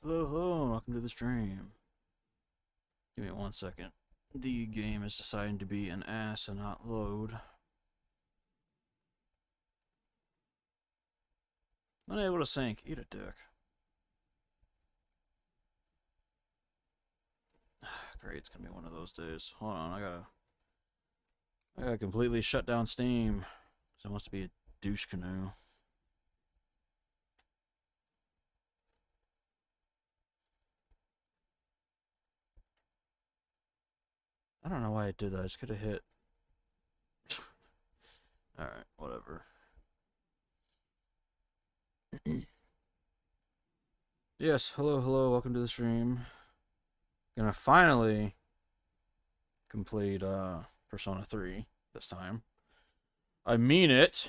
Hello, hello, welcome to the stream. Give me 1 second. The game is deciding to be an ass and not load. Unable to sync. Eat a dick. Great, it's gonna be one of those days. Hold on, I gotta completely shut down Steam. So it wants to be a douche canoe. I don't know why I did that. I just could have hit. Alright, whatever. Yes, hello, hello, welcome to the stream. Gonna finally complete Persona 3 this time. I mean it.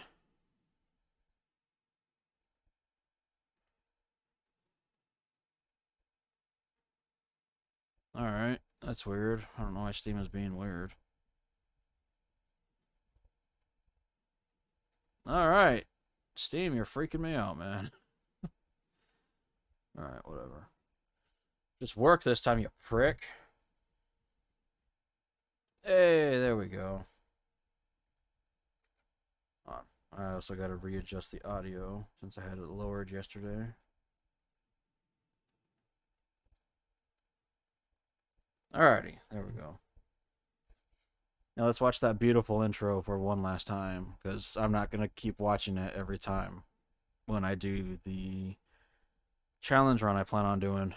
Alright, that's weird. I don't know why Steam is being weird. Alright. Steam, you're freaking me out, man. Alright, whatever. Just work this time, you prick. Hey, there we go. I also gotta readjust the audio since I had it lowered yesterday. Alrighty, there we go. Now let's watch that beautiful intro for one last time, because I'm not gonna keep watching it every time when I do the challenge run I plan on doing.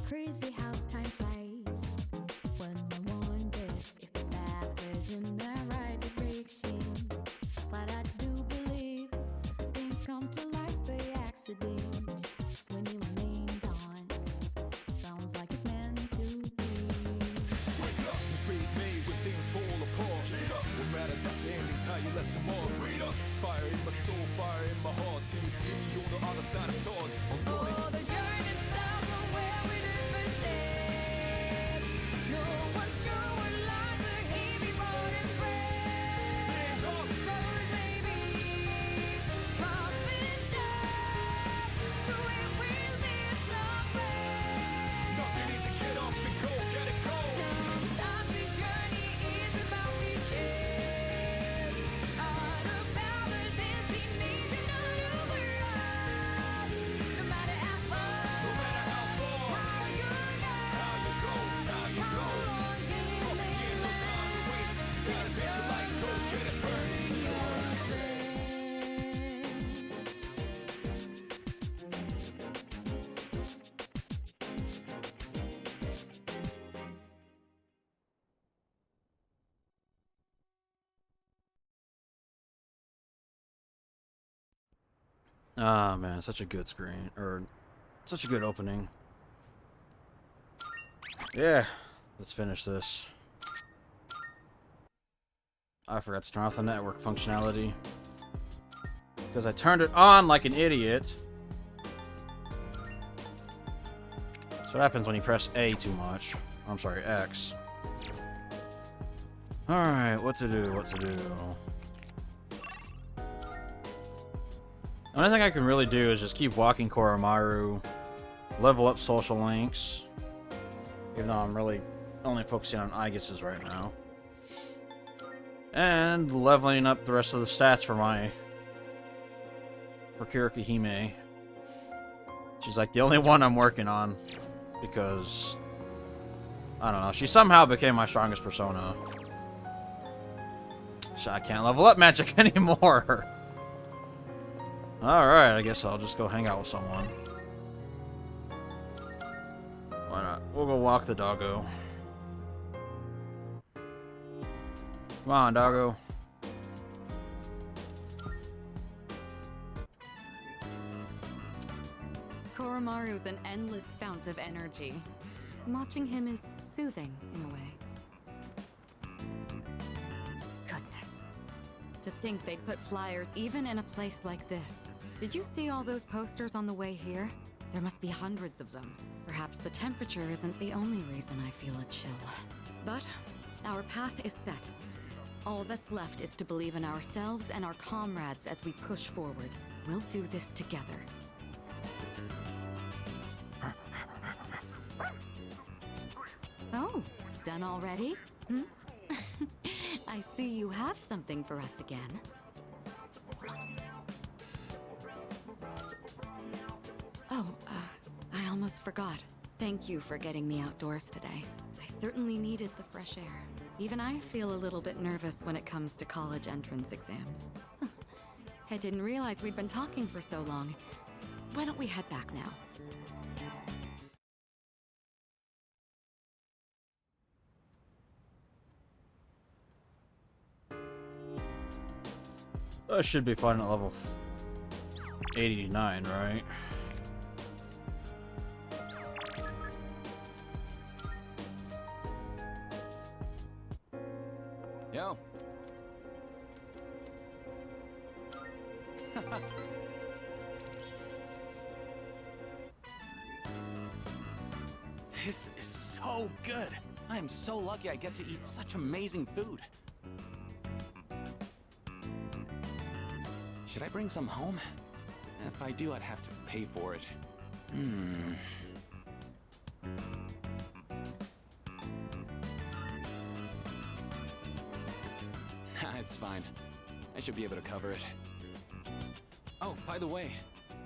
Crazy how time flies when I wonder if the path is in the right direction. But I do believe things come to light by accident. When your name's on, sounds like it's meant to be. Wake up, mistakes made when things fall apart. What matters at the end is how you left them on. Fire in my soul, fire in my heart. Till you see me on the other side of stars. Oh, the journey starts from where we did first step. No one's sure what lies ahead before the breath. Rose maybe, rough and tough, but we will live somewhere. Nothing easy, get up and go, get it go. Sometimes this journey is about the chase. Out of our destination, out of world. No matter how far, No matter how far, how you go, how you go. how long can it Ain't no time to waste. Gotta get your light, go get it burning. Ah, man, such a good screen, or such a good opening. Yeah, let's finish this. I forgot to turn off the network functionality because I turned it on like an idiot. That's what happens when you press A too much. I'm sorry, X. Alright, what to do, what to do. The only thing I can really do is just keep walking Koromaru, level up social links, even though I'm really only focusing on Aegis's right now, and leveling up the rest of the stats for EurekaHHU. She's like the only one I'm working on, because I don't know. She somehow became my strongest persona. So I can't level up magic anymore. Alright, I guess I'll just go hang out with someone. Why not? We'll go walk the doggo. Come on, doggo. Koromaru's an endless fount of energy. Watching him is soothing, in a way. Goodness. To think they'd put flyers even in a place like this. Did you see all those posters on the way here? There must be hundreds of them. Perhaps the temperature isn't the only reason I feel a chill. But our path is set. All that's left is to believe in ourselves and our comrades as we push forward. We'll do this together. Oh, done already? Hmm? I see you have something for us again. Oh, I almost forgot. Thank you for getting me outdoors today. I certainly needed the fresh air. Even I feel a little bit nervous when it comes to college entrance exams. I didn't realize we'd been talking for so long. Why don't we head back now? That should be fun at level 89, right? Yo. This is so good. I am so lucky I get to eat such amazing food. Should I bring some home? If I do, I'd have to pay for it. It's fine. I should be able to cover it. Oh, by the way,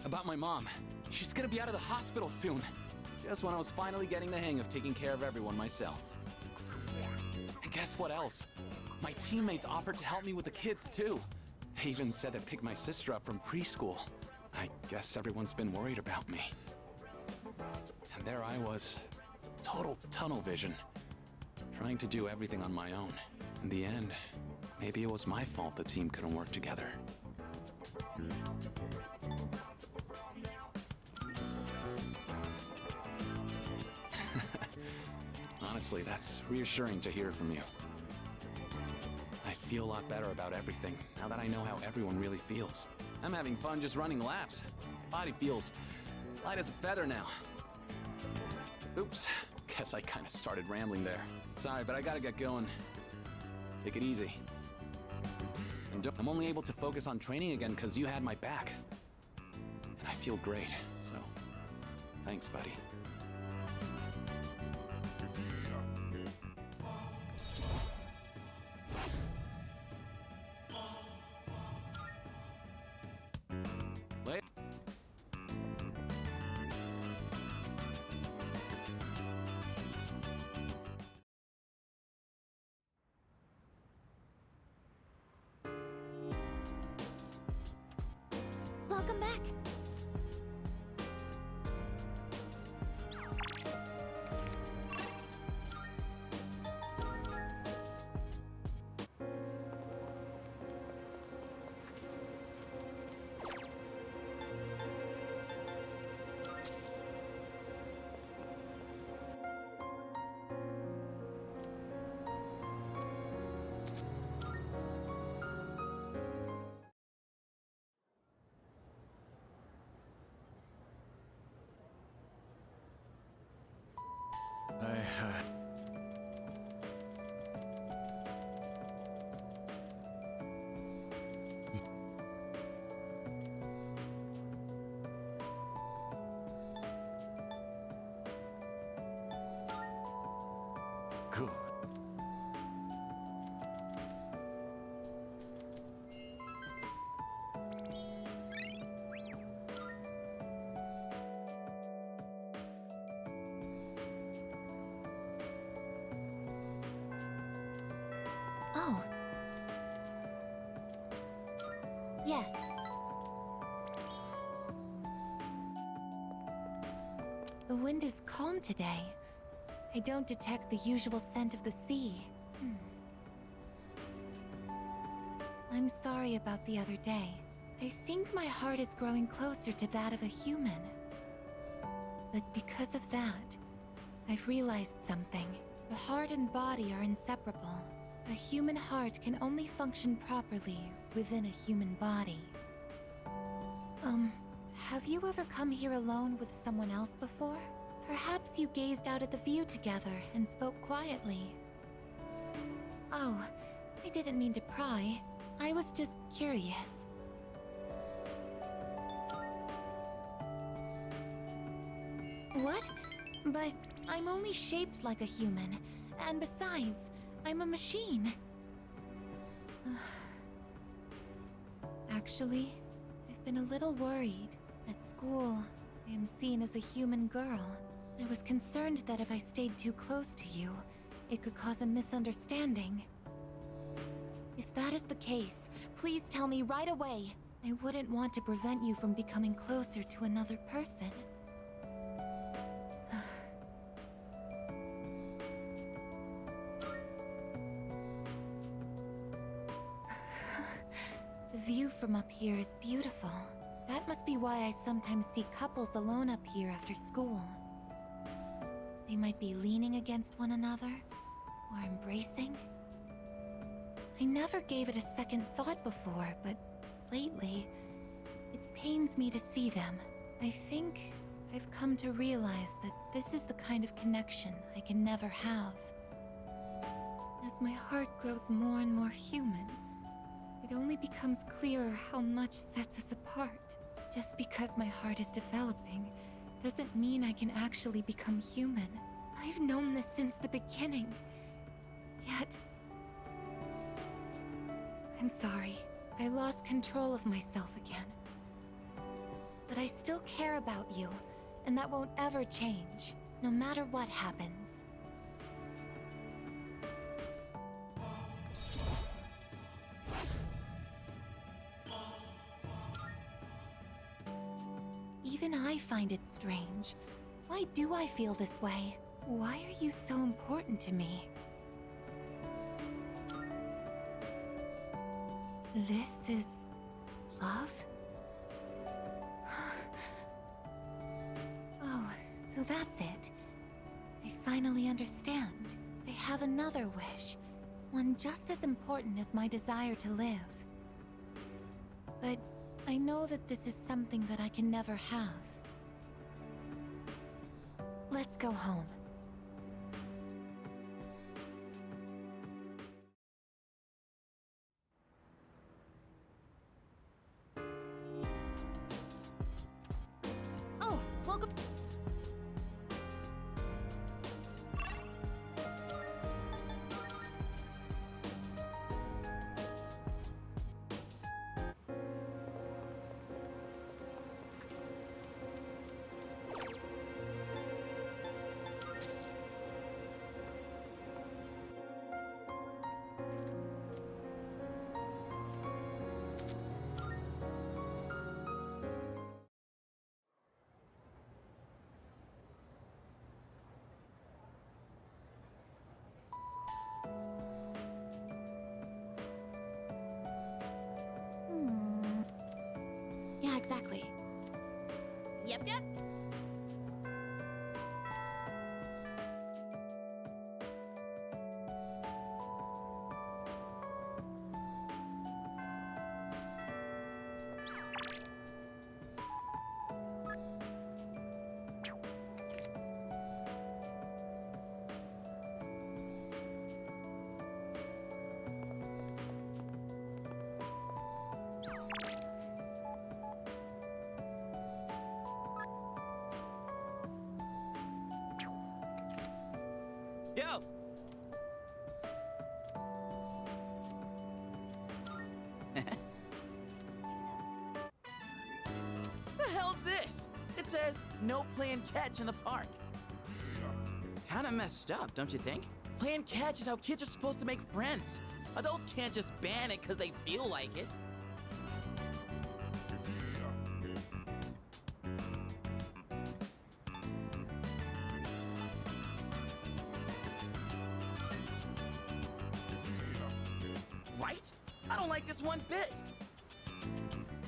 about my mom. She's gonna be out of the hospital soon. Just when I was finally getting the hang of taking care of everyone myself. And guess what else? My teammates offered to help me with the kids too. They even said they'd pick my sister up from preschool. I guess everyone's been worried about me. And there I was, total tunnel vision, trying to do everything on my own. In the end, maybe it was my fault the team couldn't work together. Honestly, that's reassuring to hear from you. I feel a lot better about everything now that I know how everyone really feels. I'm having fun just running laps. My body feels light as a feather now. Oops, guess I kind of started rambling there. Sorry, but I gotta get going. Take it easy. And I'm only able to focus on training again because you had my back. And I feel great, so thanks, buddy. Wait. Welcome back. Yes. The wind is calm today. I don't detect the usual scent of the sea. I'm sorry about the other day. I think my heart is growing closer to that of a human. But because of that, I've realized something. The heart and body are inseparable. A human heart can only function properly within a human body. Have you ever come here alone with someone else before? Perhaps you gazed out at the view together and spoke quietly. Oh, I didn't mean to pry. I was just curious. What? But I'm only shaped like a human. And besides, I'm a machine. Actually, I've been a little worried. At school, I am seen as a human girl. I was concerned that if I stayed too close to you, it could cause a misunderstanding. If that is the case, please tell me right away. I wouldn't want to prevent you from becoming closer to another person. The view from up here is beautiful. That must be why I sometimes see couples alone up here after school. They might be leaning against one another, or embracing. I never gave it a second thought before, but lately, it pains me to see them. I think I've come to realize that this is the kind of connection I can never have. As my heart grows more and more human, it only becomes clearer how much sets us apart. Just because my heart is developing doesn't mean I can actually become human. I've known this since the beginning. Yet... I'm sorry. I lost control of myself again. But I still care about you, and that won't ever change, no matter what happens. Even I find it strange. Why do I feel this way? Why are you so important to me? This is... love? Oh, so that's it. I finally understand. I have another wish. One just as important as my desire to live. But I know that this is something that I can never have. Let's go home. Oh, welcome. Yeah, exactly. Yep, yep. Yo! The hell's this? It says, no playing catch in the park. Kinda messed up, don't you think? Playing catch is how kids are supposed to make friends. Adults can't just ban it because they feel like it. I don't like this one bit.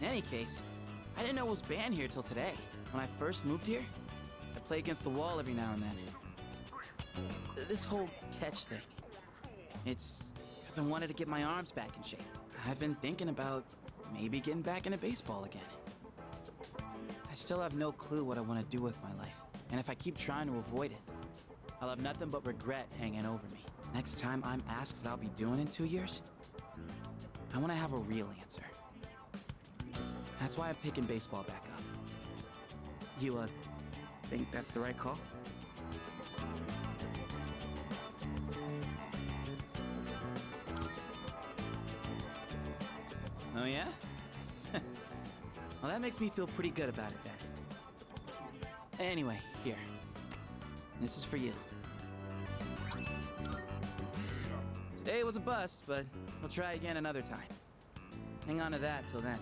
In any case, I didn't know it was banned here till today. When I first moved here, I play against the wall every now and then. This whole catch thing, it's because I wanted to get my arms back in shape. I've been thinking about maybe getting back into baseball again. I still have no clue what I want to do with my life, and if I keep trying to avoid it, I'll have nothing but regret hanging over me. Next time I'm asked what I'll be doing in 2 years, I want to have a real answer. That's why I'm picking baseball back up. You, think that's the right call? Oh, yeah? Well, that makes me feel pretty good about it then. Anyway, here. This is for you. Today was a bust, but we'll try again another time. Hang on to that till then.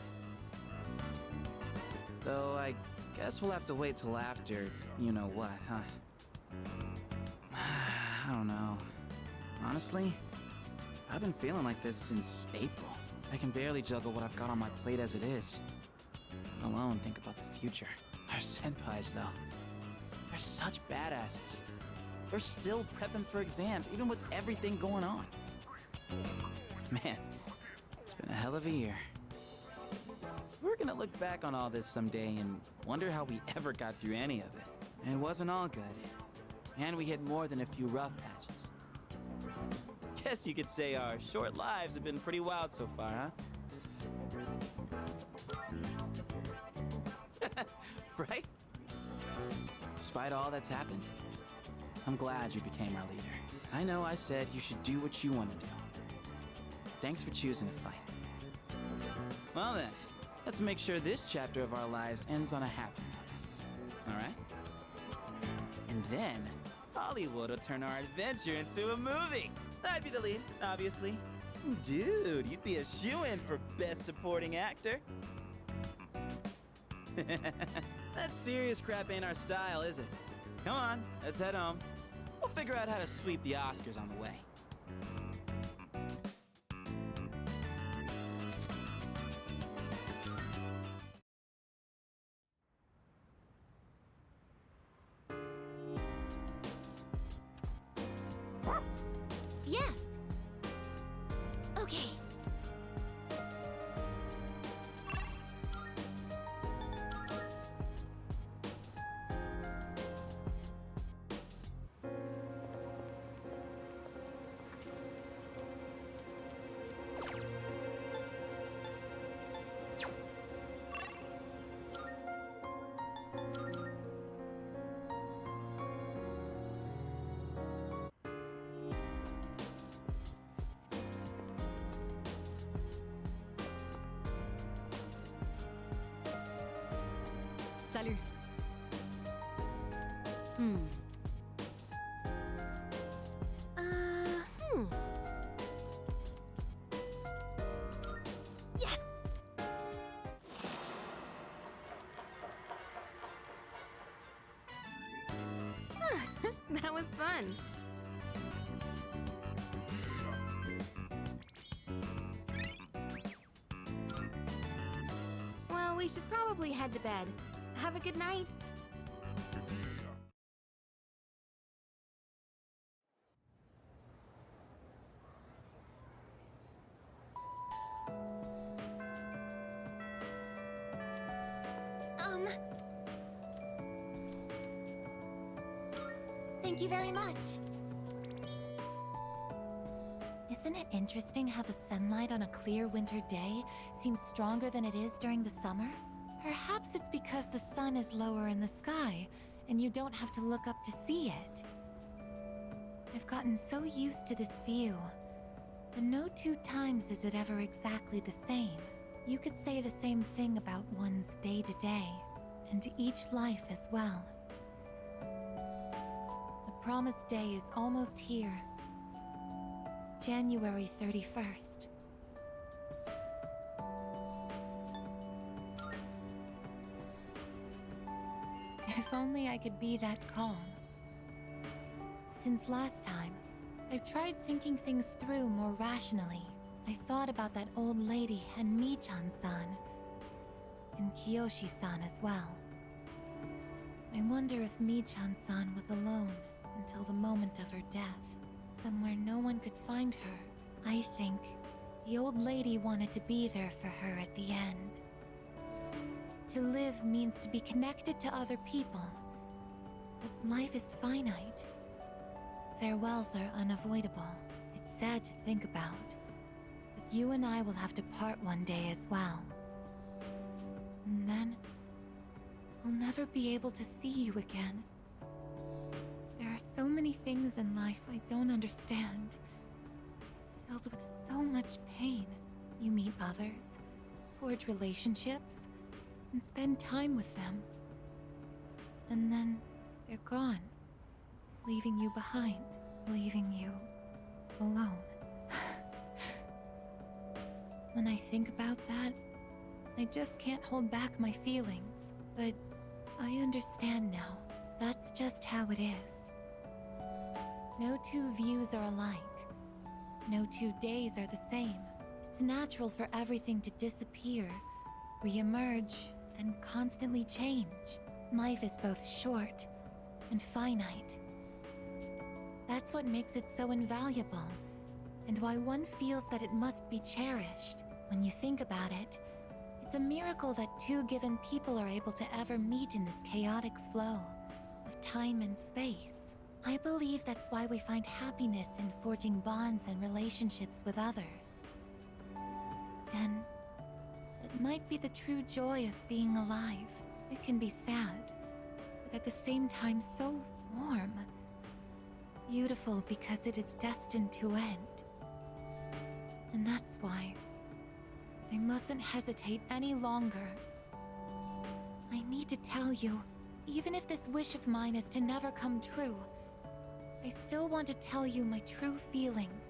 Though I guess we'll have to wait till after you know what, huh? I don't know. Honestly, I've been feeling like this since April. I can barely juggle what I've got on my plate as it is. Let alone think about the future. Our senpais, though. They're such badasses. They're still prepping for exams, even with everything going on. Man, it's been a hell of a year. We're gonna look back on all this someday and wonder how we ever got through any of it. And it wasn't all good. And we hit more than a few rough patches. Guess you could say our short lives have been pretty wild so far, huh? Right? Despite all that's happened, I'm glad you became our leader. I know I said you should do what you want to do. Thanks for choosing to fight. Well then, let's make sure this chapter of our lives ends on a happy note. All right? And then, Hollywood will turn our adventure into a movie. I'd be the lead, obviously. Dude, you'd be a shoo-in for Best Supporting Actor. That serious crap ain't our style, is it? Come on, let's head home. We'll figure out how to sweep the Oscars on the way. Yes. Okay. Salut. Yes. That was fun. Well, we should probably head to bed. Have a good night. Thank you very much. Isn't it interesting how the sunlight on a clear winter day seems stronger than it is during the summer? Perhaps it's because the sun is lower in the sky, and you don't have to look up to see it. I've gotten so used to this view, but no two times is it ever exactly the same. You could say the same thing about one's day-to-day, and to each life as well. The promised day is almost here. January 31st. If only I could be that calm. Since last time, I've tried thinking things through more rationally. I thought about that old lady and Michan-san, and Kiyoshi-san as well. I wonder if Michan-san was alone until the moment of her death, somewhere no one could find her. I think the old lady wanted to be there for her at the end. To live means to be connected to other people, but life is finite. Farewells are unavoidable. It's sad to think about, but you and I will have to part one day as well. And then, I'll never be able to see you again. There are so many things in life I don't understand. It's filled with so much pain. You meet others, forge relationships, and spend time with them. And then, they're gone, leaving you behind, leaving you alone. When I think about that, I just can't hold back my feelings. But I understand now. That's just how it is. No two views are alike. No 2 days are the same. It's natural for everything to disappear, re-emerge, and constantly change. Life is both short and finite. That's what makes it so invaluable, and why one feels that it must be cherished. When you think about it, it's a miracle that two given people are able to ever meet in this chaotic flow of time and space. I believe that's why we find happiness in forging bonds and relationships with others. And it might be the true joy of being alive. It can be sad, but at the same time so warm. Beautiful because it is destined to end. And that's why I mustn't hesitate any longer. I need to tell you, even if this wish of mine is to never come true, I still want to tell you my true feelings.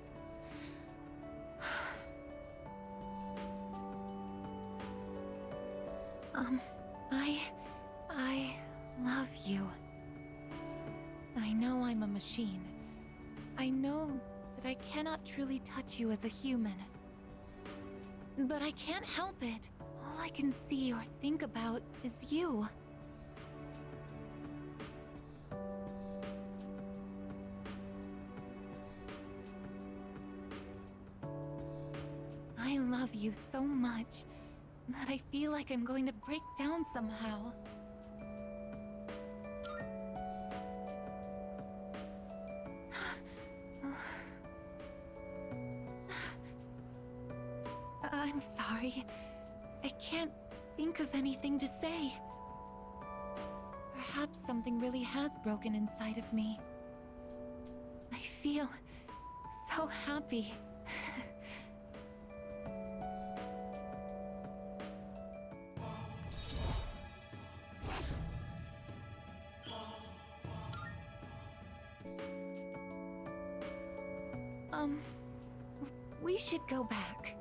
I love you. I know I'm a machine. I know that I cannot truly touch you as a human. But I can't help it. All I can see or think about is you. I love you so much that I feel like I'm going to break down somehow. I'm sorry. I can't think of anything to say. Perhaps something really has broken inside of me. I feel so happy. We should go back.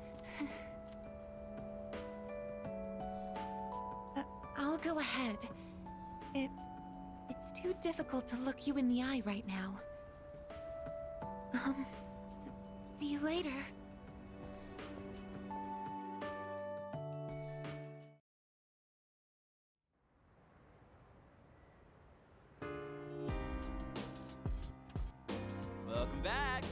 I'll go ahead. It's too difficult to look you in the eye right now. See you later. Welcome back.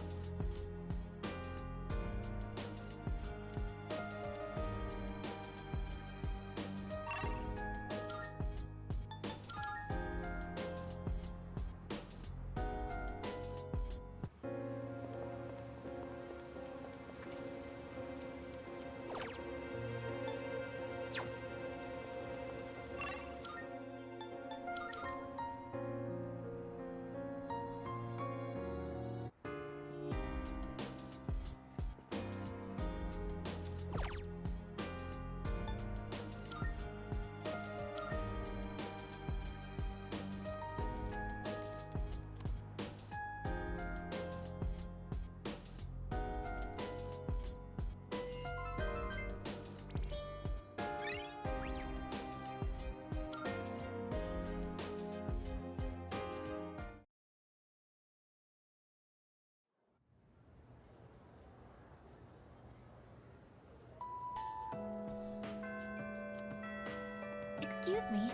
Excuse me.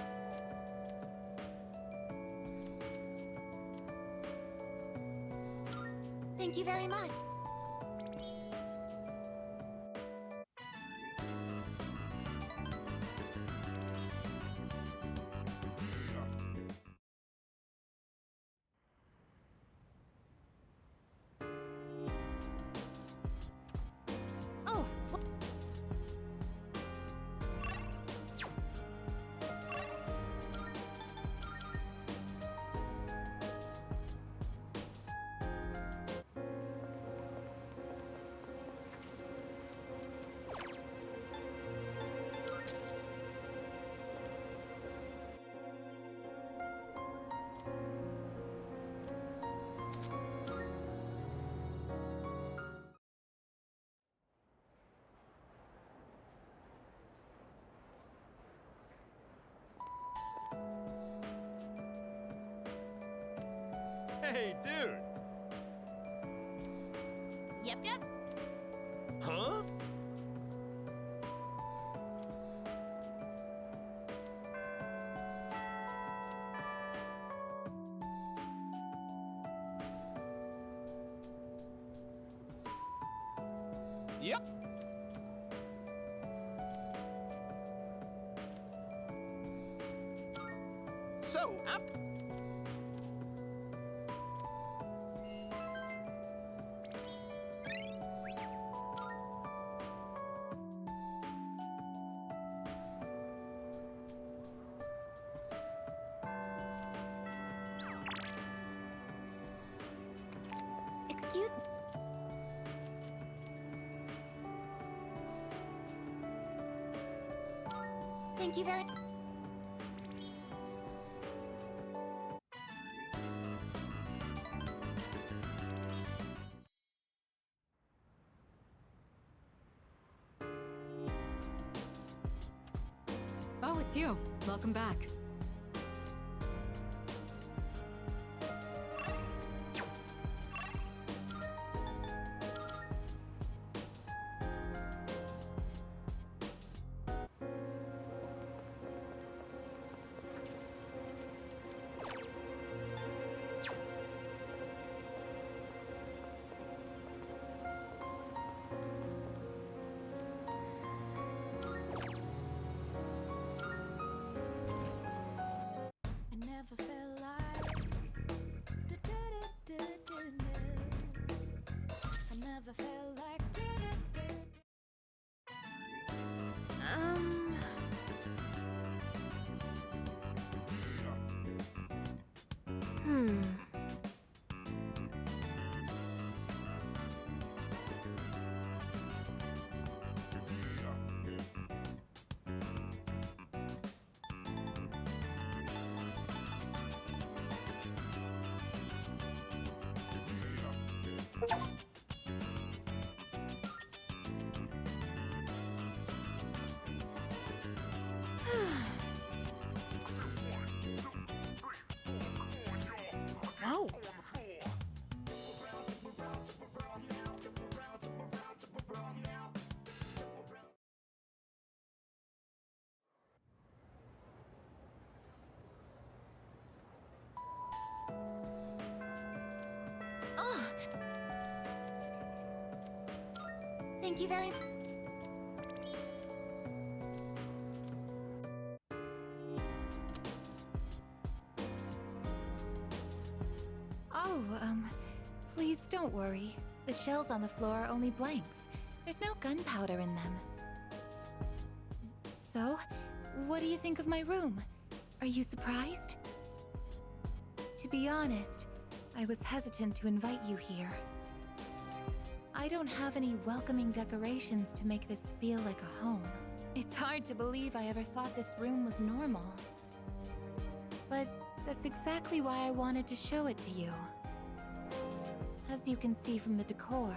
Thank you very much. Oh, Hey, dude! yep, yep. Huh? Yep. So, after... Excuse me. Thank you very. Oh, it's you. Welcome back. I never felt like I never felt like Whoa. Oh. Thank you very. Oh, please don't worry. The shells on the floor are only blanks. There's no gunpowder in them. So, what do you think of my room? Are you surprised? To be honest, I was hesitant to invite you here. I don't have any welcoming decorations to make this feel like a home. It's hard to believe I ever thought this room was normal. But that's exactly why I wanted to show it to you. As you can see from the decor,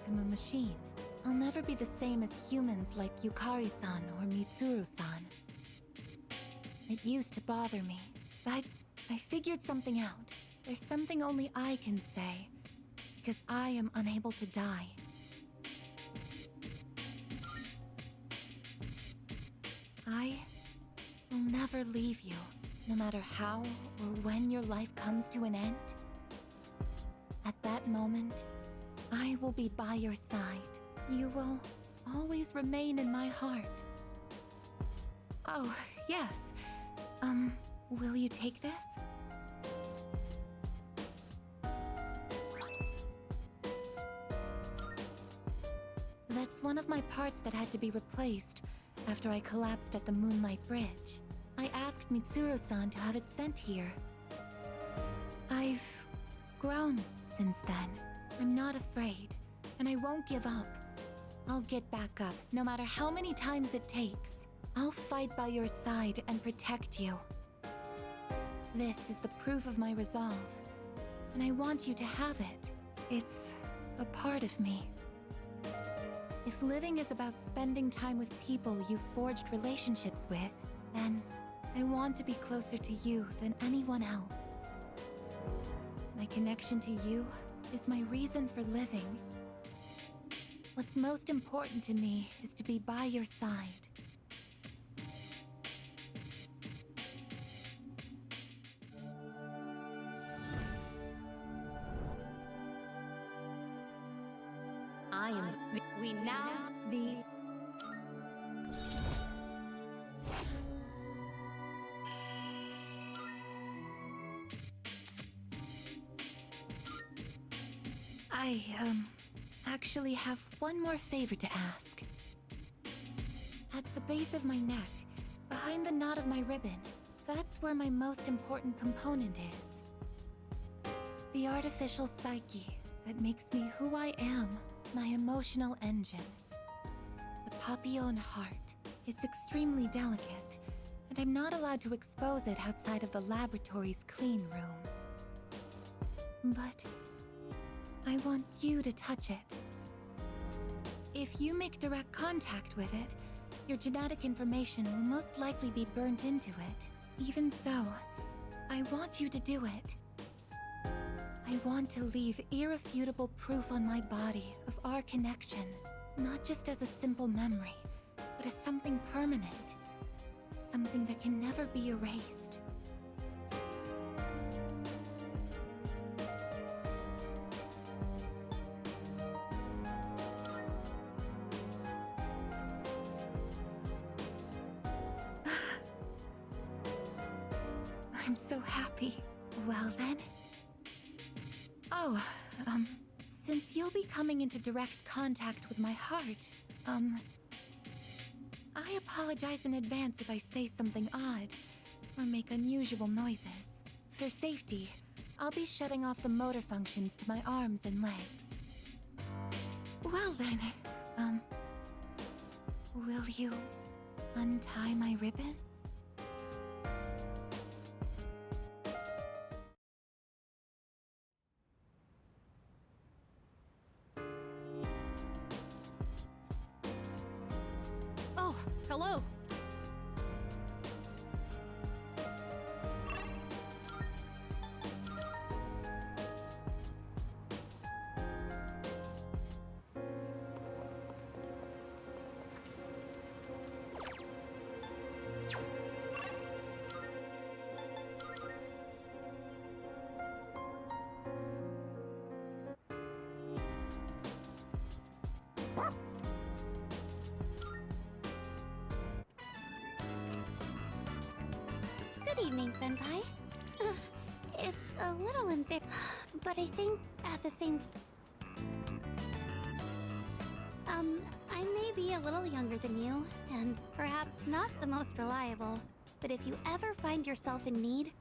I'm a machine. I'll never be the same as humans like Yukari-san or Mitsuru-san. It used to bother me, but I figured something out. There's something only I can say, because I am unable to die. I will never leave you, no matter how or when your life comes to an end. At that moment, I will be by your side. You will always remain in my heart. Oh, yes. Will you take this? That's one of my parts that had to be replaced after I collapsed at the Moonlight Bridge. I asked Mitsuru-san to have it sent here. I've grown since then. I'm not afraid, and I won't give up. I'll get back up, no matter how many times it takes. I'll fight by your side and protect you. This is the proof of my resolve, and I want you to have it. It's a part of me. If living is about spending time with people you've forged relationships with, then I want to be closer to you than anyone else. My connection to you is my reason for living. What's most important to me is to be by your side. I am. We now be. I, actually have one more favor to ask. At the base of my neck, behind the knot of my ribbon, that's where my most important component is. The artificial psyche that makes me who I am, my emotional engine. The Papillon heart. It's extremely delicate, and I'm not allowed to expose it outside of the laboratory's clean room. But I want you to touch it. If you make direct contact with it, your genetic information will most likely be burnt into it. Even so, I want you to do it. I want to leave irrefutable proof on my body of our connection, not just as a simple memory, but as something permanent, something that can never be erased. I'm so happy. Well then. Oh, since you'll be coming into direct contact with my heart, I apologize in advance if I say something odd or make unusual noises. For safety, I'll be shutting off the motor functions to my arms and legs. Well then, will you untie my ribbon? Oh, hello. Good evening, Senpai. It's a little unfair, but I think at the same... I may be a little younger than you, and perhaps not the most reliable, but if you ever find yourself in need,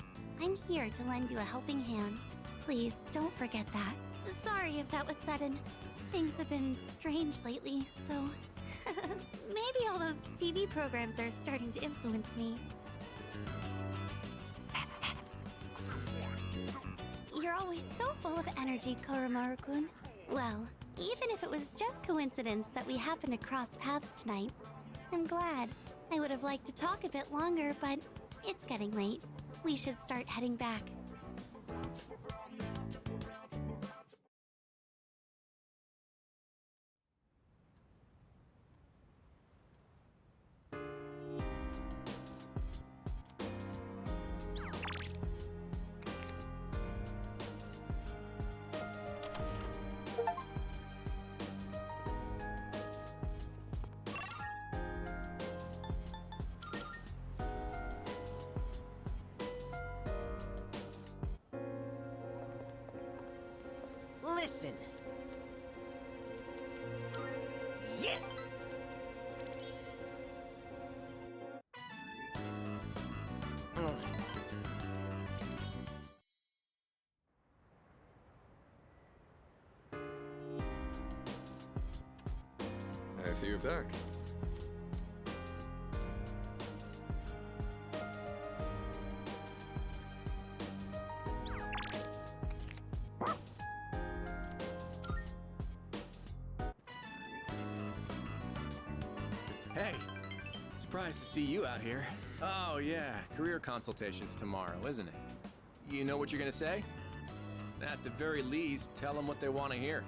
I'm here to lend you a helping hand. Please, don't forget that. Sorry if that was sudden. Things have been strange lately, so... maybe all those TV programs are starting to influence me. You're always so full of energy, Koromaru-kun. Well, even if it was just coincidence that we happened to cross paths tonight, I'm glad. I would have liked to talk a bit longer, but it's getting late. We should start heading back. Listen. Yes! I see you're back. Hey, surprised to see you out here. Oh yeah, career consultations tomorrow, isn't it? You know what you're gonna say? At the very least, tell them what they want to hear.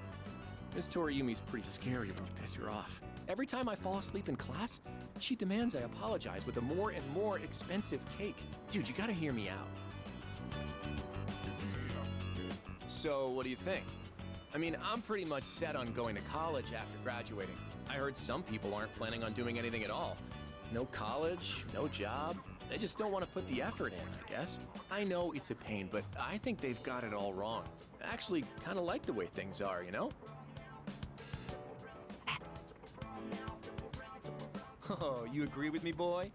Miss Toriumi's pretty scary when you piss her off. Every time I fall asleep in class, she demands I apologize with a more and more expensive cake. Dude, you gotta hear me out. So, what do you think? I mean, I'm pretty much set on going to college after graduating. I heard some people aren't planning on doing anything at all. No college, no job. They just don't want to put the effort in, I guess. I know it's a pain, but I think they've got it all wrong. I actually kind of like the way things are, you know? Oh, you agree with me, boy?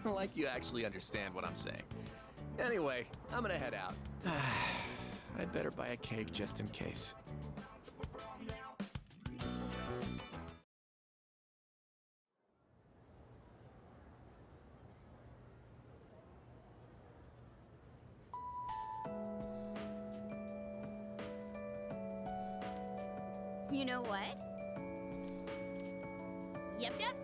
Like you actually understand what I'm saying. Anyway, I'm gonna head out. I'd better buy a cake just in case. You know what? Yep, yep.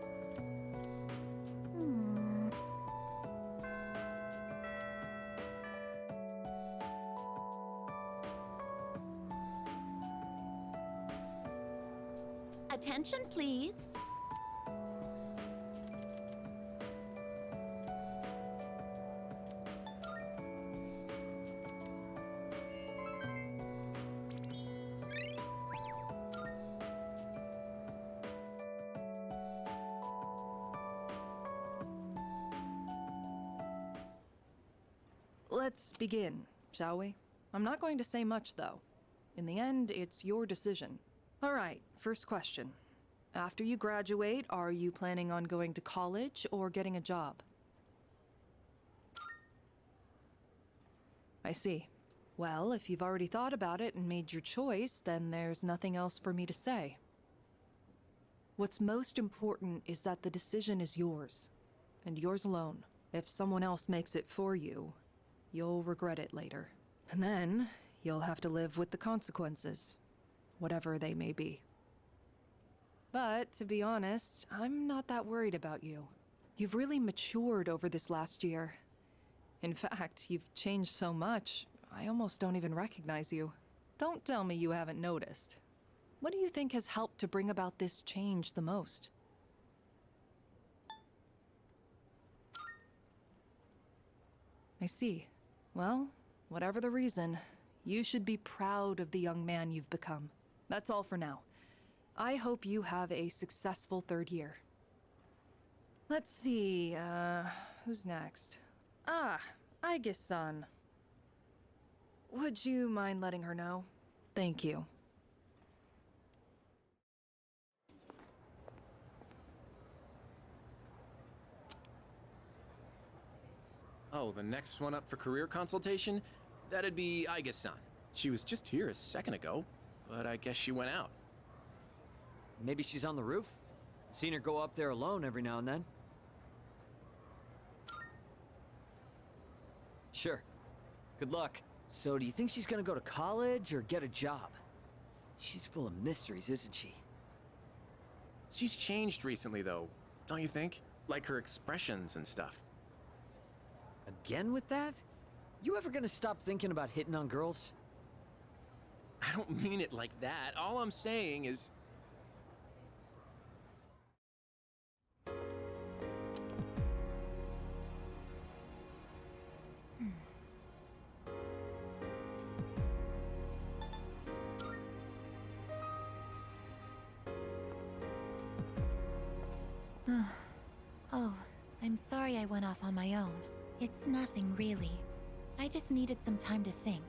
Attention, please. Let's begin, shall we? I'm not going to say much, though. In the end, it's your decision. All right, first question. After you graduate, are you planning on going to college or getting a job? I see. Well, if you've already thought about it and made your choice, then there's nothing else for me to say. What's most important is that the decision is yours, and yours alone. If someone else makes it for you, you'll regret it later. And then, you'll have to live with the consequences, whatever they may be. But, to be honest, I'm not that worried about you. You've really matured over this last year. In fact, you've changed so much, I almost don't even recognize you. Don't tell me you haven't noticed. What do you think has helped to bring about this change the most? I see. Well, whatever the reason, you should be proud of the young man you've become. That's all for now. I hope you have a successful third year. Let's see, who's next? Ah, Aigis-san. Would you mind letting her know? Thank you. Oh, the next one up for career consultation? That'd be Aigis-san. She was just here a second ago, but I guess she went out. Maybe she's on the roof? Seen her go up there alone every now and then. Sure. Good luck. So, do you think she's gonna go to college or get a job? She's full of mysteries, isn't she? She's changed recently, though, don't you think? Like her expressions and stuff. Again with that? You ever gonna stop thinking about hitting on girls? I don't mean it like that. All I'm saying is... Oh, I'm sorry I went off on my own. It's nothing, really. I just needed some time to think.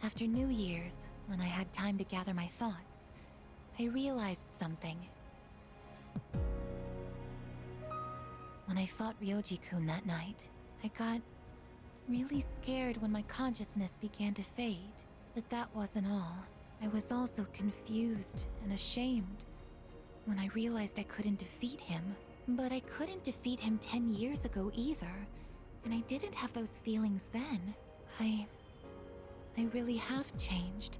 After New Year's, when I had time to gather my thoughts, I realized something. When I fought Ryoji-kun that night, I got really scared when my consciousness began to fade. But that wasn't all. I was also confused and ashamed when I realized I couldn't defeat him. But I couldn't defeat him 10 years ago either, and I didn't have those feelings then. I really have changed.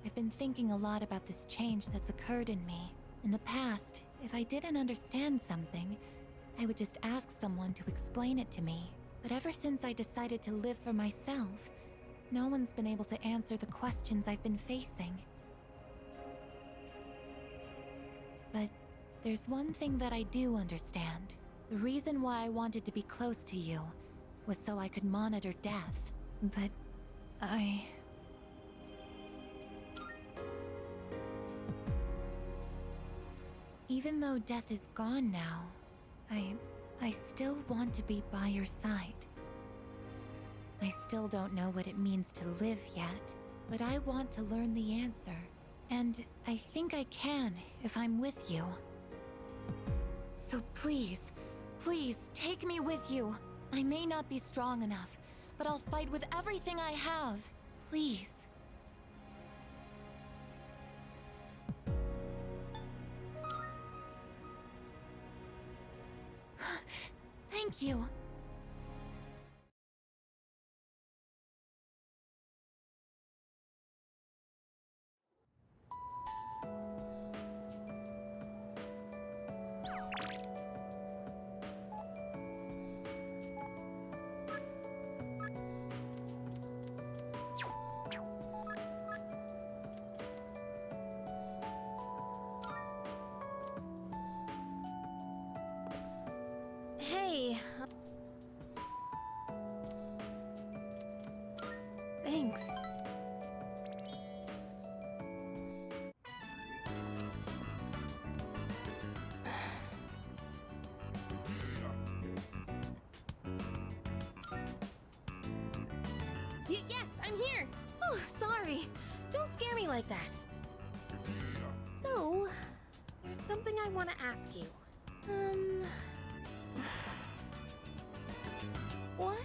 I've been thinking a lot about this change that's occurred in me. In the past, if I didn't understand something, I would just ask someone to explain it to me. But ever since I decided to live for myself, no one's been able to answer the questions I've been facing. But there's one thing that I do understand. The reason why I wanted to be close to you was so I could monitor death. But even though death is gone now, I still want to be by your side. I still don't know what it means to live yet, but I want to learn the answer. And I think I can if I'm with you. So please, please take me with you. I may not be strong enough, but I'll fight with everything I have. Please. Thank you. Hey. Thanks. Yes, I'm here. Oh, sorry. Don't scare me like that. So, there's something I want to ask you. Why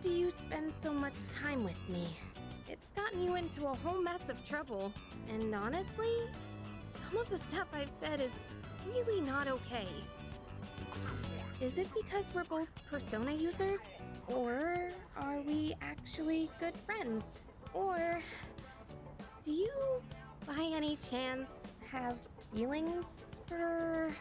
do you spend so much time with me? It's gotten you into a whole mess of trouble. And honestly, some of the stuff I've said is really not okay. Is it because we're both Persona users? Or are we actually good friends? Or do you, by any chance, have feelings for...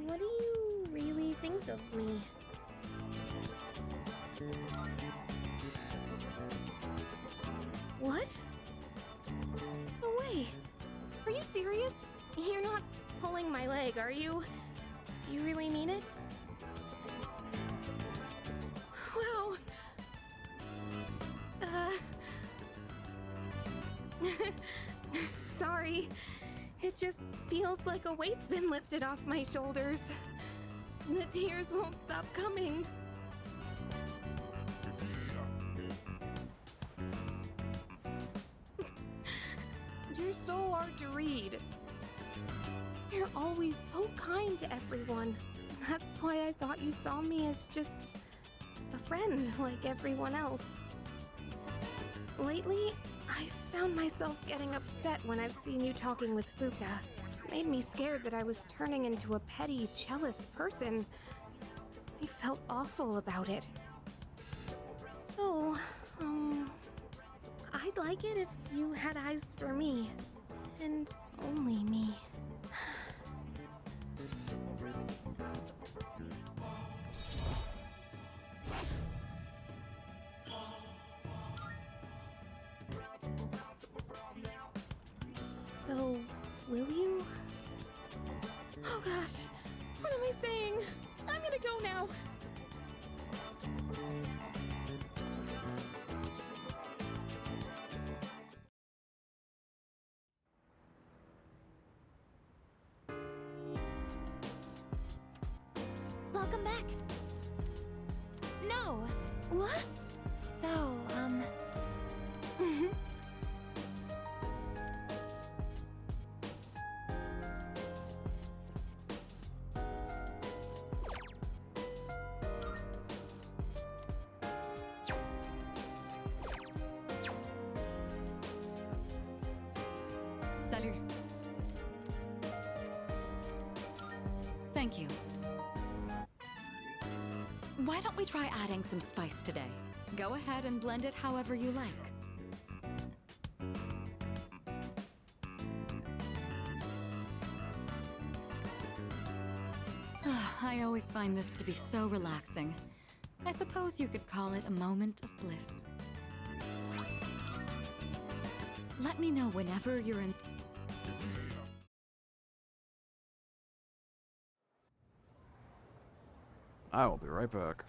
What do you really think of me? What? No way. Are you serious? You're not pulling my leg, are you? You really mean it? Wow. Sorry. It just feels like a weight's been lifted off my shoulders. The tears won't stop coming. You're so hard to read. You're always so kind to everyone. That's why I thought you saw me as just a friend like everyone else. Lately, I found myself getting upset when I've seen you talking with Fuka. It made me scared that I was turning into a petty, jealous person. I felt awful about it. So, I'd like it if you had eyes for me. And only me. So, will you? Oh gosh, what am I saying? I'm gonna go now. Welcome back. No. What? So, Salut. Thank you. Why don't we try adding some spice today? Go ahead and blend it however you like. I always find this to be so relaxing. I suppose you could call it a moment of bliss. Let me know whenever you're in. I will be right back.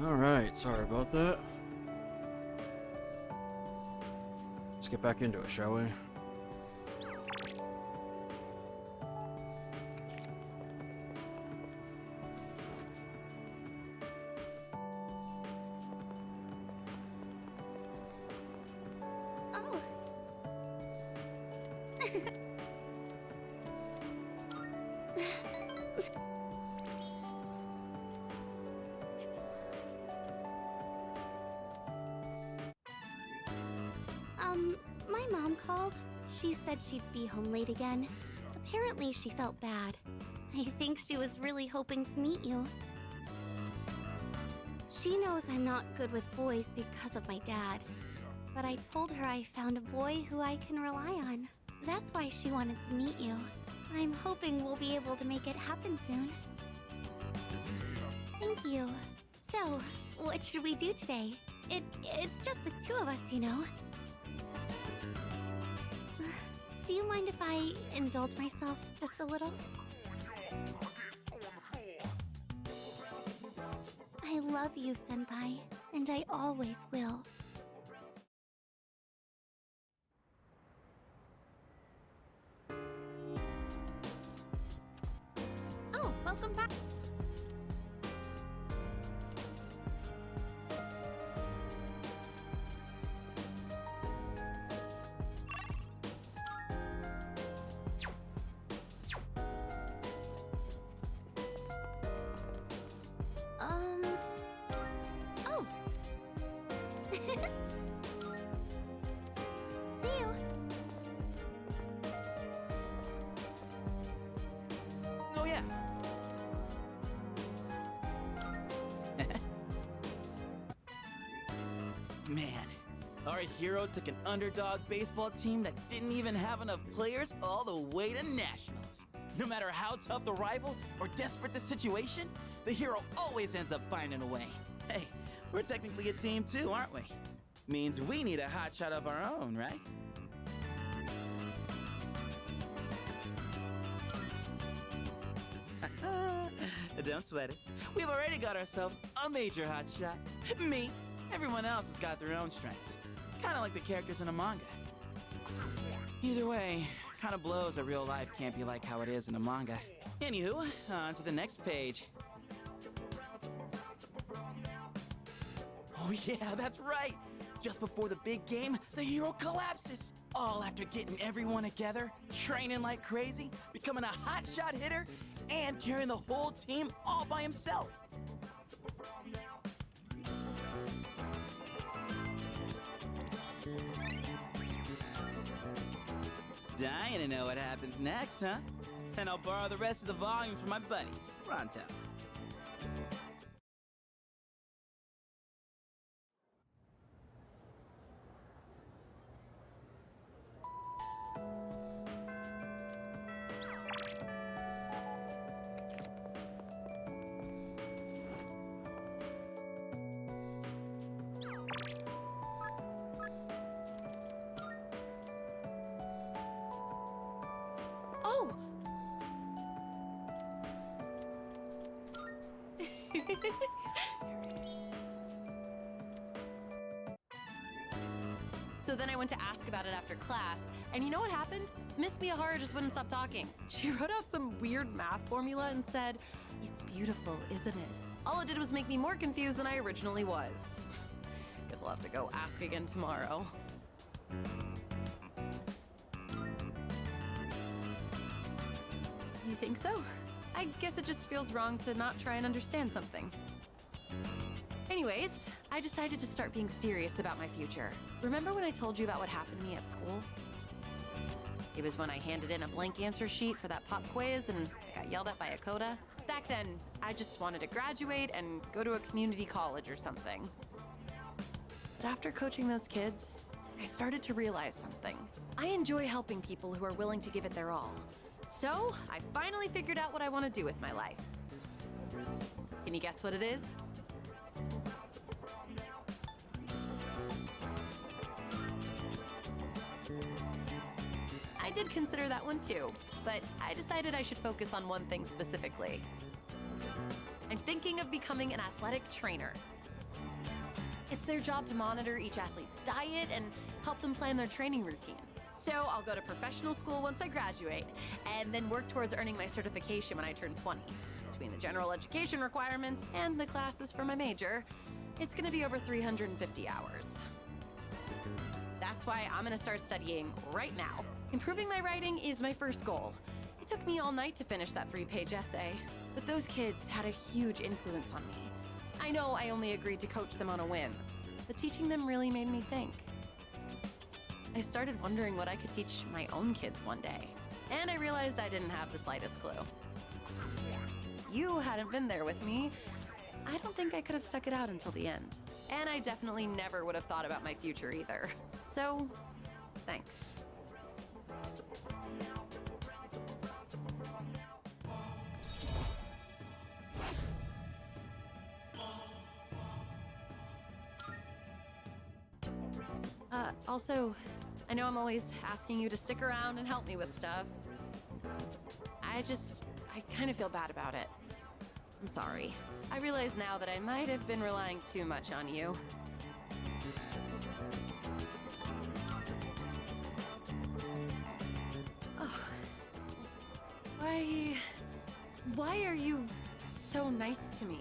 Alright, sorry about that. Let's get back into it, shall we? Oh. My mom called. She said she'd be home late again. Apparently, she felt bad. I think she was really hoping to meet you. She knows I'm not good with boys because of my dad. But I told her I found a boy who I can rely on. That's why she wanted to meet you. I'm hoping we'll be able to make it happen soon. Thank you. So, what should we do today? It's just the two of us, you know. Do you mind if I indulge myself just a little? I love you, Senpai, and I always will. Oh, welcome back. Oh. See you. Oh, yeah. Man, our hero took an underdog baseball team that didn't even have enough players all the way to nationals. No matter how tough the rival or desperate the situation, the hero always ends up finding a way. Hey, we're technically a team too, aren't we? Means we need a hotshot of our own, right? Don't sweat it. We've already got ourselves a major hotshot. Me. Everyone else has got their own strengths. Kind of like the characters in a manga. Either way, kind of blows that real life can't be like how it is in a manga. Anywho, on to the next page. Oh yeah, that's right! Just before the big game, the hero collapses! All after getting everyone together, training like crazy, becoming a hotshot hitter, and carrying the whole team all by himself. Dying to know what happens next, huh? And I'll borrow the rest of the volume from my buddy, Ronto. Oh! So then I went to ask about it after class, and you know what happened? Miss Miyahara just wouldn't stop talking. She wrote out some weird math formula and said, "It's beautiful, isn't it?" All it did was make me more confused than I originally was. Guess I'll have to go ask again tomorrow. You think so? I guess it just feels wrong to not try and understand something. Anyways, I decided to start being serious about my future. Remember when I told you about what happened to me at school? It was when I handed in a blank answer sheet for that pop quiz and I got yelled at by a coda. Back then, I just wanted to graduate and go to a community college or something. But after coaching those kids, I started to realize something. I enjoy helping people who are willing to give it their all. So, I finally figured out what I want to do with my life. Can you guess what it is? I did consider that one too, but I decided I should focus on one thing specifically. I'm thinking of becoming an athletic trainer. It's their job to monitor each athlete's diet and help them plan their training routine. So I'll go to professional school once I graduate, and then work towards earning my certification when I turn 20. Between the general education requirements and the classes for my major, it's gonna be over 350 hours. That's why I'm gonna start studying right now. Improving my writing is my first goal. It took me all night to finish that 3-page essay, but those kids had a huge influence on me. I know I only agreed to coach them on a whim, but teaching them really made me think. I started wondering what I could teach my own kids one day, and I realized I didn't have the slightest clue. If you hadn't been there with me, I don't think I could have stuck it out until the end. And I definitely never would have thought about my future either. So, thanks. Also, I know I'm always asking you to stick around and help me with stuff. I kind of feel bad about it. I'm sorry. I realize now that I might have been relying too much on you. Oh. Why are you so nice to me?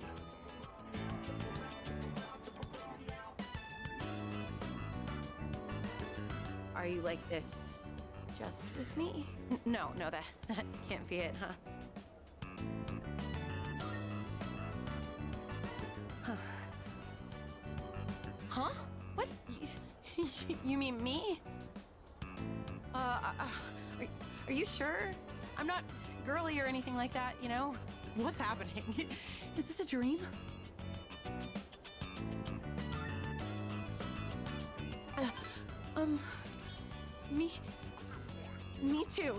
Are you like this just with me? No, that can't be it, huh? Huh? What? You mean me? Are you sure? I'm not girly or anything like that, you know? What's happening? Is this a dream? Me too.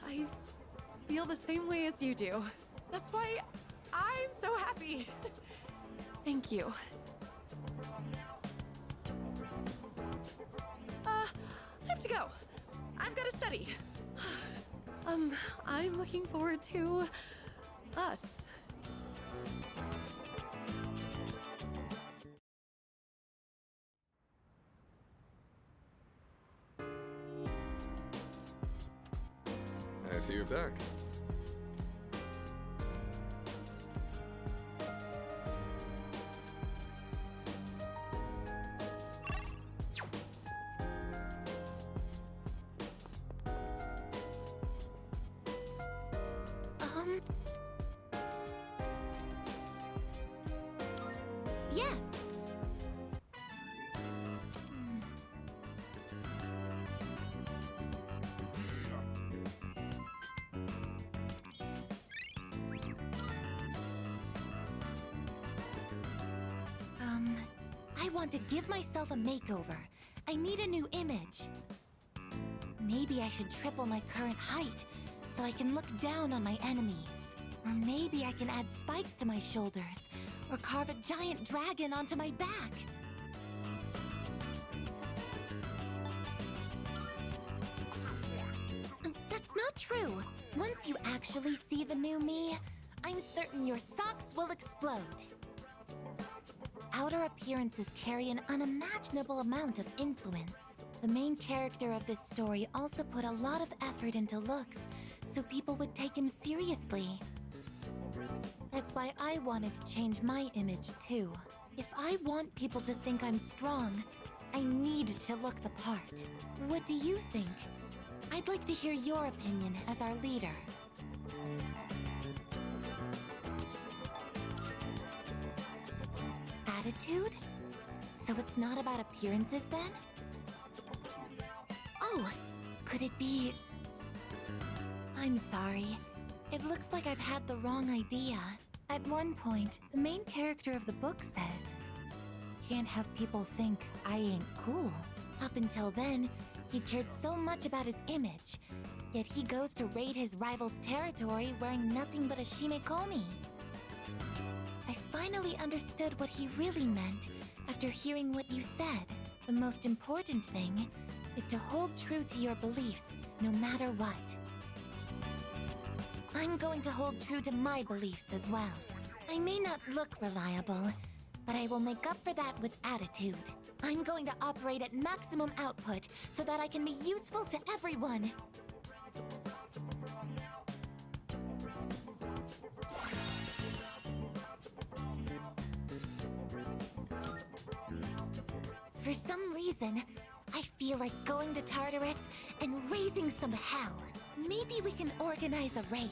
I feel the same way as you do. That's why I'm so happy. Thank you. I have to go. I've got to study. I'm looking forward to us. I see you're back. Yes. I want to give myself a makeover. I need a new image. Maybe I should triple my current height so I can look down on my enemies. Or maybe I can add spikes to my shoulders or carve a giant dragon onto my back. That's not true. Once you actually see the new me, I'm certain your socks will explode. Outer appearances carry an unimaginable amount of influence. The main character of this story also put a lot of effort into looks, so people would take him seriously. That's why I wanted to change my image too. If I want people to think I'm strong, I need to look the part. What do you think? I'd like to hear your opinion as our leader. Attitude? So it's not about appearances then? Oh, could it be... I'm sorry. It looks like I've had the wrong idea. At one point, the main character of the book says, "Can't have people think I ain't cool." Up until then, he cared so much about his image, yet he goes to raid his rival's territory wearing nothing but a shimekomi. I finally understood what he really meant after hearing what you said. The most important thing is to hold true to your beliefs, no matter what. I'm going to hold true to my beliefs as well. I may not look reliable, but I will make up for that with attitude. I'm going to operate at maximum output so that I can be useful to everyone. For some reason, I feel like going to Tartarus and raising some hell. Maybe we can organize a raid.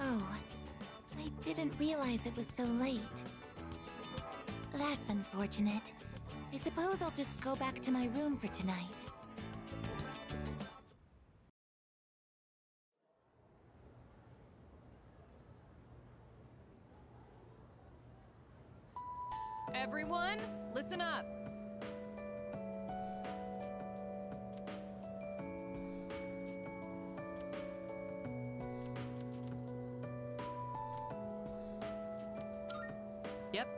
Oh, I didn't realize it was so late. That's unfortunate. I suppose I'll just go back to my room for tonight. Everyone, listen up. Yep,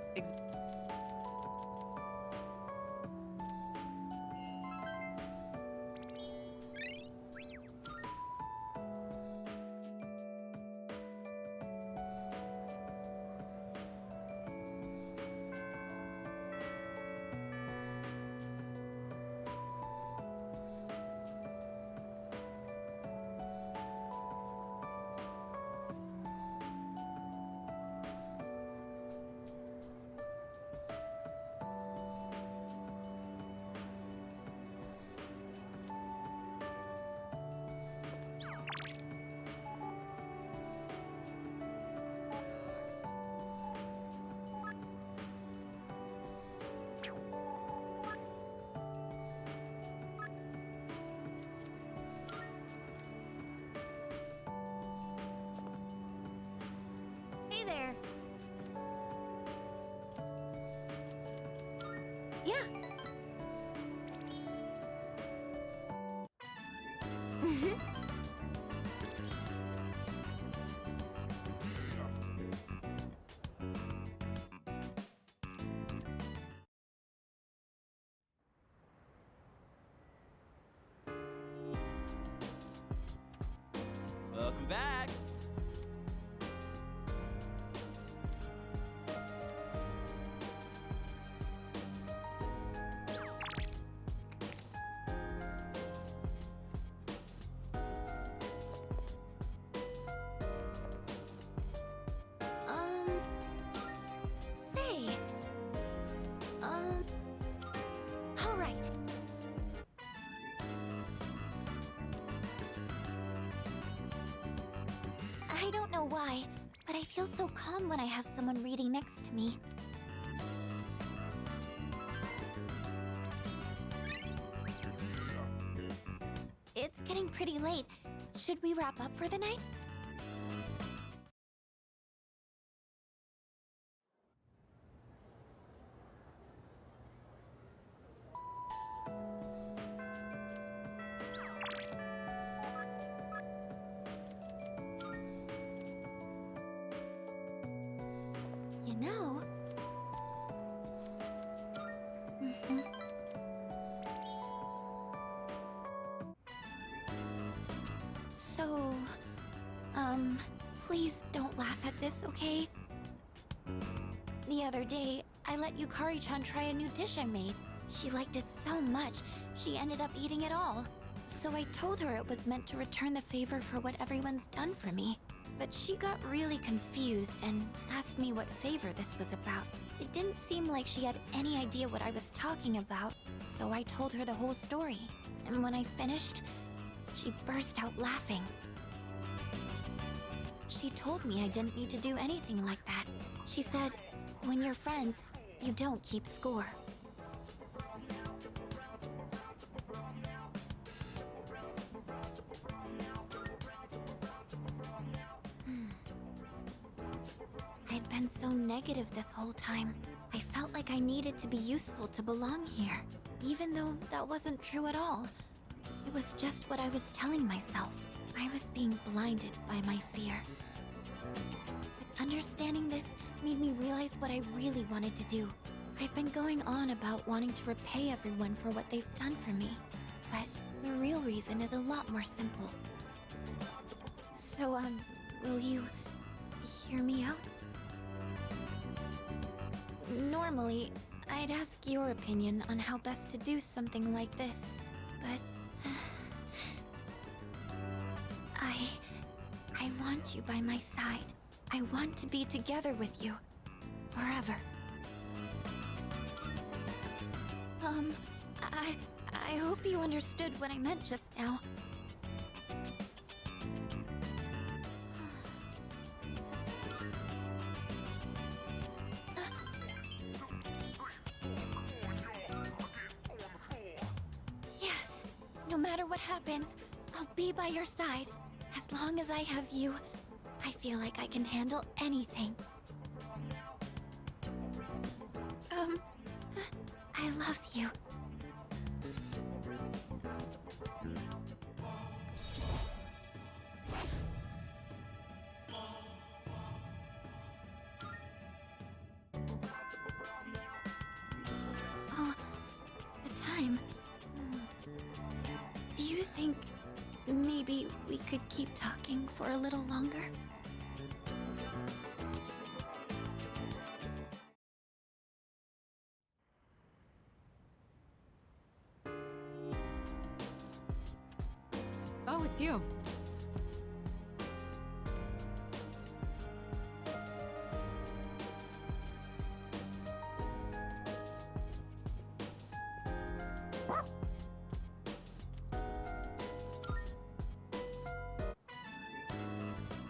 Hey there. Yeah. Welcome back. Say. All right. I don't know why, but I feel so calm when I have someone reading next to me. It's getting pretty late. Should we wrap up for the night? You know... So... please don't laugh at this, okay? The other day, I let Yukari-chan try a new dish I made. She liked it so much, she ended up eating it all. So I told her it was meant to return the favor for what everyone's done for me. But she got really confused and asked me what favor this was about. It didn't seem like she had any idea what I was talking about, so I told her the whole story. And when I finished, she burst out laughing. She told me I didn't need to do anything like that. She said, when you're friends, you don't keep score. I'd been so negative this whole time. I felt like I needed to be useful to belong here, even though that wasn't true at all. It was just what I was telling myself. I was being blinded by my fear. But understanding this made me realize what I really wanted to do. I've been going on about wanting to repay everyone for what they've done for me, but the real reason is a lot more simple. So, will you hear me out? Normally, I'd ask your opinion on how best to do something like this, but... I want you by my side. I want to be together with you. Forever. I hope you understood what I meant just now. Yes, no matter what happens, I'll be by your side. As long as I have you, I feel like I can handle anything. I love you. Oh, the time. Do you think maybe we could keep talking for a little longer? Oh, it's you.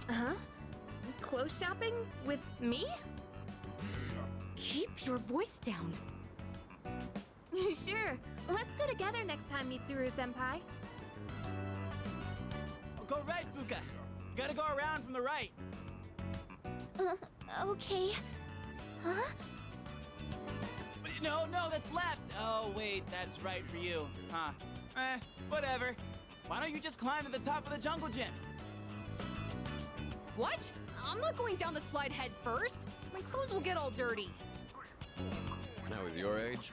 Huh? Clothes shopping? With me? Keep your voice down. Sure. Let's go together next time, Mitsuru-senpai. Oh, go right, Fuka. You gotta go around from the right. Okay. Huh? No, that's left. Oh, wait, that's right for you. Huh. Whatever. Why don't you just climb to the top of the jungle gym? What? I'm not going down the slide head first. My clothes will get all dirty. When I was your age,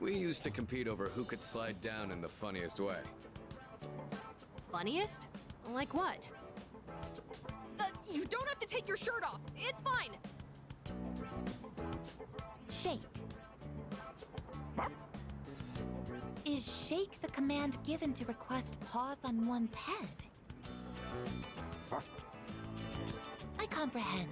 we used to compete over who could slide down in the funniest way. Funniest? Like what? You don't have to take your shirt off. It's fine. Shake. Is shake the command given to request paws on one's head? I comprehend.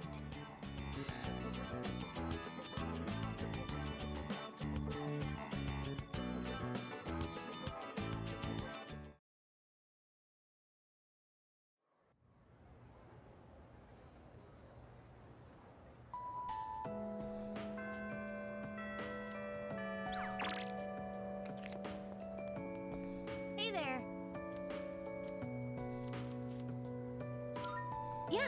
Hey there. Yeah.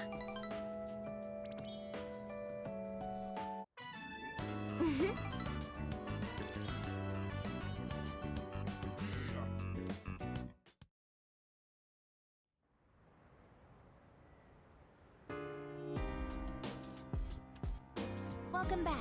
Welcome back.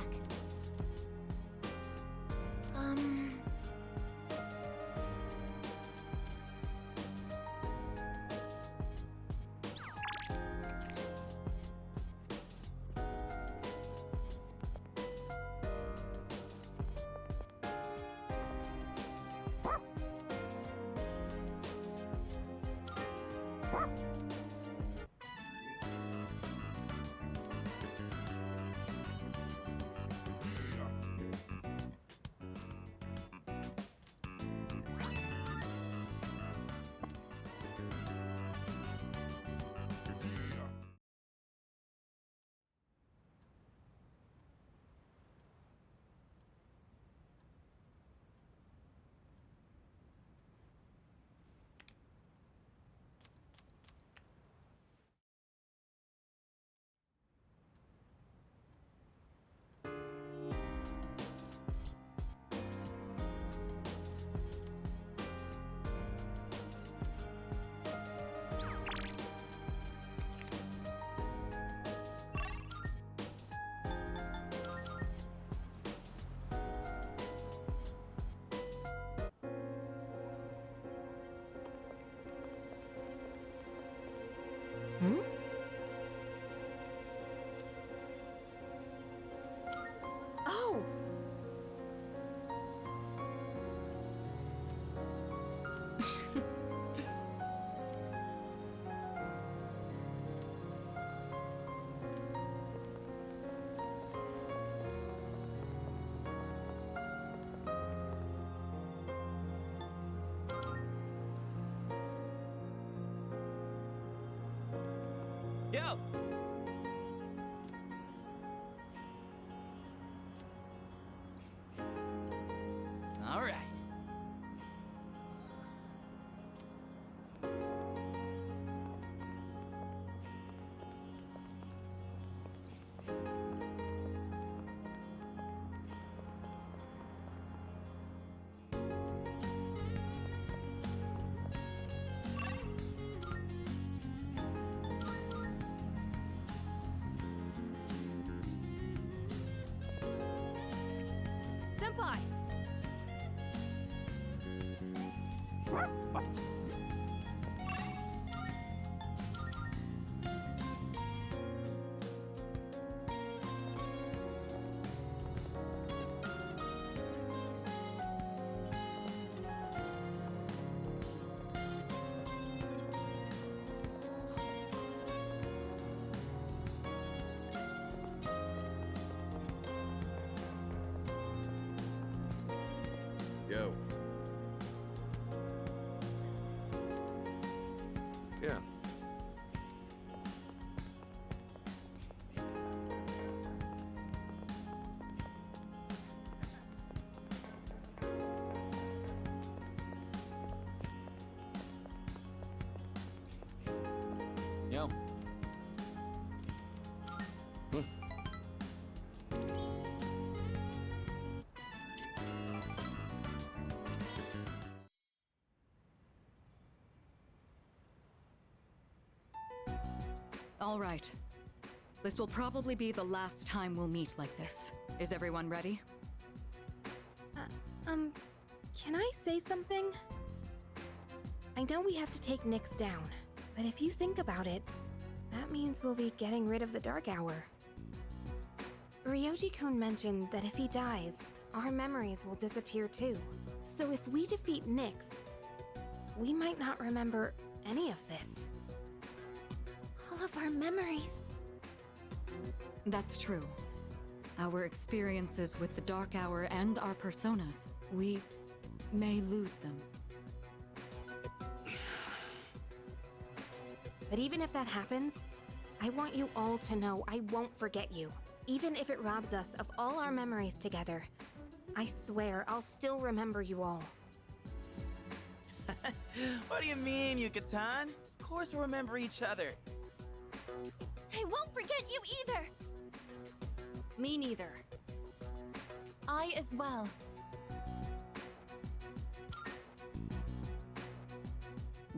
Yo! All right. Senpai! Yo. Yeah. Yo. All right. This will probably be the last time we'll meet like this. Is everyone ready? Can I say something? I know we have to take Nyx down, but if you think about it, that means we'll be getting rid of the Dark Hour. Ryoji-kun mentioned that if he dies, our memories will disappear too. So if we defeat Nyx, we might not remember any of this. All of our memories. That's true. Our experiences with the Dark Hour and our personas, we may lose them. But even if that happens, I want you all to know I won't forget you. Even if it robs us of all our memories together. I swear I'll still remember you all. What do you mean, Yuka-tan? Of course we'll remember each other. I won't forget you either. Me neither. I as well.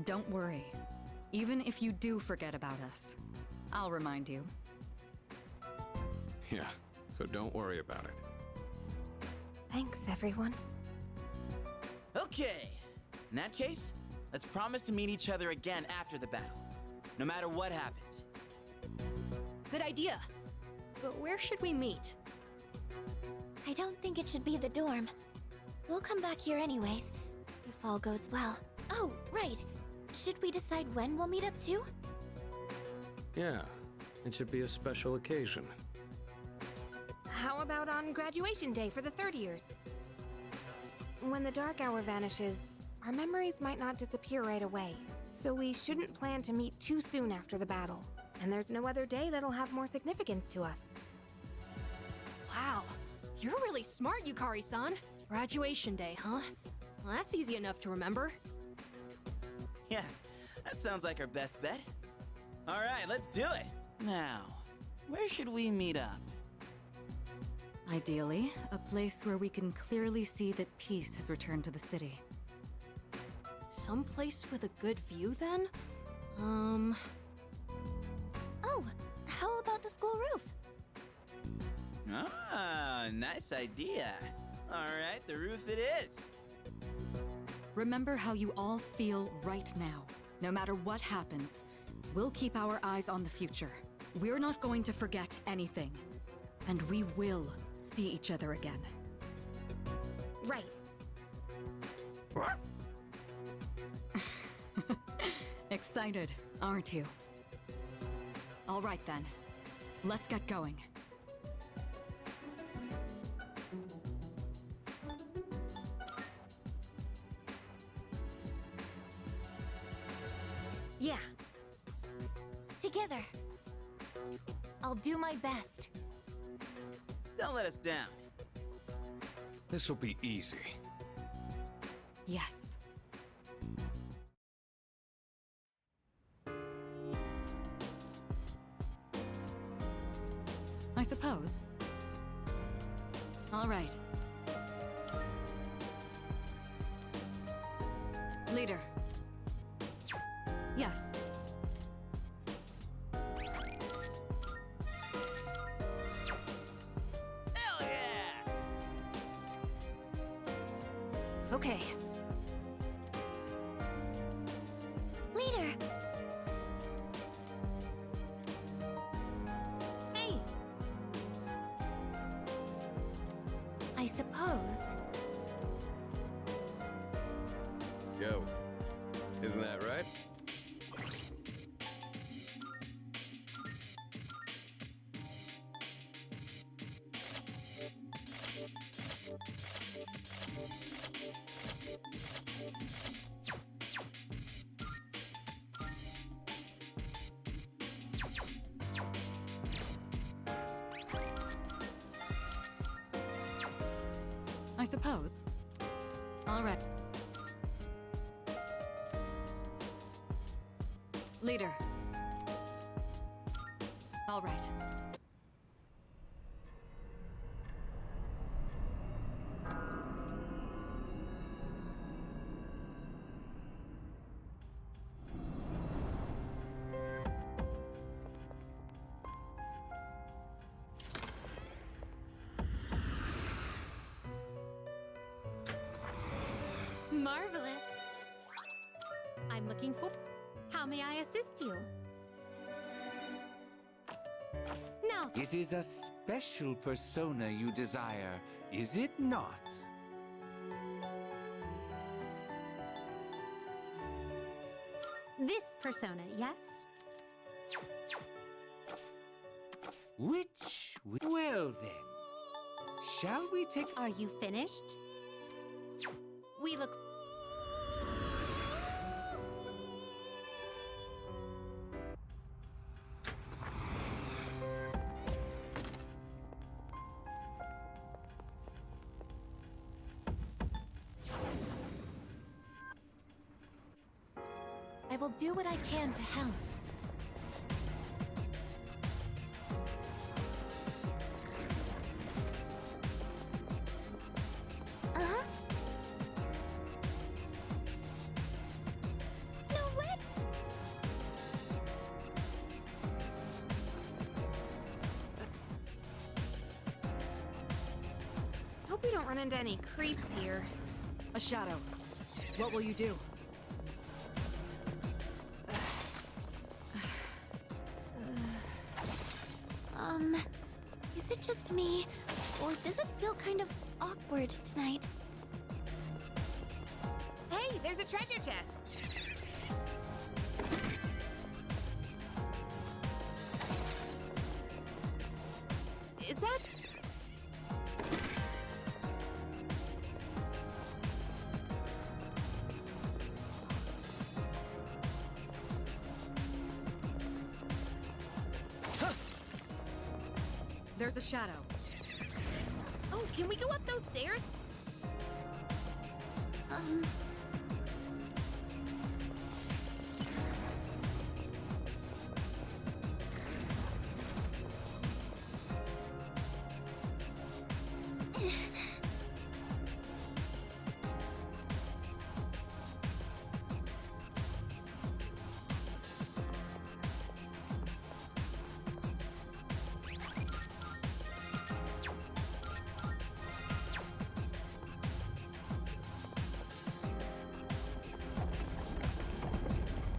Don't worry. Even if you do forget about us, I'll remind you. Yeah, so don't worry about it. Thanks, everyone. Okay. In that case, let's promise to meet each other again after the battle. No matter what happens. Good idea. But where should we meet? I don't think it should be the dorm. We'll come back here anyways, if all goes well. Oh, right. Should we decide when we'll meet up too? Yeah, it should be a special occasion. How about on graduation day for the third years? When the Dark Hour vanishes, our memories might not disappear right away. So we shouldn't plan to meet too soon after the battle. And there's no other day that'll have more significance to us. Wow, you're really smart, Yukari-san. Graduation day, huh? Well, that's easy enough to remember. Yeah, that sounds like our best bet. All right, let's do it. Now, where should we meet up? Ideally, a place where we can clearly see that peace has returned to the city. Someplace with a good view, then? Oh, how about the school roof? Ah, nice idea. All right, the roof it is. Remember how you all feel right now. No matter what happens, we'll keep our eyes on the future. We're not going to forget anything. And we will see each other again. Right. Excited, aren't you? All right then. Let's get going. Yeah. Together. I'll do my best. Don't let us down. This'll be easy. Yes. I suppose. All right. Leader. Yes. Hell yeah! Okay. Leader, Hey! I suppose. Go. Isn't that right? I suppose. All right. Leader. All right. Marvelous. I'm looking for. How may I assist you? Now, It is a special persona you desire, is it not? this persona, yes? Well then, shall we take... Are you finished? We look. I will do what I can to help. uh-huh. No way! Hope we don't run into any creeps here. A shadow. What will you do? Is it just me, or does it feel kind of awkward tonight? Hey, there's a treasure chest. Is that? There's a shadow. Oh, can we go up those stairs?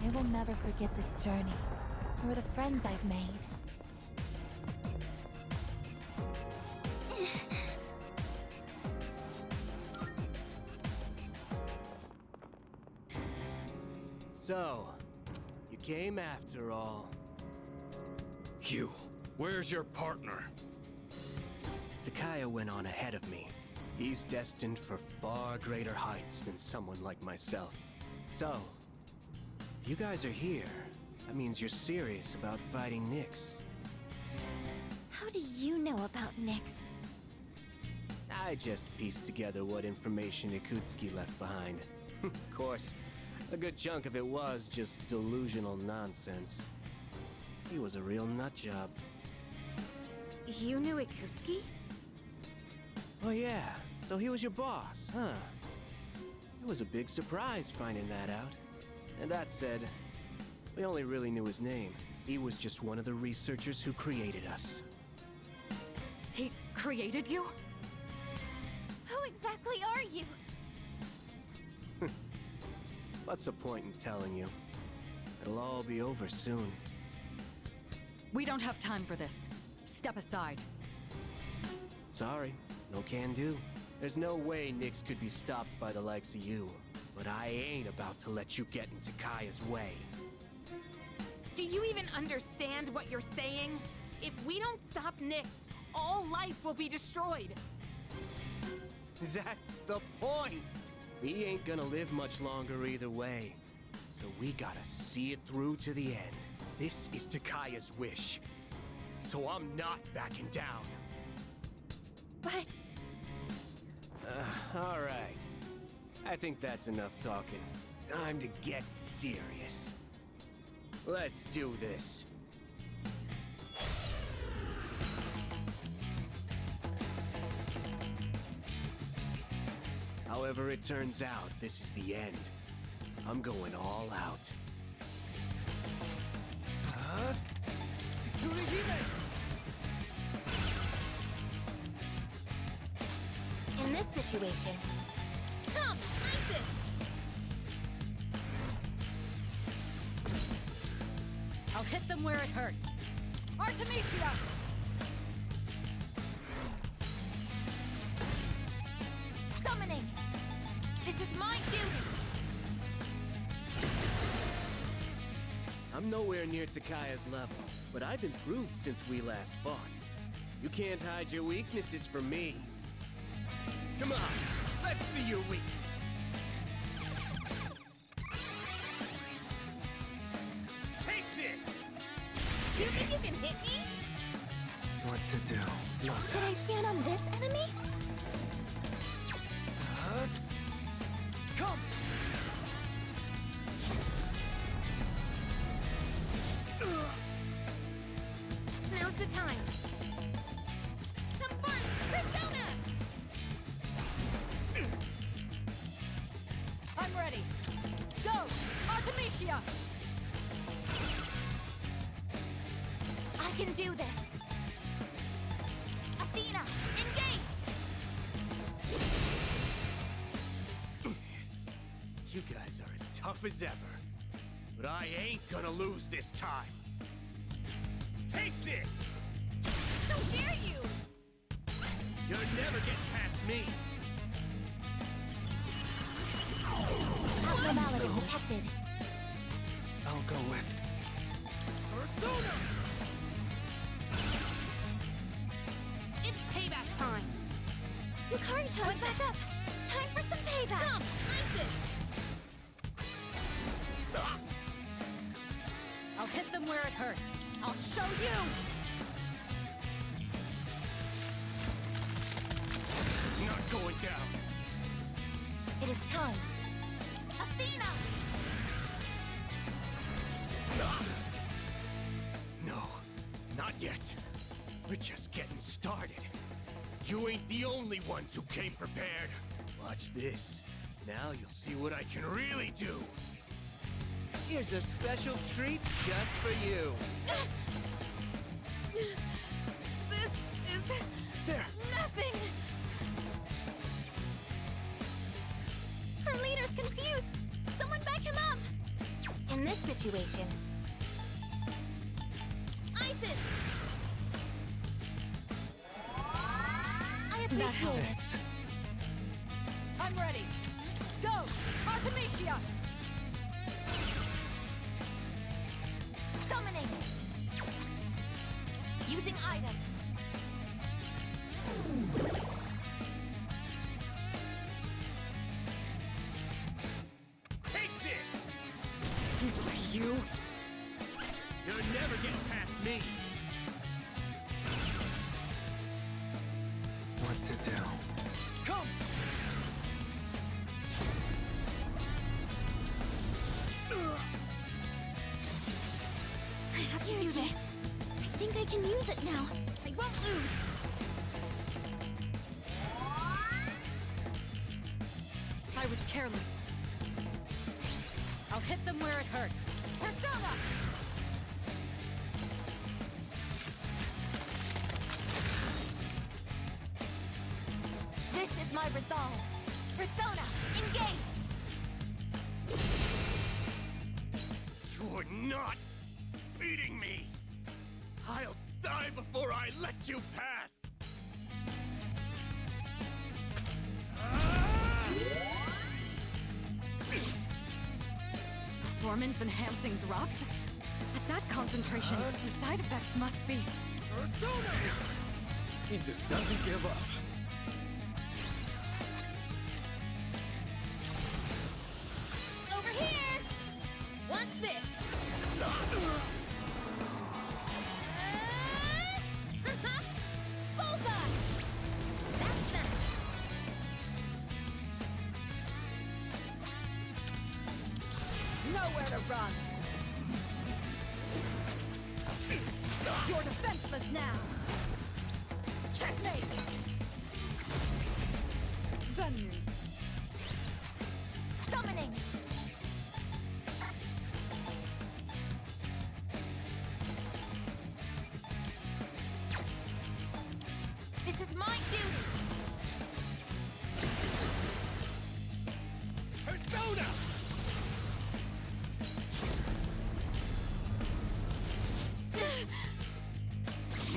I will never forget this journey, nor the friends I've made. So, you came after all. Hugh, where's your partner? Takaya went on ahead of me. He's destined for far greater heights than someone like myself. So, if you guys are here, that means you're serious about fighting Nyx. How do you know about Nyx? I just pieced together what information Ikutski left behind. Of course, a good chunk of it was just delusional nonsense. He was a real nutjob. You knew Ikutski? Oh yeah, so he was your boss, huh? It was a big surprise finding that out. And that said, we only really knew his name. He was just one of the researchers who created us. He created you? Who exactly are you? What's the point in telling you? It'll all be over soon. We don't have time for this. Step aside. Sorry, no can do. There's no way Nyx could be stopped by the likes of you. But I ain't about to let you get into Kaya's way. Do you even understand what you're saying? If we don't stop Nyx, all life will be destroyed. That's the point! He ain't gonna live much longer either way. So we gotta see it through to the end. This is Takaya's wish. So I'm not backing down. But... Alright. I think that's enough talking. Time to get serious. Let's do this. However it turns out, this is the end. I'm going all out. in this situation... Come, Isis! I'll hit them where it hurts. Artemisia! Summoning! This is my duty! I'm nowhere near Takaya's level, but I've improved since we last fought. You can't hide your weaknesses from me. Come on, let's see your weakness. Take this! Do you think you can hit me? What to do? Should I stand on this enemy? Come! Now's the time. Come first, Persona! I'm ready. Go! Artemisia! I can do this! Athena, engage! You guys are as tough as ever. But I ain't gonna lose this time. Take this! How dare you! You'll never get past me! Abnormality detected. I'll go with. Persona! It's payback time! Yukari-chan, back up! Time for some payback! Come, Isis! I'll hit them where it hurts. I'll show you! Not going down! It is time. Athena! No, not yet. We're just getting started. You ain't the only ones who came prepared. Watch this. Now you'll see what I can really do. Here's a special treat just for you. This is... There! nothing! Her leader's confused! Someone back him up! In this situation... Isis! I appreciate it. Thanks. I'm ready. Go! Artemisia! Summoning! Using item. Take this! You? You're never getting past me! to do. Come! I have to do this. I think I can use it now. I won't lose. I was careless. I'll hit them where it hurts. Persona! This is my resolve. Persona, engage! You're not beating me! I'll die before I let you pass! Performance-enhancing drugs? At that concentration, the side effects must be... Persona! He just doesn't give up. Over here! Watch this! Bullseye! That's that! Nowhere to run! You're defenseless now! Checkmate! Venue! Summoning! This is my duty! Persona!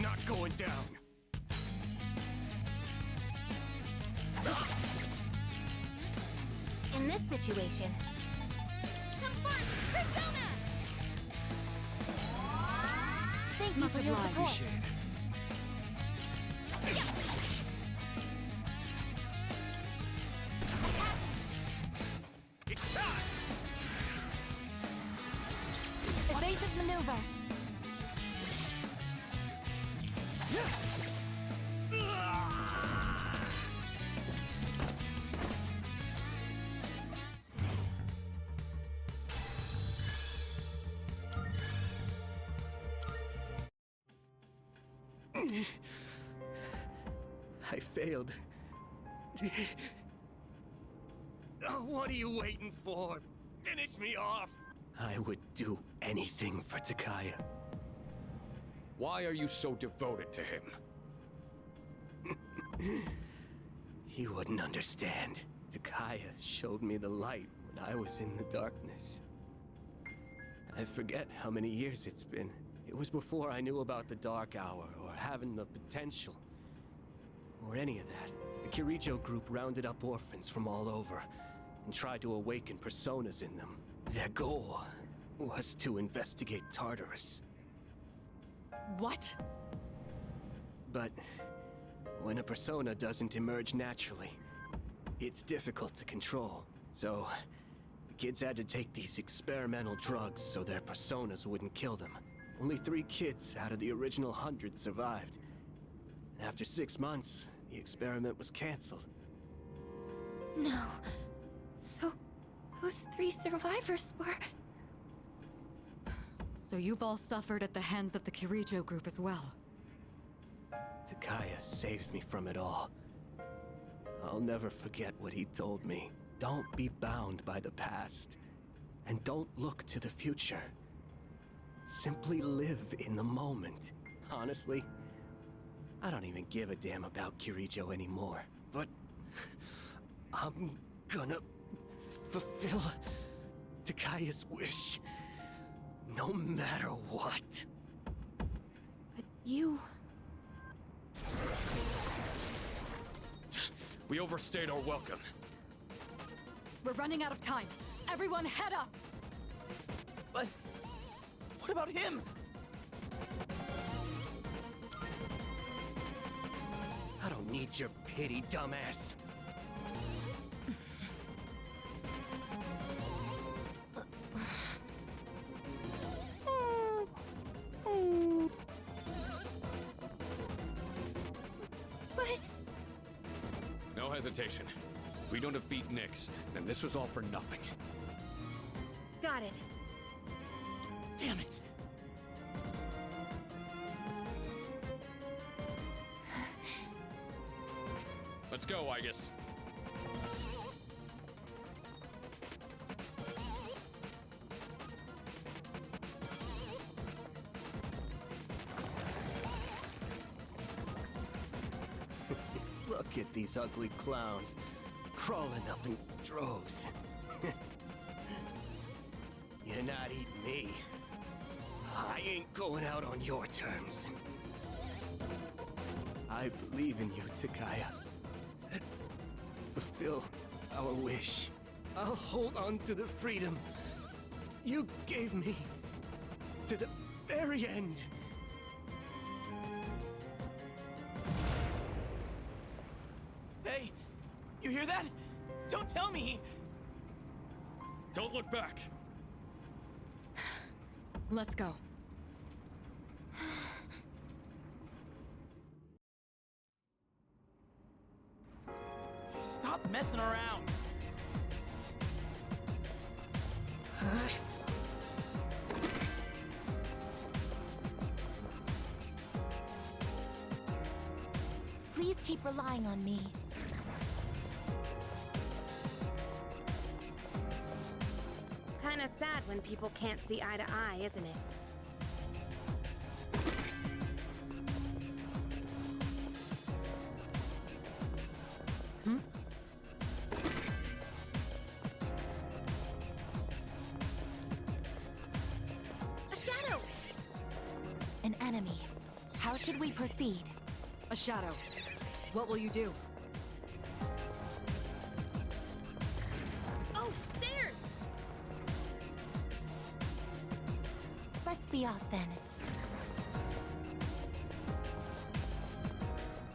Not going down. In this situation, Come forth, Persona! thank you Much for your obliged. support. Appreciate it. It's time! Evasive maneuver. I failed. Oh, what are you waiting for? Finish me off! I would do anything for Takaya. Why are you so devoted to him? You wouldn't understand. Takaya showed me the light when I was in the darkness. I forget how many years it's been. It was before I knew about the Dark Hour, or having the potential, or any of that. The Kirijo group rounded up orphans from all over, and tried to awaken personas in them. Their goal was to investigate Tartarus. What? But when a persona doesn't emerge naturally, it's difficult to control. So, the kids had to take these experimental drugs so their personas wouldn't kill them. Only 3 kids out of the original 100 survived. And after 6 months, the experiment was canceled. No. So, those 3 survivors were... So you've all suffered at the hands of the Kirijo group as well. Takaya saved me from it all. I'll never forget what he told me. Don't be bound by the past. And don't look to the future. Simply live in the moment. Honestly, I don't even give a damn about Kirijo anymore. But I'm gonna fulfill Takaya's wish. No matter what. But you... We overstayed our welcome. We're running out of time. Everyone head up! But what about him? I don't need your pity, dumbass. But... hesitation. If we don't defeat Nyx, then this was all for nothing. Got it. Damn it! Let's go, Igus. Look at these ugly clowns, crawling up in droves. You're not eating me. I ain't going out on your terms. I believe in you, Takaya. Fulfill our wish. I'll hold on to the freedom you gave me to the very end. Hey, you hear that? Don't tell me! Don't look back! Let's go. Stop messing around! Please keep relying on me. Kinda sad when people can't see eye to eye, isn't it? A shadow! An enemy. How should we proceed? A shadow. What will you do? Oh, stairs! Let's be off then.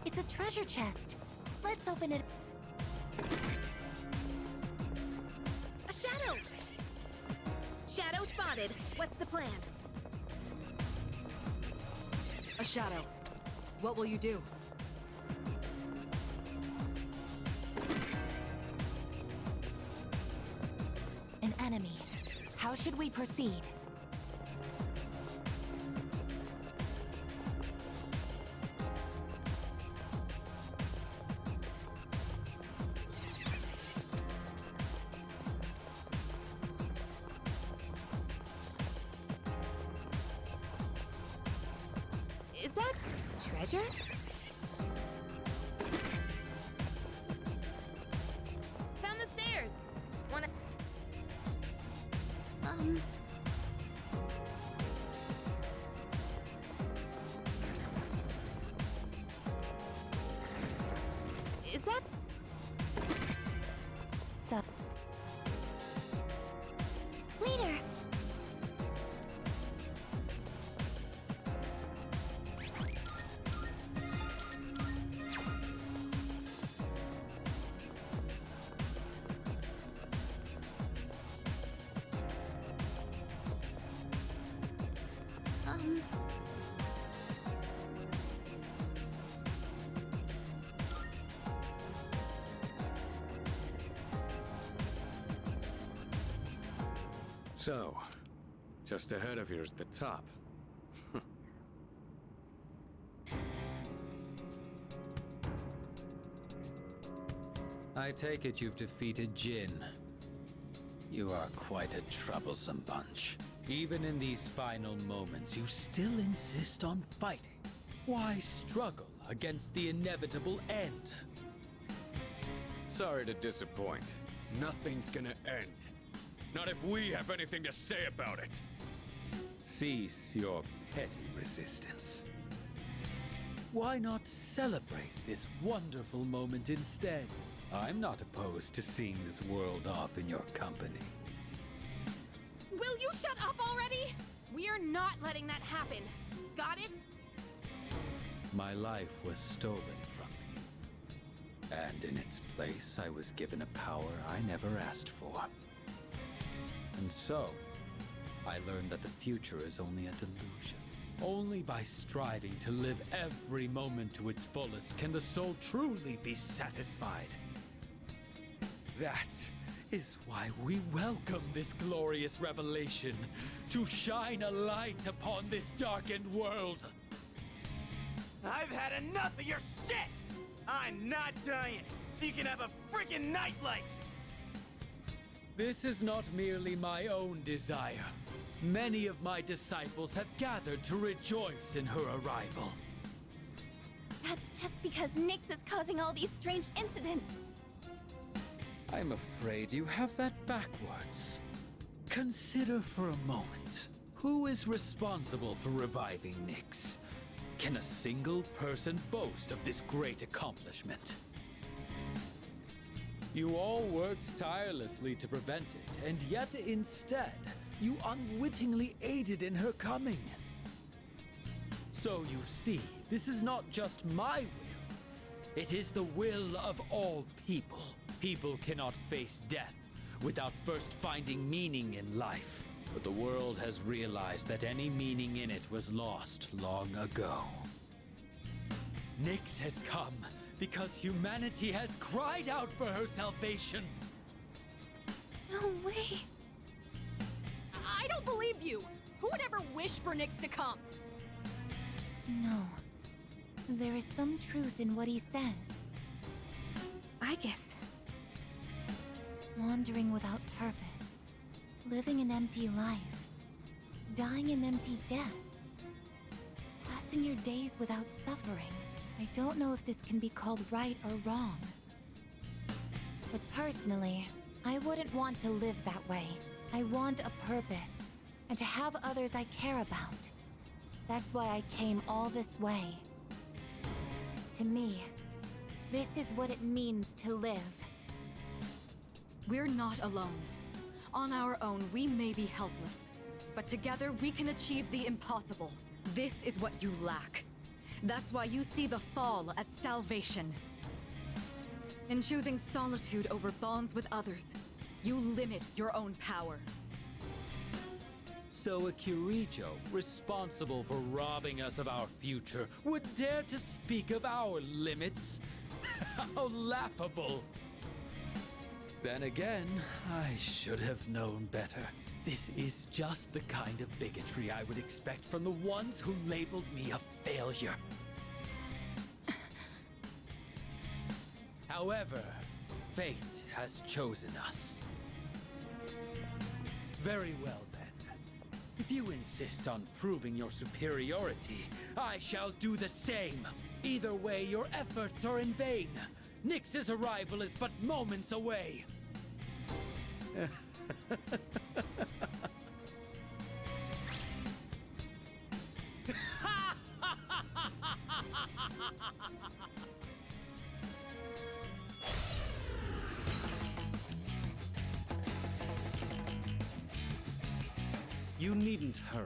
It's a treasure chest. Let's open it. A shadow! Shadow spotted. What's the plan? A shadow. What will you do? An enemy. How should we proceed? Is that treasure? Found the stairs! Wanna... Is that... So... Leader! So, just ahead of here's the top. I take it you've defeated Jin. You are quite a troublesome bunch. Even in these final moments, you still insist on fighting. Why struggle against the inevitable end? Sorry to disappoint. Nothing's gonna end. Not if we have anything to say about it. Cease your petty resistance. Why not celebrate this wonderful moment instead? I'm not opposed to seeing this world off in your company. Will you shut up already? We are not letting that happen. Got it? My life was stolen from me. And in its place, I was given a power I never asked for. And so, I learned that the future is only a delusion. Only by striving to live every moment to its fullest can the soul truly be satisfied. That is why we welcome this glorious revelation, to shine a light upon this darkened world. I've had enough of your shit! I'm not dying, so you can have a freaking nightlight! This is not merely my own desire. Many of my disciples have gathered to rejoice in her arrival. That's just because Nyx is causing all these strange incidents. I'm afraid you have that backwards. Consider for a moment. Who is responsible for reviving Nyx? Can a single person boast of this great accomplishment? You all worked tirelessly to prevent it, and yet instead, you unwittingly aided in her coming. So you see, this is not just my will. It is the will of all people. People cannot face death without first finding meaning in life. But the world has realized that any meaning in it was lost long ago. Nyx has come because humanity has cried out for her salvation. No way. I don't believe you! Who would ever wish for Nyx to come? No. There is some truth in what he says. I guess. Wandering without purpose. Living an empty life. Dying an empty death. Passing your days without suffering. I don't know if this can be called right or wrong. But personally, I wouldn't want to live that way. I want a purpose, and to have others I care about. That's why I came all this way. To me, this is what it means to live. We're not alone. On our own, we may be helpless, but together we can achieve the impossible. This is what you lack. That's why you see the fall as salvation. In choosing solitude over bonds with others, you limit your own power. So a Kirijo, responsible for robbing us of our future, would dare to speak of our limits? How laughable! Then again, I should have known better. This is just the kind of bigotry I would expect from the ones who labeled me a failure. However, fate has chosen us. Very well then. If you insist on proving your superiority, I shall do the same. Either way, your efforts are in vain. Nyx's arrival is but moments away. You needn't hurry.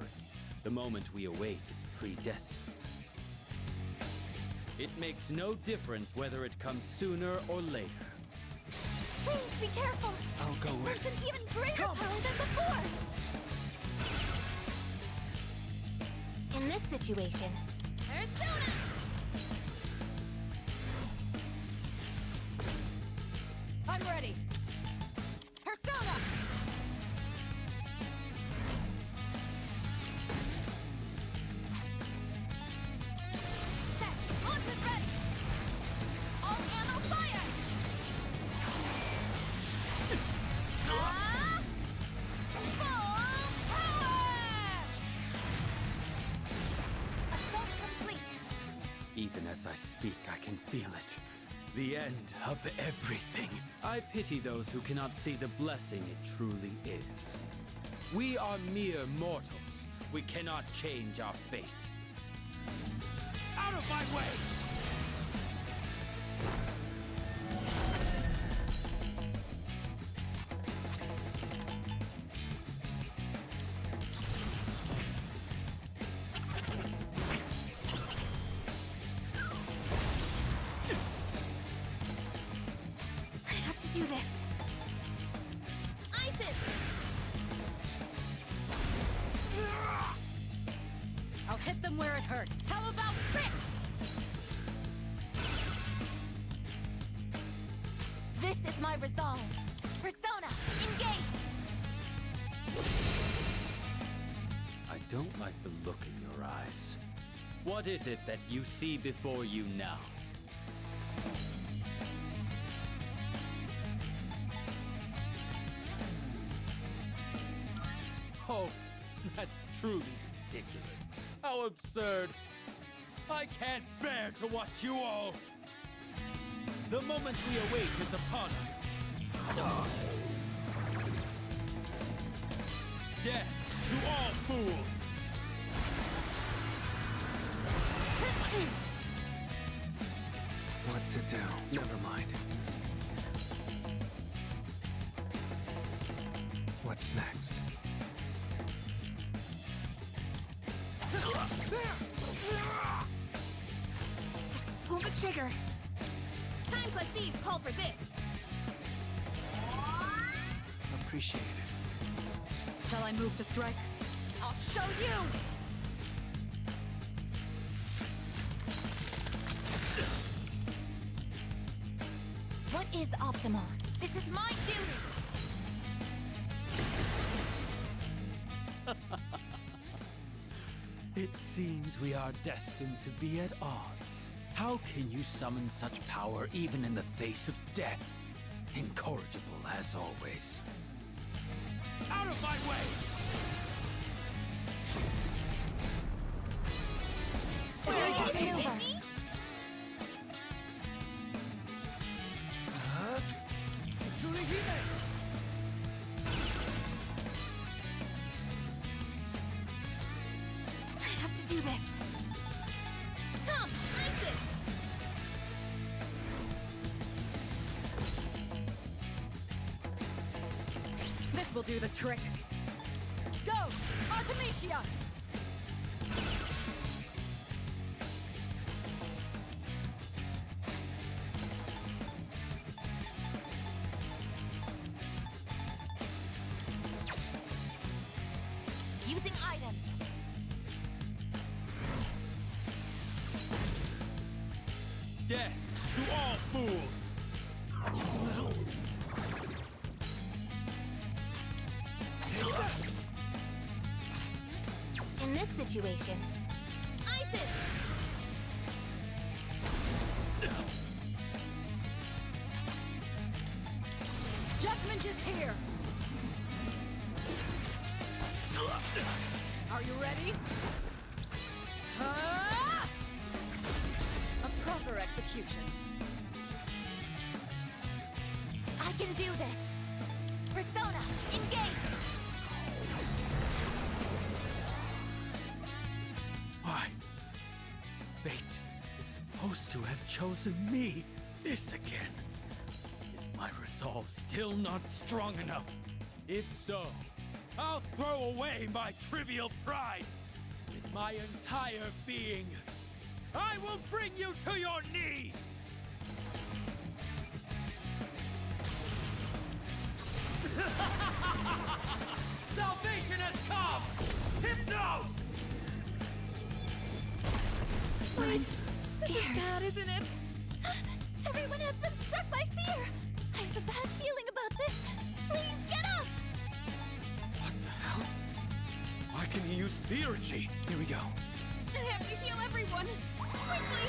The moment we await is predestined. It makes no difference whether it comes sooner or later. Please be careful! I'll go with. There's an even greater power than before! In this situation, Persona! I'm ready! Persona! Set! Launches ready! All ammo fire! Full power! Assault complete! Even as I speak, I can feel it. The end of everything. I pity those who cannot see the blessing it truly is. We are mere mortals. We cannot change our fate. Out of my way! I have to do this. Isis! I'll hit them where it hurts. How about crit? This is my resolve. Persona, engage! I don't like the look in your eyes. What is it that you see before you now? Oh, that's truly ridiculous. How absurd. I can't bear to watch you all. The moment we await is upon us. Death to all fools! What to do? Never mind. What's next? Pull the trigger. Times like these call for this. Appreciate it. Shall I move to strike? I'll show you! What is optimal? This is my duty! It seems we are destined to be at odds. How can you summon such power even in the face of death? Incorrigible as always. Out of my way! Where's your maneuver? I have to do this. Come, Isis! This will do the trick. Go! Artemisia! Using item. Death to all fools! In this situation, Isis! Judgment is here! Are you ready? Ah! A proper execution. I can do this. Persona, engage! Why? Fate is supposed to have chosen me. This again. Is my resolve still not strong enough? If so, I'll throw away my trivial pride with my entire being. I will bring you to your knees! Salvation has come! Hypnos! I'm This is bad, isn't it? Everyone has been struck by fear! I have a bad feeling about this. Please get up! What the hell? Why can he use theurgy? Here we go. I have to heal everyone! Quickly!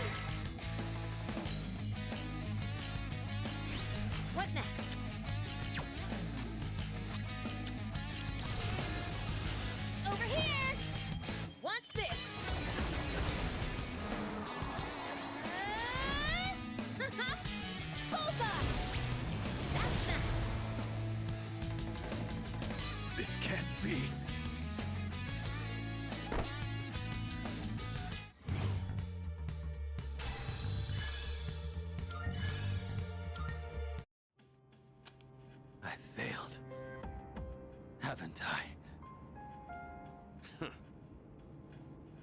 What next? Over here! Watch this! Bullseye! That's that! This can't be. I failed. Haven't I?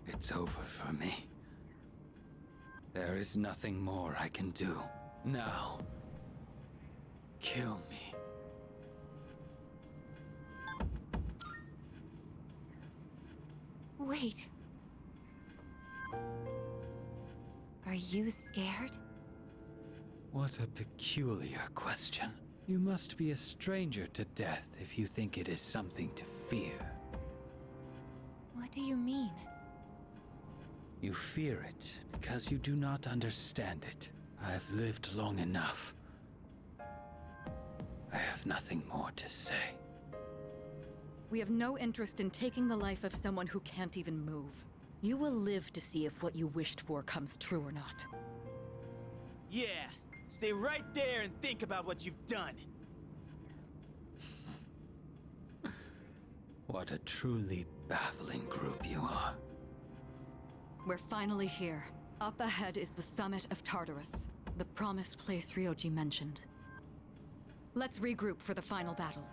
It's over for me. There is nothing more I can do. Now, kill me. Wait. Are you scared? What a peculiar question. You must be a stranger to death if you think it is something to fear. What do you mean? You fear it because you do not understand it. I've lived long enough. I have nothing more to say. We have no interest in taking the life of someone who can't even move. You will live to see if what you wished for comes true or not. Yeah, stay right there and think about what you've done. What a truly baffling group you are. We're finally here. Up ahead is the summit of Tartarus, the promised place Ryoji mentioned. Let's regroup for the final battle.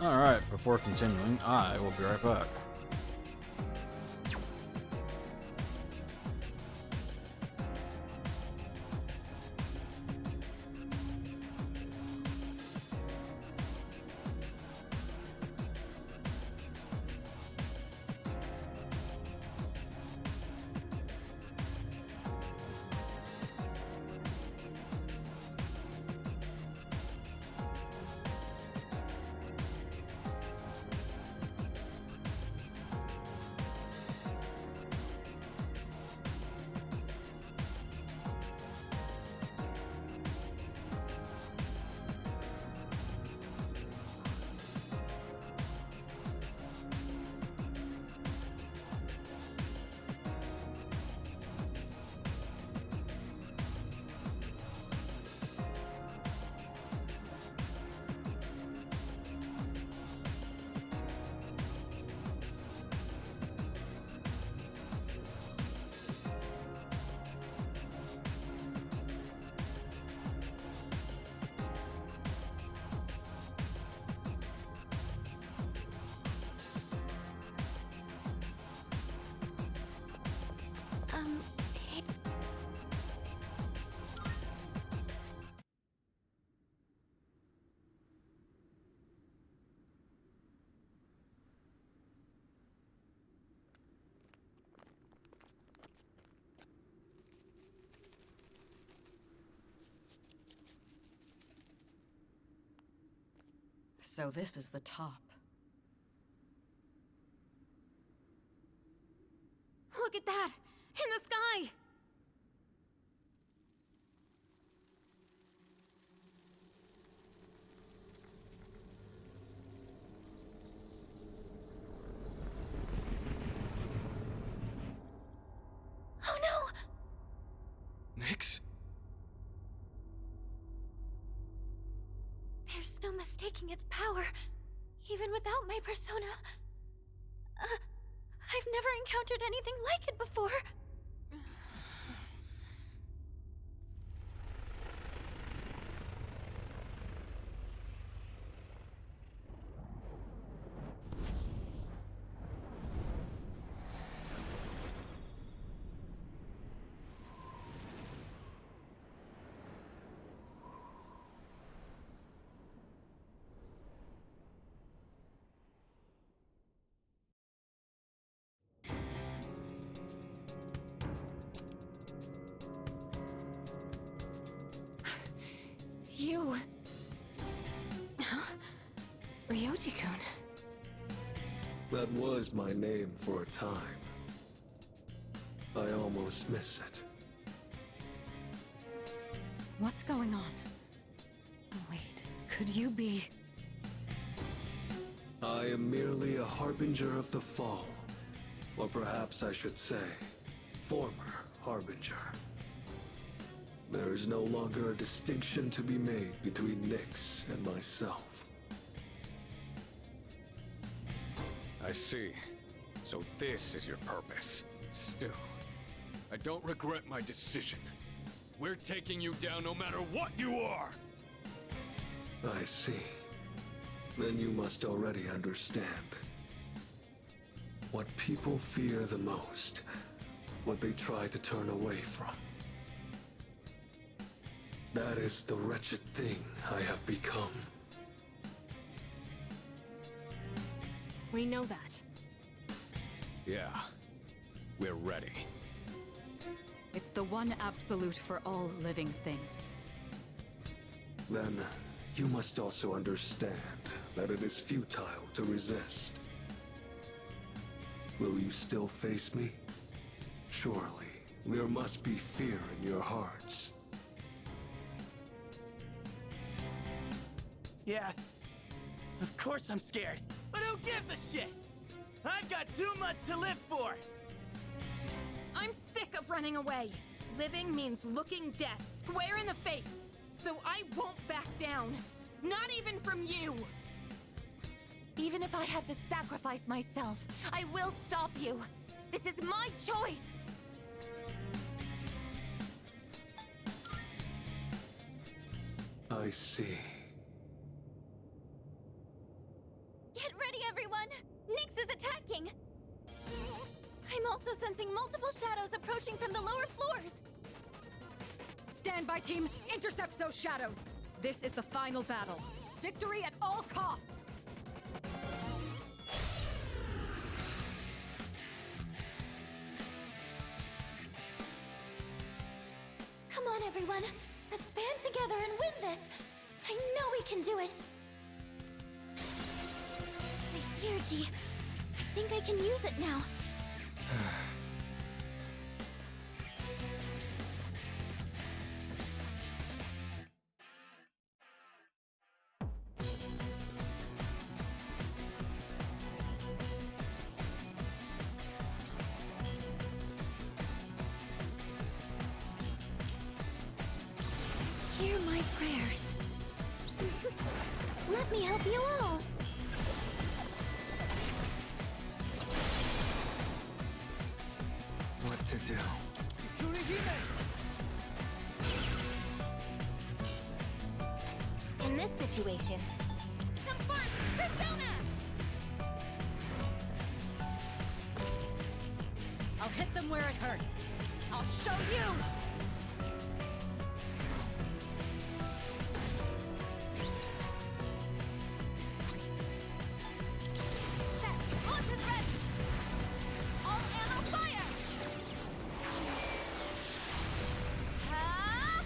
Alright, before continuing, I will be right back. So this is the top. Look at that! In the sky! Oh no! Nyx? There's no mistaking its power, even without my persona. I've never encountered anything like it before. You... Huh? Ryoji-kun. That was my name for a time. I almost miss it. What's going on? Wait, could you be... I am merely a harbinger of the fall. Or perhaps I should say, former harbinger. There is no longer a distinction to be made between Nyx and myself. I see. So this is your purpose. Still, I don't regret my decision. We're taking you down no matter what you are! I see. Then you must already understand. What people fear the most, what they try to turn away from. That is the wretched thing I have become. We know that. Yeah. We're ready. It's the one absolute for all living things. Then, you must also understand that it is futile to resist. Will you still face me? Surely, there must be fear in your hearts. Yeah, of course I'm scared. But who gives a shit? I've got too much to live for! I'm sick of running away. Living means looking death square in the face. So I won't back down. Not even from you. Even if I have to sacrifice myself, I will stop you. This is my choice. I see. Get ready, everyone! Nyx is attacking! I'm also sensing multiple shadows approaching from the lower floors. Stand by, team! Intercept those shadows! This is the final battle. Victory at all costs! Come on, everyone! Let's band together and win this! I know we can do it! My Theurgy, I think I can use it now. Hear my prayers. Let me help you all. What to do? In this situation, Confront Persona! I'll hit them where it hurts. I'll show you! Set! Launches ready! All ammo fire! Ah!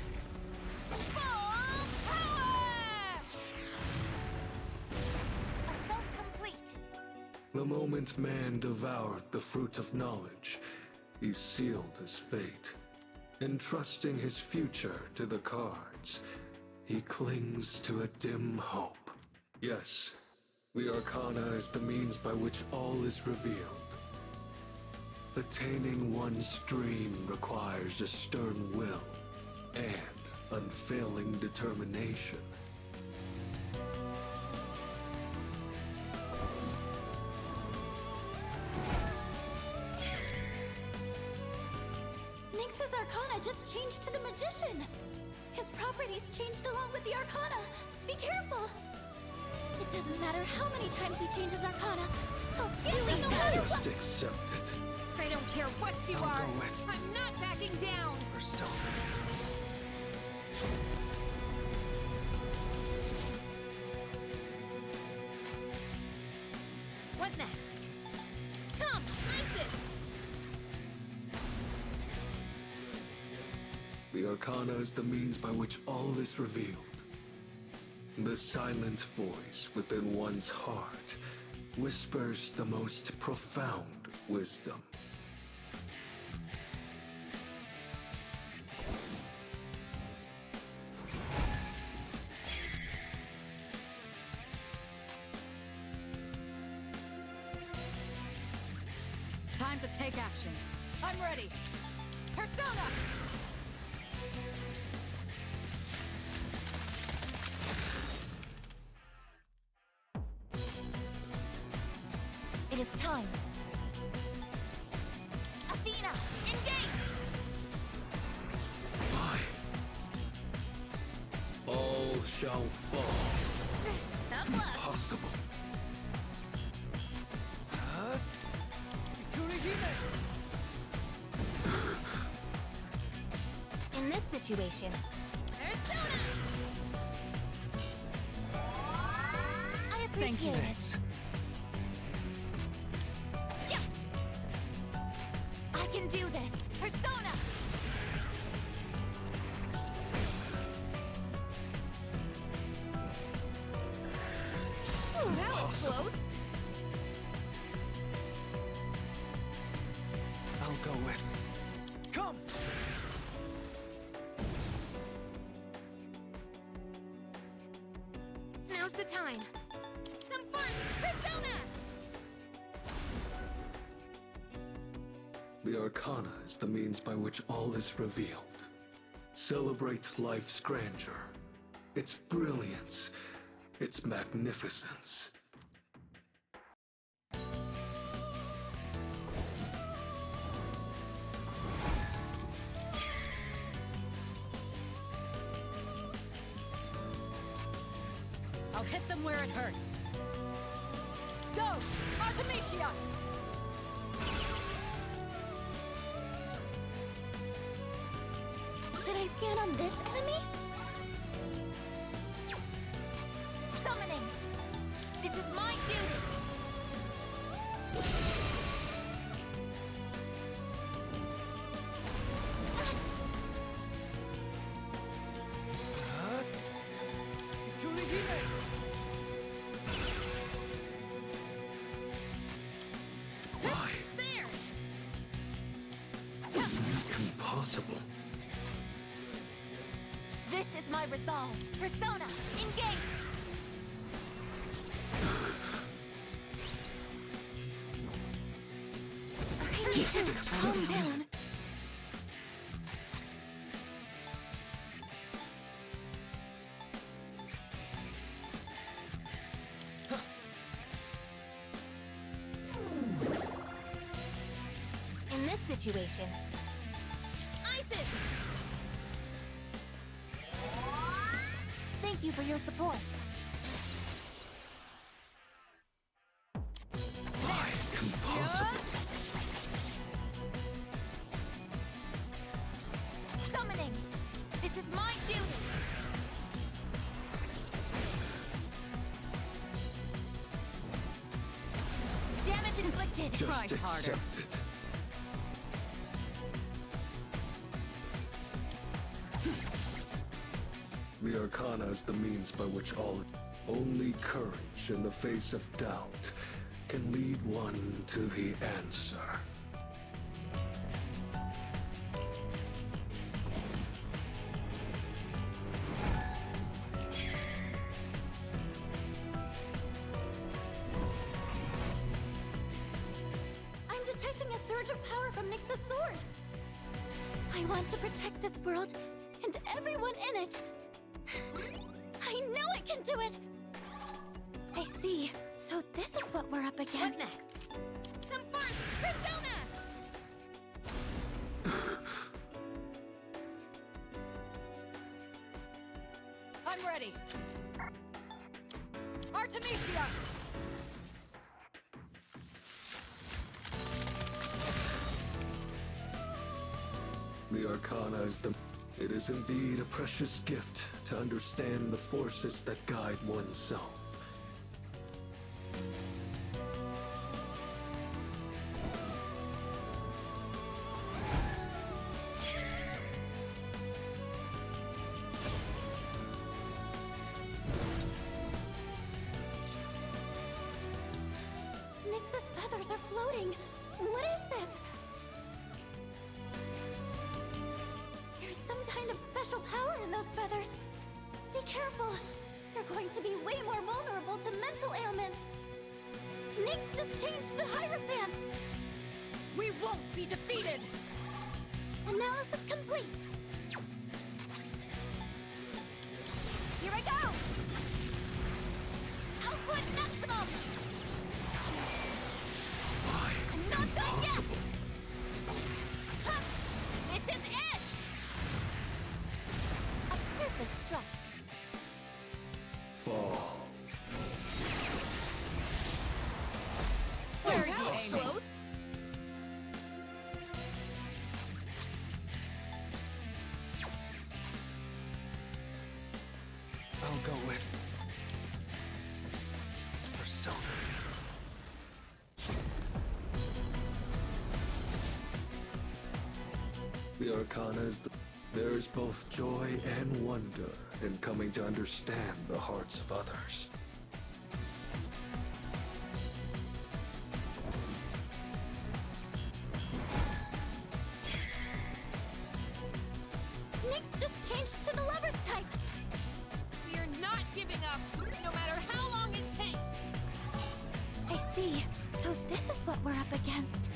Full power! assault complete. The moment man devoured the fruit of knowledge, he sealed his fate. Entrusting his future to the cards, he clings to a dim hope. Yes, the Arcana is the means by which all is revealed. Attaining one's dream requires a stern will and unfailing determination. Nyx's Arcana just changed to the Magician. His properties changed along with the Arcana. Be careful. It doesn't matter how many times he changes Arcana. I'll do it no matter what. Just accept it. I don't care what you I'll are. go with I'm not backing down. Persona. What next? Come, ice it. The Arcana is the means by which all is revealed. The silent voice within one's heart whispers the most profound wisdom. to take action. I'm ready. Persona! It is time. Athena, engage! All shall fall. Tough luck. Impossible. In this situation, Persona! I appreciate it. Yeah. I can do this. Persona! Ooh, that was close. I'll go with. Come! Now's the time. Come first, Persona! The Arcana is the means by which all is revealed. Celebrate life's grandeur, its brilliance, its magnificence. I'll hit them where it hurts. Go! Artemisia! Should I scan on this enemy? Summoning! This is my duty! Why? There! Impossible. This is my resolve. Persona, engage! Calm down. In this situation, Isis! Thank you for your support. Why? Impossible. Summoning! This is my duty! Damage inflicted! Just Try harder. accept it. The Arcana is the means by which all... Only courage in the face of doubt can lead one to the answer. I'm detecting a surge of power from Nyx's sword. I want to protect this world and everyone in it. I know I can do it! I see. So this is what we're up against. What next? Come first, Persona! I'm ready. Artemisia! The Arcana is the... It is indeed a precious gift to understand the forces that guide oneself. Nyx's feathers are floating. What is this? There's some kind of special power in those feathers. Be careful. You're going to be way more vulnerable to mental ailments. Nyx just changed the Hierophant. We won't be defeated! Analysis complete. Here I go. Output maximum. I'm not done yet. Huh. This is it. A perfect strike. Fall. Where's That the was aiming? close. I'll go with Persona. The Arcana is there is both joy and wonder in coming to understand the hearts of others. Nyx just changed to the lover's type. We are not giving up, no matter how long it takes. I see. So this is what we're up against.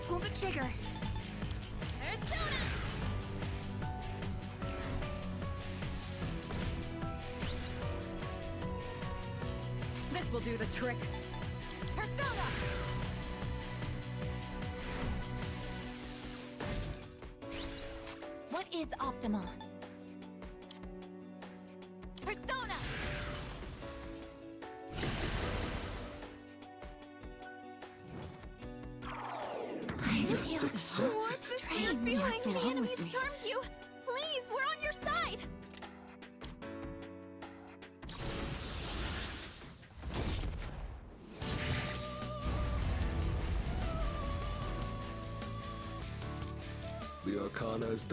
Pull the trigger. Persona! This will do the trick. Persona! What is optimal? Persona! I feel What's this weird strange. feeling? What's The wrong enemy's with me? charmed you. Please, we're on your side. The Arcana is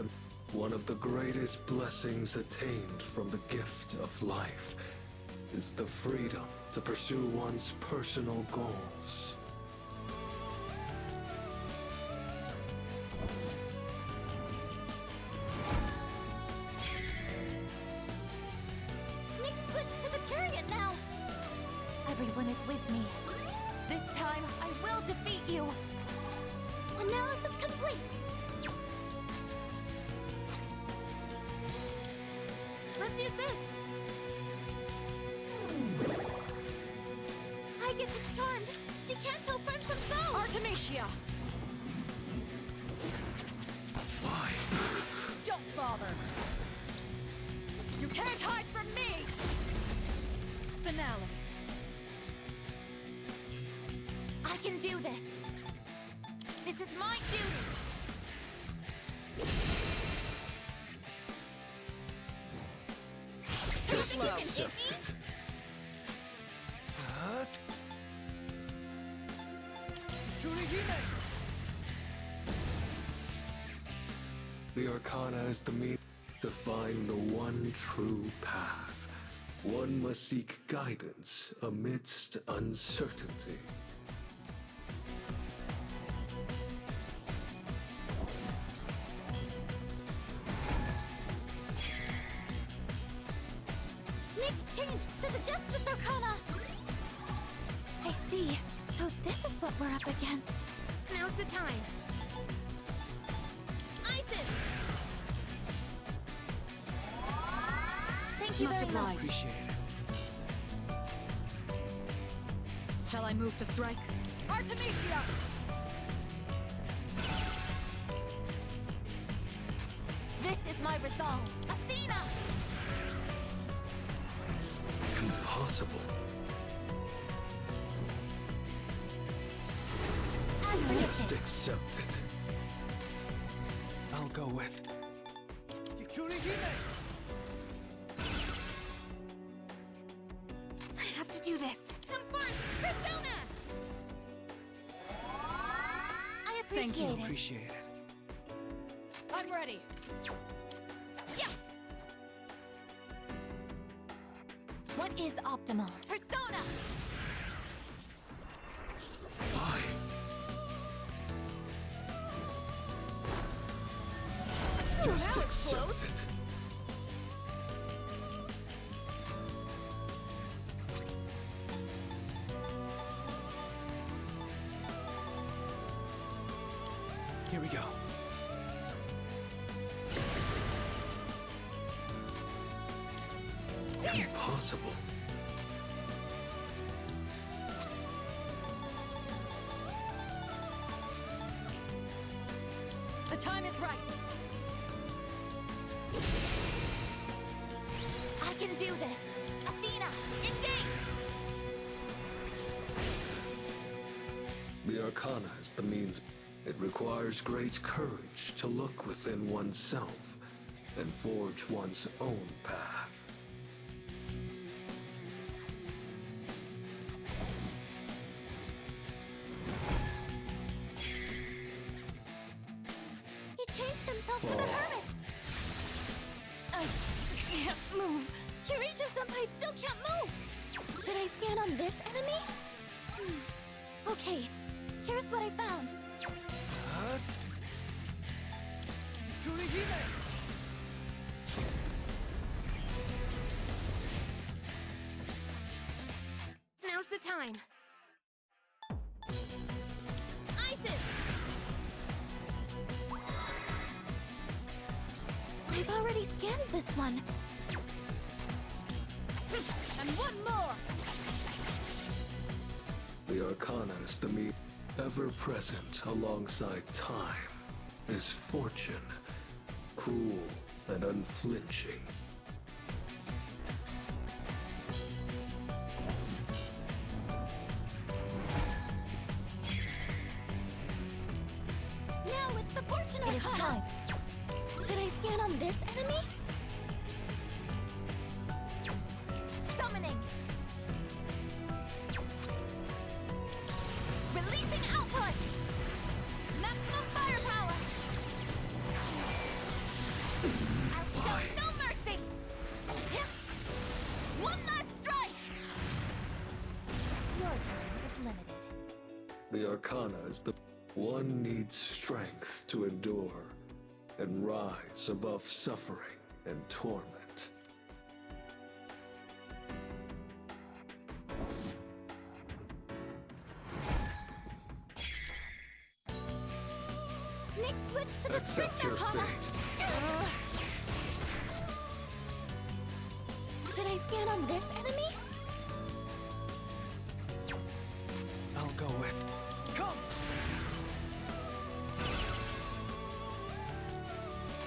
one of the greatest blessings attained from the gift of life is the freedom to pursue one's personal goals. Nyx pushed to the chariot now. Everyone is with me. This time, I will defeat you. Analysis complete. Let's use this. I guess it's charmed. She can't tell friends from foes. Artemisia! Why? Don't bother! You can't hide from me! Finale. I can do this. This is my duty. Too You think slow. you can hit me? The Arcana is the means to find the one true path. One must seek guidance amidst uncertainty. Nyx changed to the Justice Arcana. I see. So this is what we're up against. Now's the time. Isis! Thank you Much very much. obliged. Appreciate it. Shall I move to strike? Artemisia! This is my resolve. Athena! Impossible. As Just predicted. accept it. I'll go with I have to do this. Come first, Persona! I Thank you. appreciate it. appreciate it. I'm ready. Yeah. What is optimal? Persona! Why? Just that looks accept close. it. Here we go. Impossible. The time is right. I can do this. Athena, engage! The Arcana is the means. It requires great courage to look within oneself and forge one's own path. He changed himself to the hermit! I can't move. Kirito-senpai still can't move! Should I scan on this enemy? Okay, here's what I found. Now's the time. Isis! I've already scanned this one. And one more! The Arcana is the me ever present alongside time is fortune, cruel and unflinching. Now it's the fortune Arcana! Should I scan on this enemy? Summoning! Releasing output! Maximum firepower! I'll show no mercy! One last strike! Your time is limited. The Arcana is the one needs strength to endure and rise above suffering and torment. Nick, switch to the Accept strength your Arcana! fate. Should I scan on this enemy? I'll go with. Come!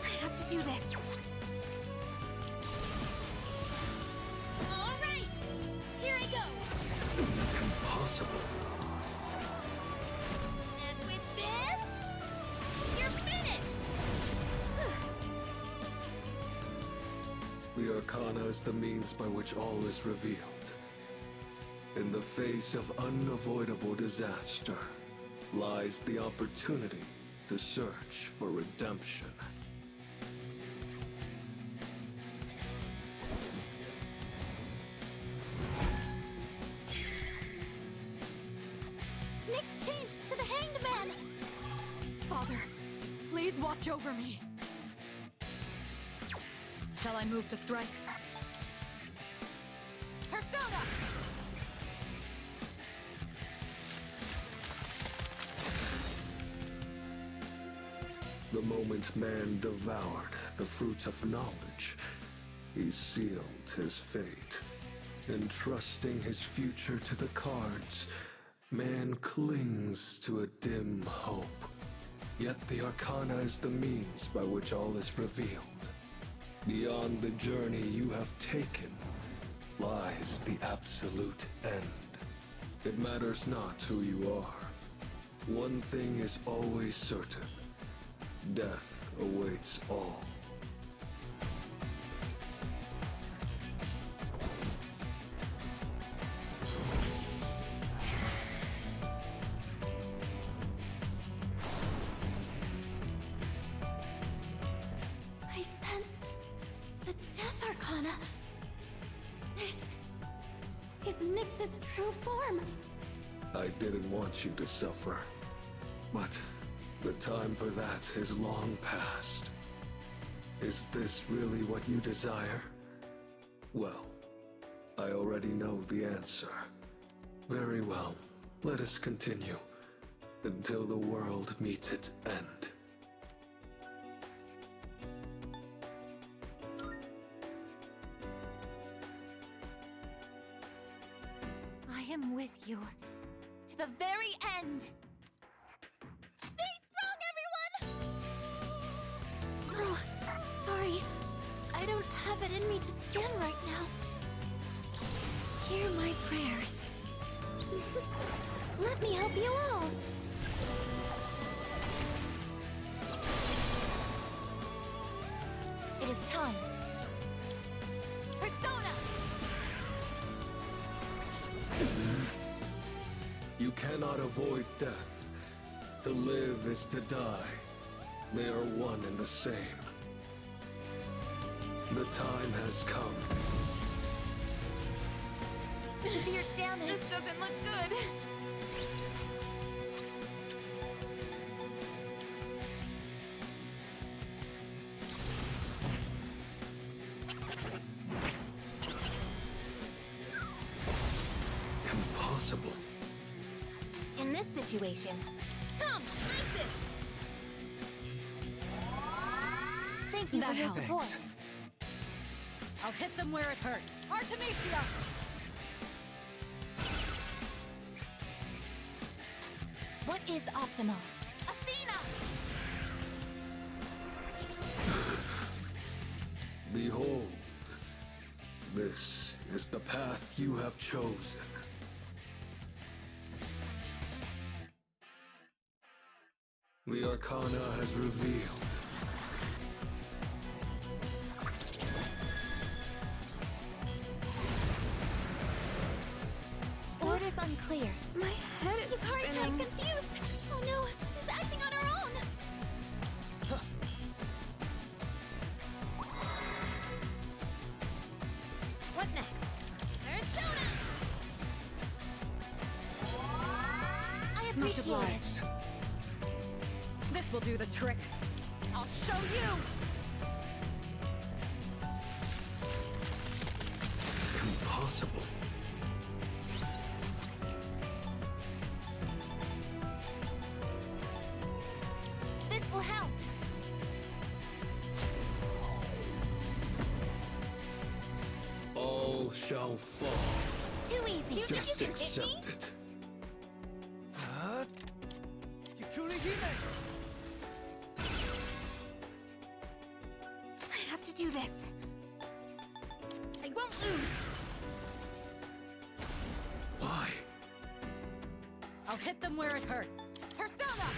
I have to do this. All right, here I go. Impossible. And with this, you're finished. The Arcana is the means by which all is revealed. In the face of unavoidable disaster lies the opportunity to search for redemption. Nick's changed to the Hanged Man. Father, please watch over me. Shall I move to strike? Persona! The moment man devoured the fruit of knowledge, he sealed his fate. Entrusting his future to the cards, man clings to a dim hope. Yet the Arcana is the means by which all is revealed. Beyond the journey you have taken lies the absolute end. It matters not who you are. One thing is always certain. Death awaits all. I sense the Death Arcana. This is Nyx's true form. I didn't want you to suffer, but the time for that is long past. Is this really what you desire? Well, I already know the answer. Very well, let us continue until the world meets its end. him with you. To the very end! Stay strong, everyone! Oh, sorry. I don't have it in me to stand right now. Hear my prayers. Let me help you all. It is time. Persona! You cannot avoid death. To live is to die. They are one and the same. The time has come. Severe damage. This doesn't look good. Impossible. In this situation, Come, ice it! thank you That for your helps. support. I'll hit them where it hurts. Artemisia! What is optimal? Athena! Behold, this is the path you have chosen. The Arcana has revealed. Orders unclear. My head is Yukari-chan's spinning. confused. Oh no, she's acting on her own. What next? Persona! I Much appreciate it. obliged. This will do the trick. I'll show you! Impossible. This will help. All shall fall. Too easy. You think Just you can hit me? accept it. I have to do this. I won't lose. Why? I'll hit them where it hurts. Persona!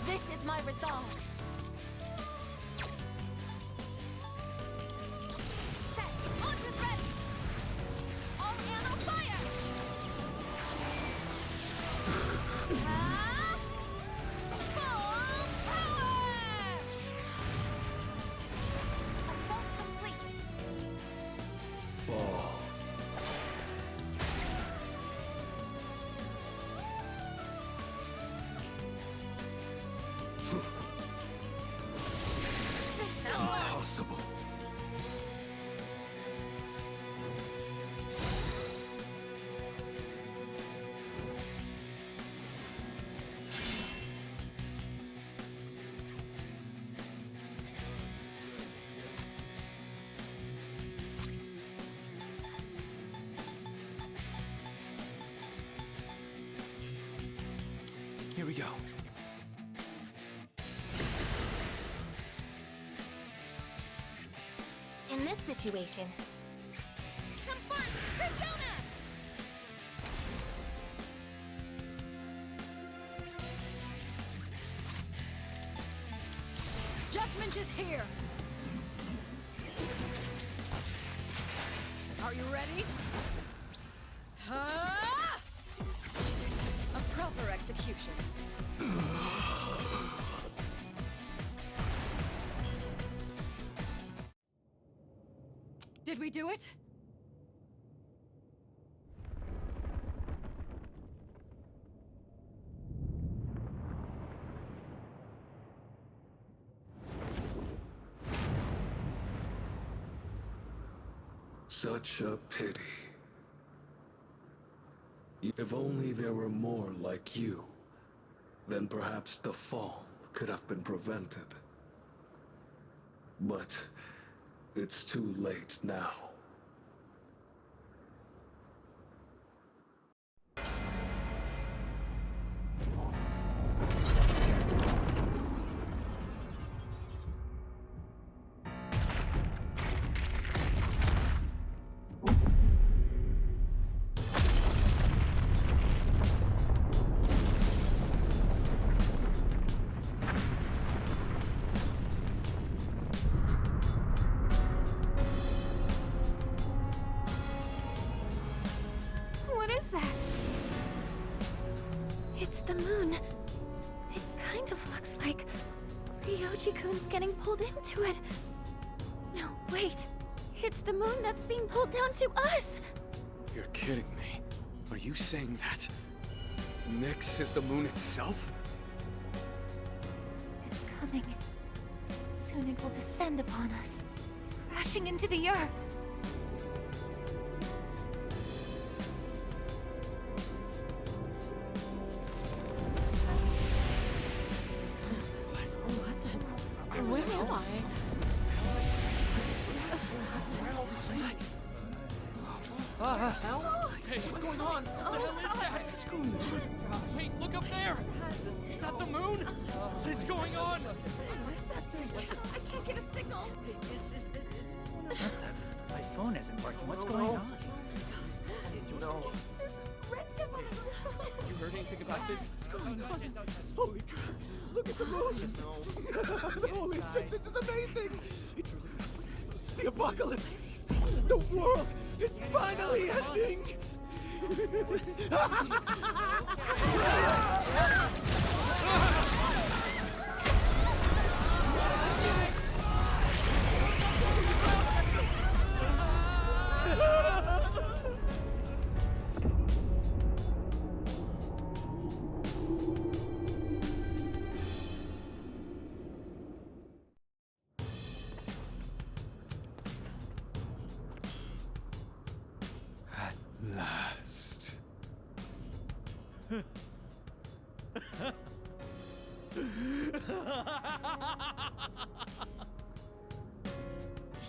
This is my resolve. Set. Launchers ready. All ammo fire. Ah! Full power! Assault complete. Fall. Impossible. Here we go. In this situation, Confront! Persona! Judgment is here! Are you ready? Ha! A proper execution. Did we do it? Such a pity. If only there were more like you, then perhaps the fall could have been prevented. But it's too late now. What is that? It's the moon. It kind of looks like Ryoji-kun's getting pulled into it. No, wait. It's the moon that's being pulled down to us! You're kidding me. Are you saying that Nyx is the moon itself? It's coming. Soon it will descend upon us, crashing into the earth. Where am I? Hey, what's going on? What the hell is that? What's going on? Hey, look up there! Is that the moon? What is going on? What is that thing? I can't get a signal. My phone isn't working. What's going on? No. You heard anything about this? What's going on? Holy crap! Look at the moon! Holy shit, this is amazing! It's really happening. The apocalypse! The world is finally ending! Last.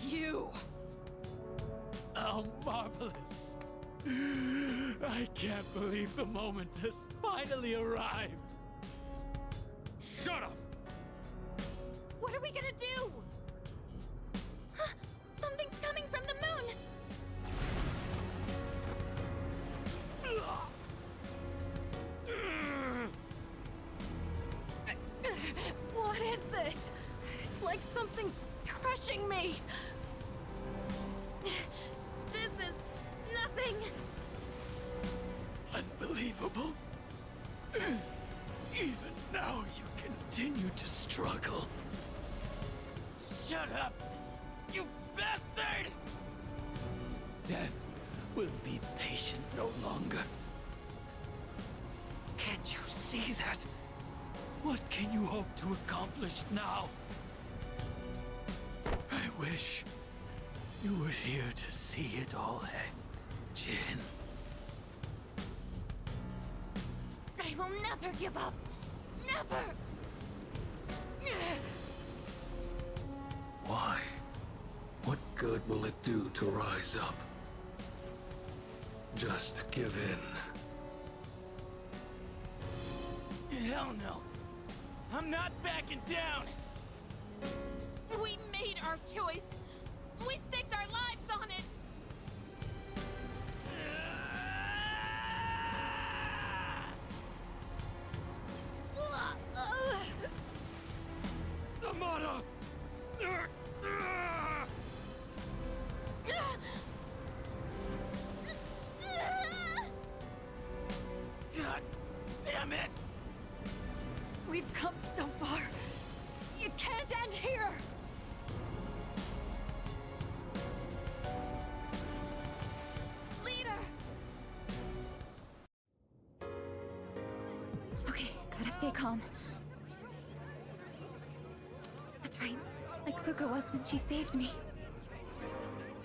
You! Oh, marvelous! I can't believe the moment has finally arrived! Shut up! What are we gonna do? Something's coming from the moon! What is this? It's like something's crushing me. This is nothing. Unbelievable. Even now you continue to struggle. Shut up, you bastard! Death will be patient no longer. Can't you see that? What can you hope to accomplish now? I wish you were here to see it all end, Jin. I will never give up. Never! Why? What good will it do to rise up? Just give in. Hell no. I'm not backing down. We made our choice. We staked our lives on it. Amada! God damn it! We've come so far. It can't end here. Leader! Okay, gotta stay calm. That's right, like Fuka was when she saved me.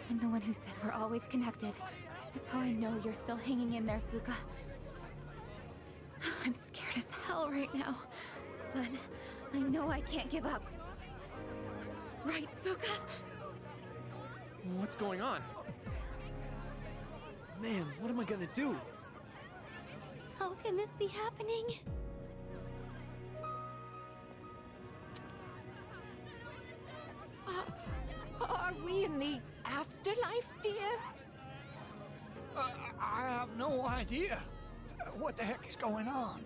I'm the one who said we're always connected. That's how I know you're still hanging in there, Fuka. I'm scared as hell right now, but I know I can't give up. Right, Fuka? What's going on? Man, what am I gonna do? How can this be happening? Are we in the afterlife, dear? I have no idea. What the heck is going on?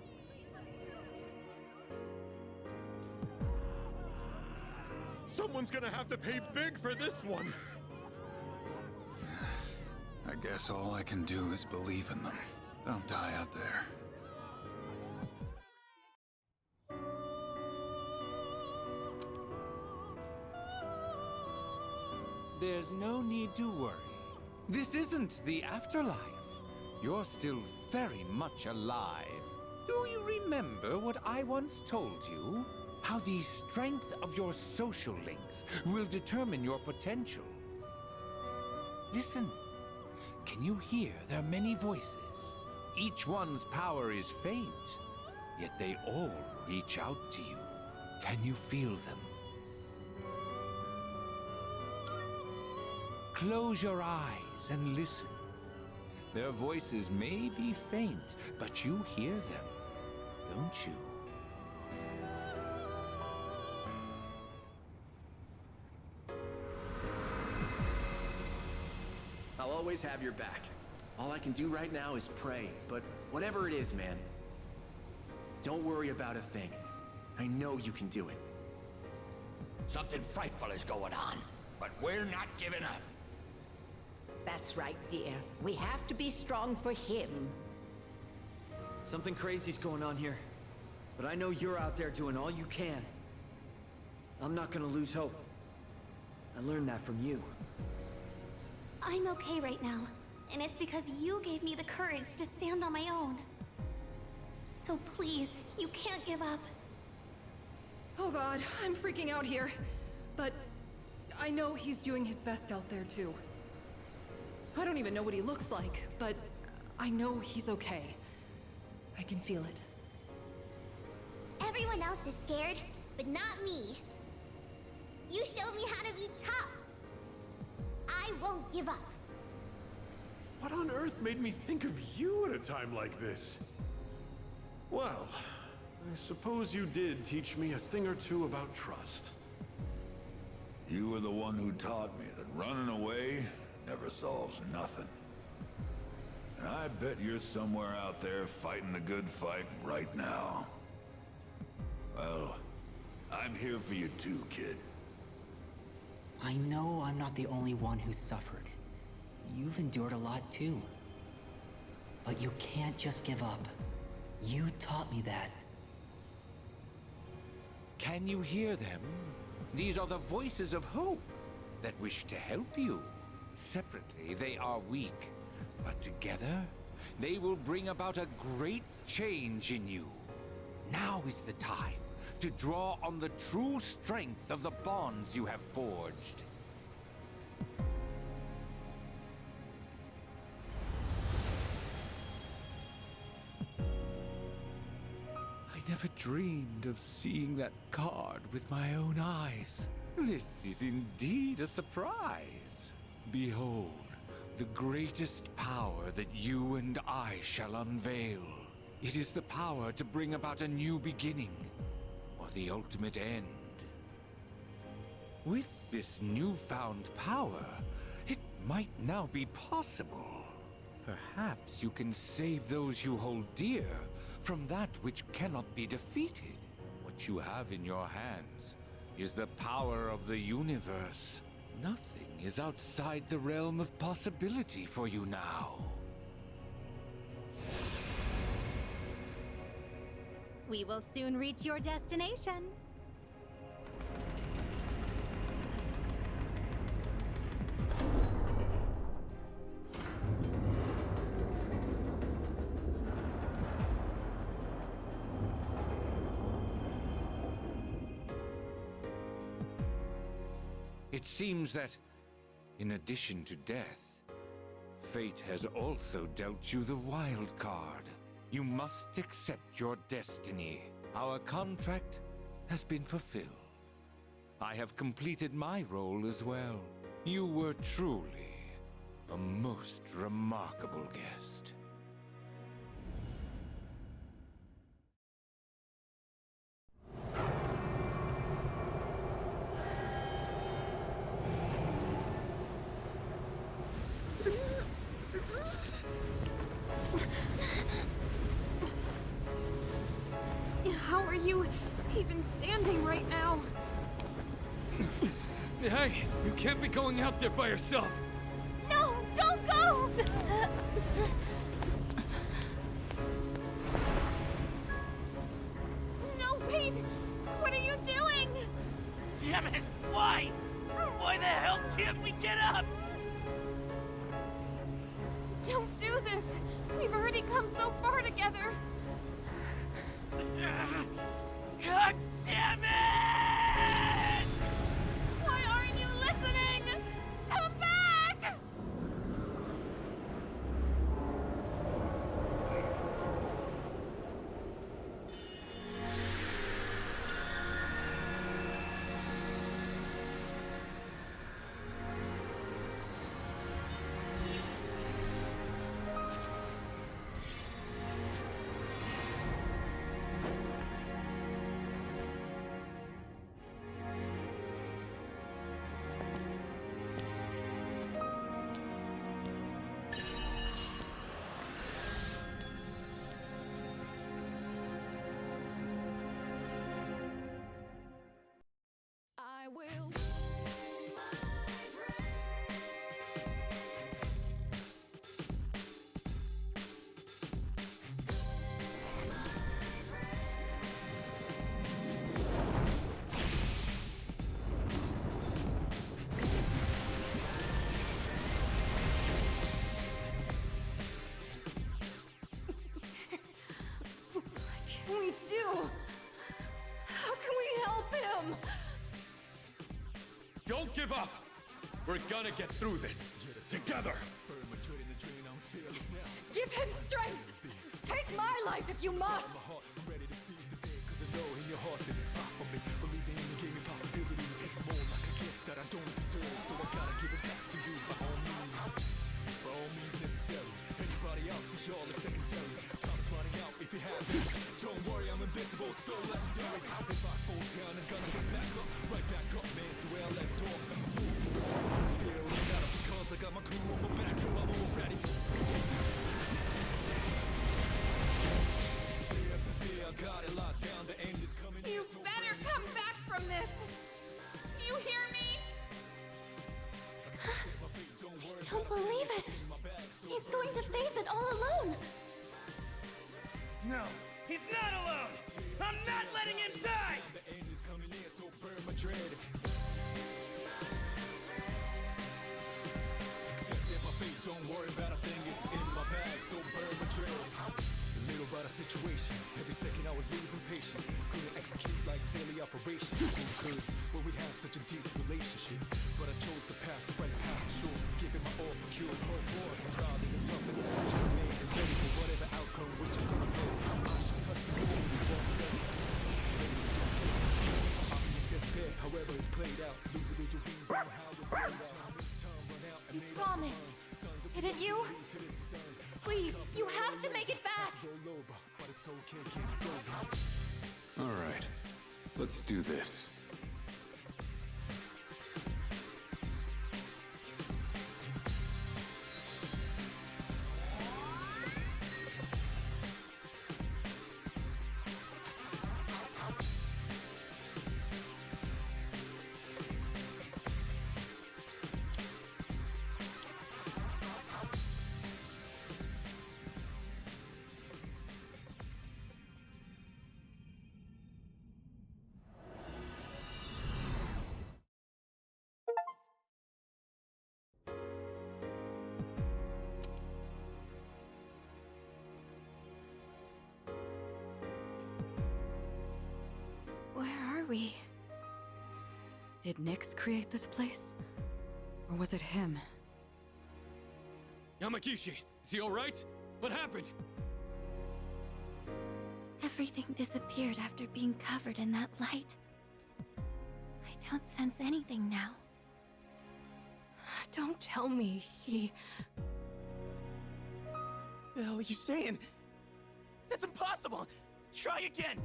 Someone's gonna have to pay big for this one. I guess all I can do is believe in them. Don't die out there. There's no need to worry. This isn't the afterlife. You're still very much alive. Do you remember what I once told you? How the strength of your social links will determine your potential. Listen. Can you hear their many voices? Each one's power is faint, yet they all reach out to you. Can you feel them? Close your eyes and listen. Their voices may be faint, but you hear them, don't you? I'll always have your back. All I can do right now is pray, but whatever it is, man, don't worry about a thing. I know you can do it. Something frightful is going on, but we're not giving up. That's right, dear. We have to be strong for him. Something crazy's going on here. But I know you're out there doing all you can. I'm not gonna lose hope. I learned that from you. I'm okay right now, and it's because you gave me the courage to stand on my own. So please, you can't give up. Oh god, I'm freaking out here. But I know he's doing his best out there too. I don't even know what he looks like, but I know he's okay. I can feel it. Everyone else is scared, but not me. You showed me how to be tough. I won't give up. What on earth made me think of you at a time like this? Well, I suppose you did teach me a thing or two about trust. You were the one who taught me that running away never solves nothing. And I bet you're somewhere out there fighting the good fight right now. Well, I'm here for you too, kid. I know I'm not the only one who's suffered. You've endured a lot too. But you can't just give up. You taught me that. Can you hear them? These are the voices of hope that wish to help you. Separately, they are weak, but together, they will bring about a great change in you. Now is the time to draw on the true strength of the bonds you have forged. I never dreamed of seeing that card with my own eyes. This is indeed a surprise. Behold, the greatest power that you and I shall unveil. It is the power to bring about a new beginning, or the ultimate end. With this newfound power, it might now be possible. Perhaps you can save those you hold dear from that which cannot be defeated. What you have in your hands is the power of the universe. Nothing is outside the realm of possibility for you now. We will soon reach your destination. It seems that, in addition to death, fate has also dealt you the wild card. You must accept your destiny. Our contract has been fulfilled. I have completed my role as well. You were truly a most remarkable guest. How are you even standing right now? Hey, you can't be going out there by yourself. No, don't go! No, wait! What are you doing? Damn it! Why? Why the hell can't we get up? Don't do this! We've already come so far together! God damn it! Why aren't you listening? Come back! I will. What can we do? How can we help him? Don't give up. We're gonna get through this together. Give him strength! Take my life if you must! You better come back from this! You hear me? I don't believe it. He's going to face it all alone. No, he's not alone! I'm not letting him die! Don't worry about a thing, it's in my bag, so burn my dread. A little about a situation, every second I was losing patience. Couldn't execute like daily operations. Who could, when we had such a deep relationship? But I chose the path, the right path, sure. Giving my all for cure, oh boy. Proud of the toughest decision I made, and ready for whatever outcome which I'm gonna make. I should touch the moon, walk down. I'm in despair, however it's played out. Lose a win, how it's played out. You promised. Didn't you? Please, you have to make it back! All right, let's do this. Where are we? Did Nyx create this place? Or was it him? Yamagishi, is he alright? What happened? Everything disappeared after being covered in that light. I don't sense anything now. Don't tell me he... The hell are you saying? That's impossible! Try again!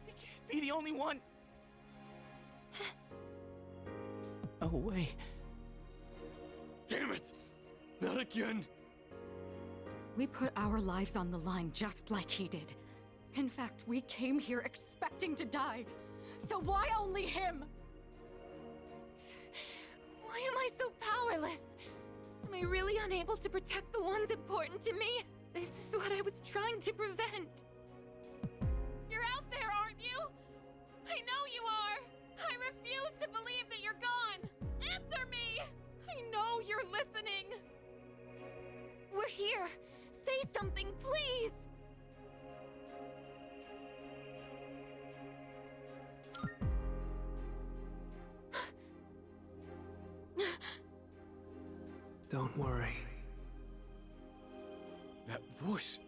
You can't be the only one! No way. Damn it! Not again! We put our lives on the line just like he did. In fact, we came here expecting to die. So why only him? Why am I so powerless? Am I really unable to protect the ones important to me? This is what I was trying to prevent. You're out there, aren't you? I know you are! I refuse to believe that you're gone! Answer me! I know you're listening! We're here! Say something, please! Don't worry. That voice.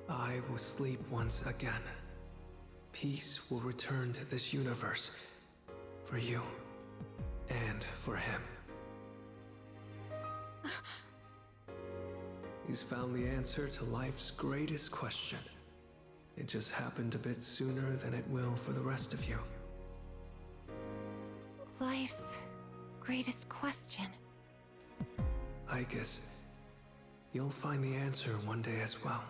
I will sleep once again. Peace will return to this universe. For you. And for him. He's found the answer to life's greatest question. It just happened a bit sooner than it will for the rest of you. Life's greatest question. I guess you'll find the answer one day as well.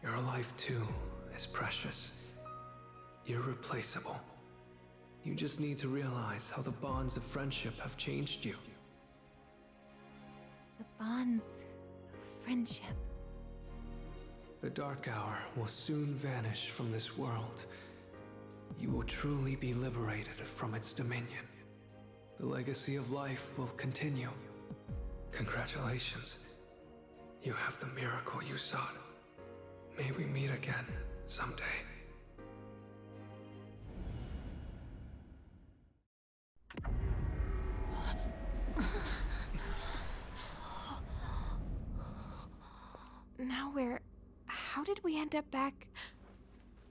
Your life too is precious. Irreplaceable. You just need to realize how the bonds of friendship have changed you. The bonds of friendship. The Dark Hour will soon vanish from this world. You will truly be liberated from its dominion. The legacy of life will continue. Congratulations. You have the miracle you sought. May we meet again someday. Now we're... How did we end up back...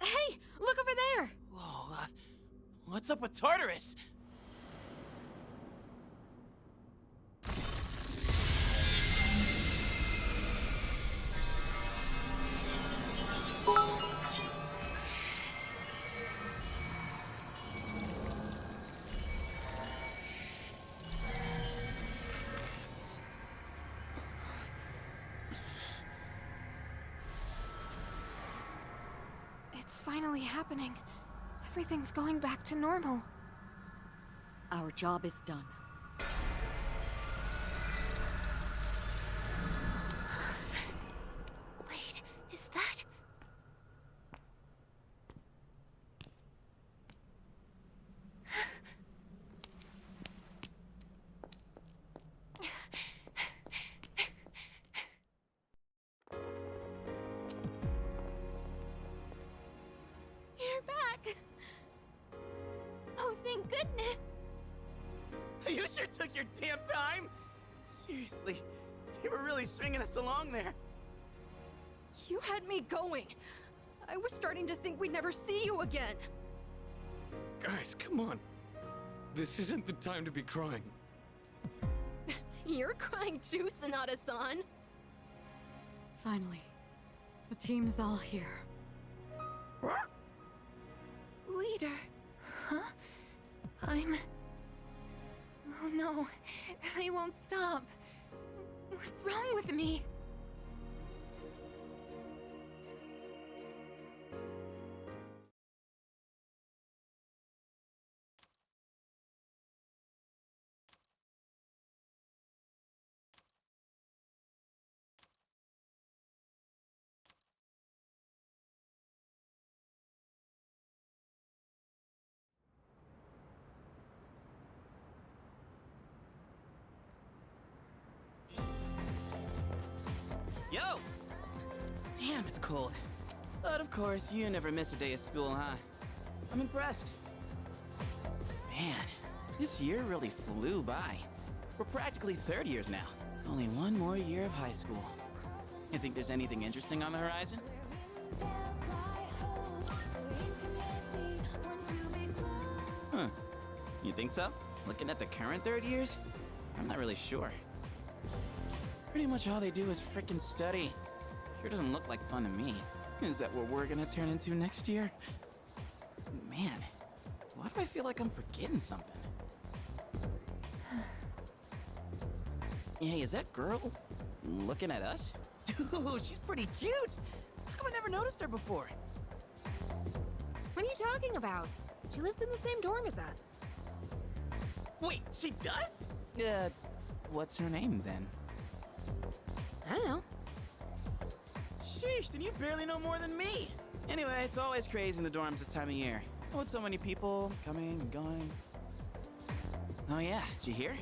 Hey! Look over there! Whoa, what's up with Tartarus? It's finally happening. Everything's going back to normal. Our job is done. Wait, is that... You're back! Oh, thank goodness! You sure took your damn time! Seriously, you were really stringing us along there. You had me going. I was starting to think we'd never see you again. Guys, come on. This isn't the time to be crying. You're crying too, Sonata-san. Finally, the team's all here. Leader. Huh? I'm... Oh no, I won't stop. What's wrong with me? Yo! Damn, it's cold. But of course, you never miss a day of school, huh? I'm impressed. Man, this year really flew by. We're practically third years now. Only one more year of high school. You think there's anything interesting on the horizon? Huh. You think so? Looking at the current third years, I'm not really sure. Pretty much all they do is frickin' study. Sure doesn't look like fun to me. Is that what we're gonna turn into next year? Man, why do I feel like I'm forgetting something? Hey, is that girl looking at us? Dude, she's pretty cute! How come I never noticed her before? What are you talking about? She lives in the same dorm as us. Wait, she does? What's her name then? I don't know. Sheesh, then you barely know more than me. Anyway, it's always crazy in the dorms this time of year. With so many people coming and going. Oh yeah, did you hear?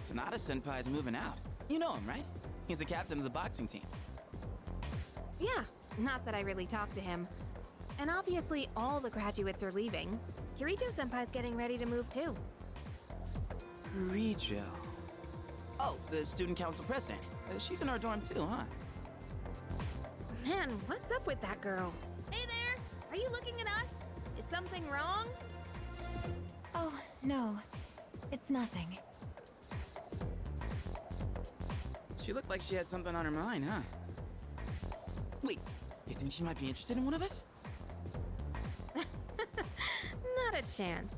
Sonata Senpai's moving out. You know him, right? He's the captain of the boxing team. Yeah, not that I really talked to him. And obviously all the graduates are leaving. Kirijo Senpai's getting ready to move too. Kirijo. Oh, the student council president. She's in our dorm too, huh? Man, what's up with that girl? Hey there! Are you looking at us? Is something wrong? Oh, no. It's nothing. She looked like she had something on her mind, huh? Wait, you think she might be interested in one of us? Not a chance.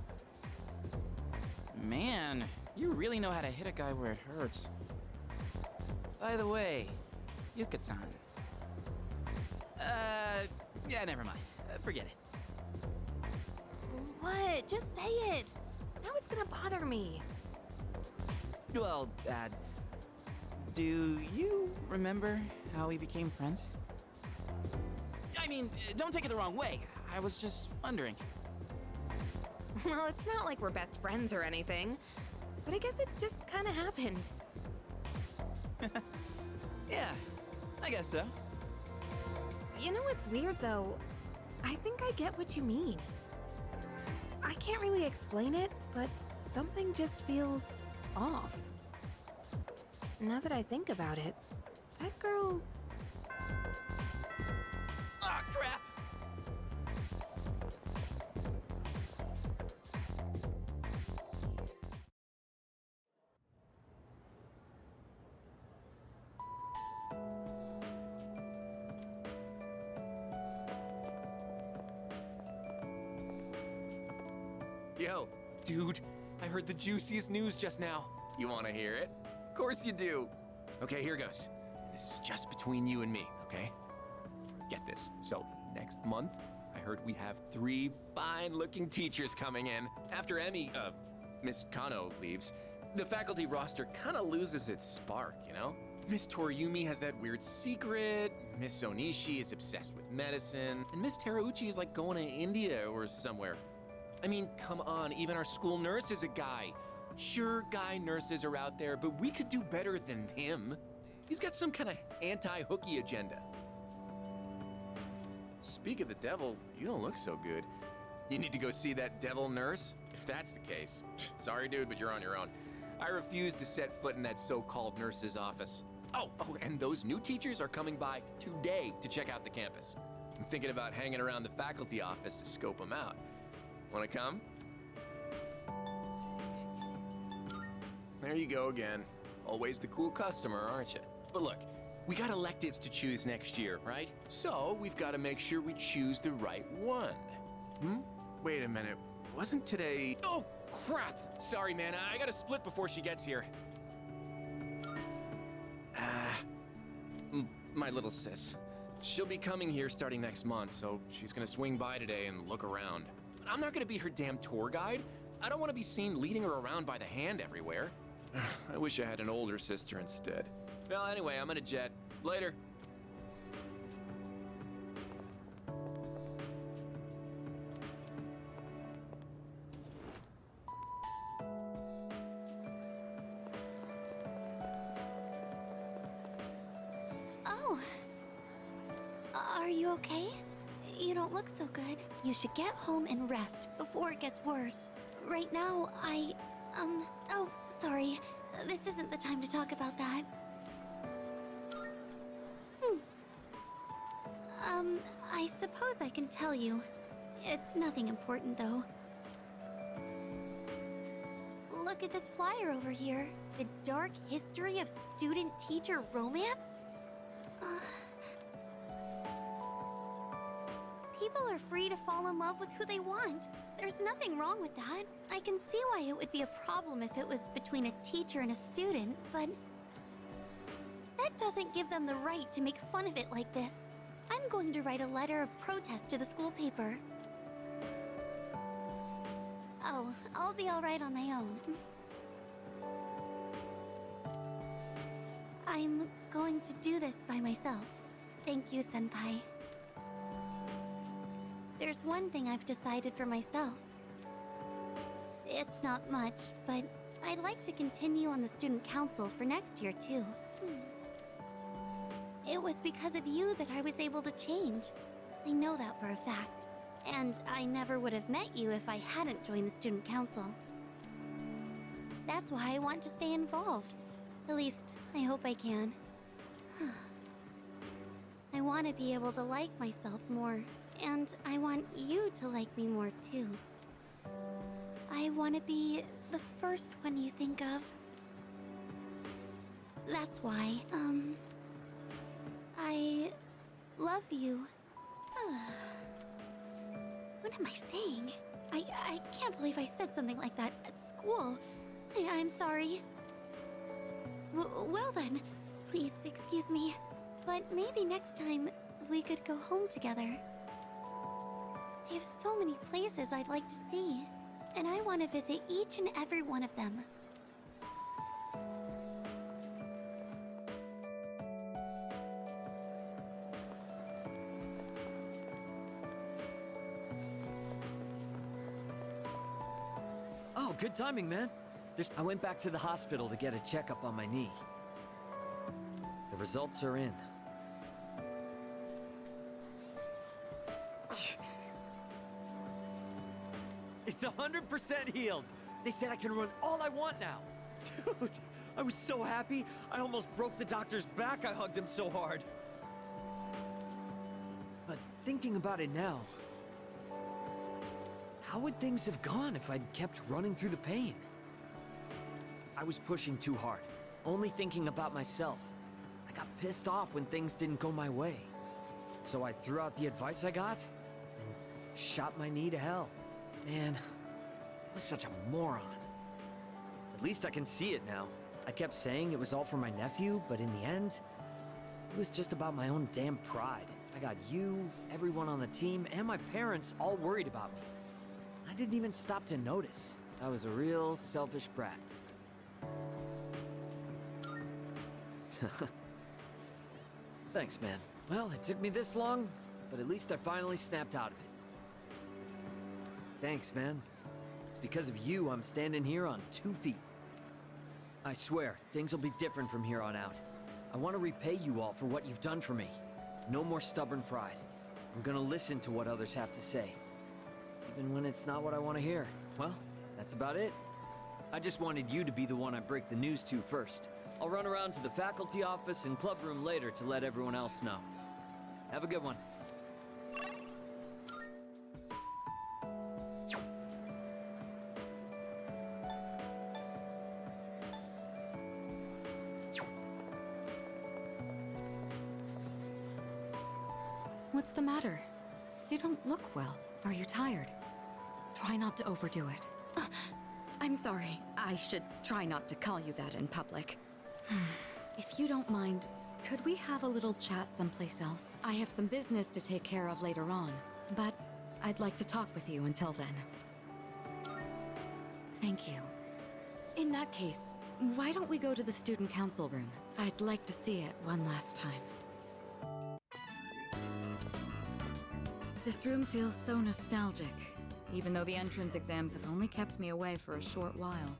Man, you really know how to hit a guy where it hurts. By the way, Yucatan. Yeah, never mind. Forget it. What? Just say it. Now it's gonna bother me. Well, do you remember how we became friends? I mean, don't take it the wrong way. I was just wondering. Well, it's not like we're best friends or anything. But I guess it just kind of happened. Yeah, I guess so. You know what's weird, though? I think I get what you mean. I can't really explain it, but something just feels off. Now that I think about it, that girl... Ah, crap! Yo, dude, I heard the juiciest news just now. You want to hear it? Of course you do. Okay, here goes. This is just between you and me, okay? Get this. So, next month, I heard we have 3 fine-looking teachers coming in. After Miss Kano leaves, the faculty roster kind of loses its spark, you know? Miss Toriumi has that weird secret, Miss Onishi is obsessed with medicine, and Miss Terauchi is like going to India or somewhere. I mean, come on, even our school nurse is a guy. Sure, guy nurses are out there, but we could do better than him. He's got some kind of anti-hooky agenda. Speak of the devil, you don't look so good. You need to go see that devil nurse? If that's the case, sorry dude, but you're on your own. I refuse to set foot in that so-called nurse's office. Oh, and those new teachers are coming by today to check out the campus. I'm thinking about hanging around the faculty office to scope them out. Wanna come? There you go again. Always the cool customer, aren't you? But look, we got electives to choose next year, right? So we've got to make sure we choose the right one. Wait a minute. Wasn't today... Oh, crap! Sorry, man. I gotta split before she gets here. My little sis. She'll be coming here starting next month, so she's gonna swing by today and look around. I'm not gonna be her damn tour guide. I don't want to be seen leading her around by the hand everywhere. I wish I had an older sister instead. Well, anyway, I'm gonna jet. Later. Oh. Are you okay? You don't look so good. You should get home and rest before it gets worse. Right now, oh, sorry. This isn't the time to talk about that. I suppose I can tell you. It's nothing important, though. Look, look at this flyer over here. The dark history of student-teacher romance? People are free to fall in love with who they want. There's nothing wrong with that. I can see why it would be a problem if it was between a teacher and a student, but that doesn't give them the right to make fun of it like this. I'm going to write a letter of protest to the school paper. Oh, I'll be all right on my own. I'm going to do this by myself. Thank you, Senpai. There's one thing I've decided for myself. It's not much, but I'd like to continue on the student council for next year, too. It was because of you that I was able to change. I know that for a fact. And I never would have met you if I hadn't joined the student council. That's why I want to stay involved. At least, I hope I can. I want to be able to like myself more. And I want you to like me more, too. I want to be the first one you think of. That's why, I love you. What am I saying? I can't believe I said something like that at school. I'm sorry. Well then, please excuse me. But maybe next time we could go home together. I have so many places I'd like to see, and I want to visit each and every one of them. Oh, good timing, man. I went back to the hospital to get a checkup on my knee. The results are in. It's 100% healed. They said I can run all I want now. Dude, I was so happy. I almost broke the doctor's back. I hugged him so hard. But thinking about it now, how would things have gone if I'd kept running through the pain? I was pushing too hard, only thinking about myself. I got pissed off when things didn't go my way. So I threw out the advice I got and shot my knee to hell. Man, I was such a moron. At least I can see it now. I kept saying it was all for my nephew, but in the end, it was just about my own damn pride. I got you, everyone on the team, and my parents all worried about me. I didn't even stop to notice. I was a real selfish brat. Thanks, man. Well, it took me this long, but at least I finally snapped out of it. Thanks, man. It's because of you I'm standing here on 2 feet. I swear, things will be different from here on out. I want to repay you all for what you've done for me. No more stubborn pride. I'm gonna listen to what others have to say. Even when it's not what I want to hear. Well, that's about it. I just wanted you to be the one I break the news to first. I'll run around to the faculty office and club room later to let everyone else know. Have a good one. What's the matter? You don't look well. Are you tired? Try not to overdo it. I'm sorry. I should try not to call you that in public. If you don't mind, could we have a little chat someplace else? I have some business to take care of later on, but I'd like to talk with you until then. Thank you. In that case, why don't we go to the student council room? I'd like to see it one last time. This room feels so nostalgic, even though the entrance exams have only kept me away for a short while.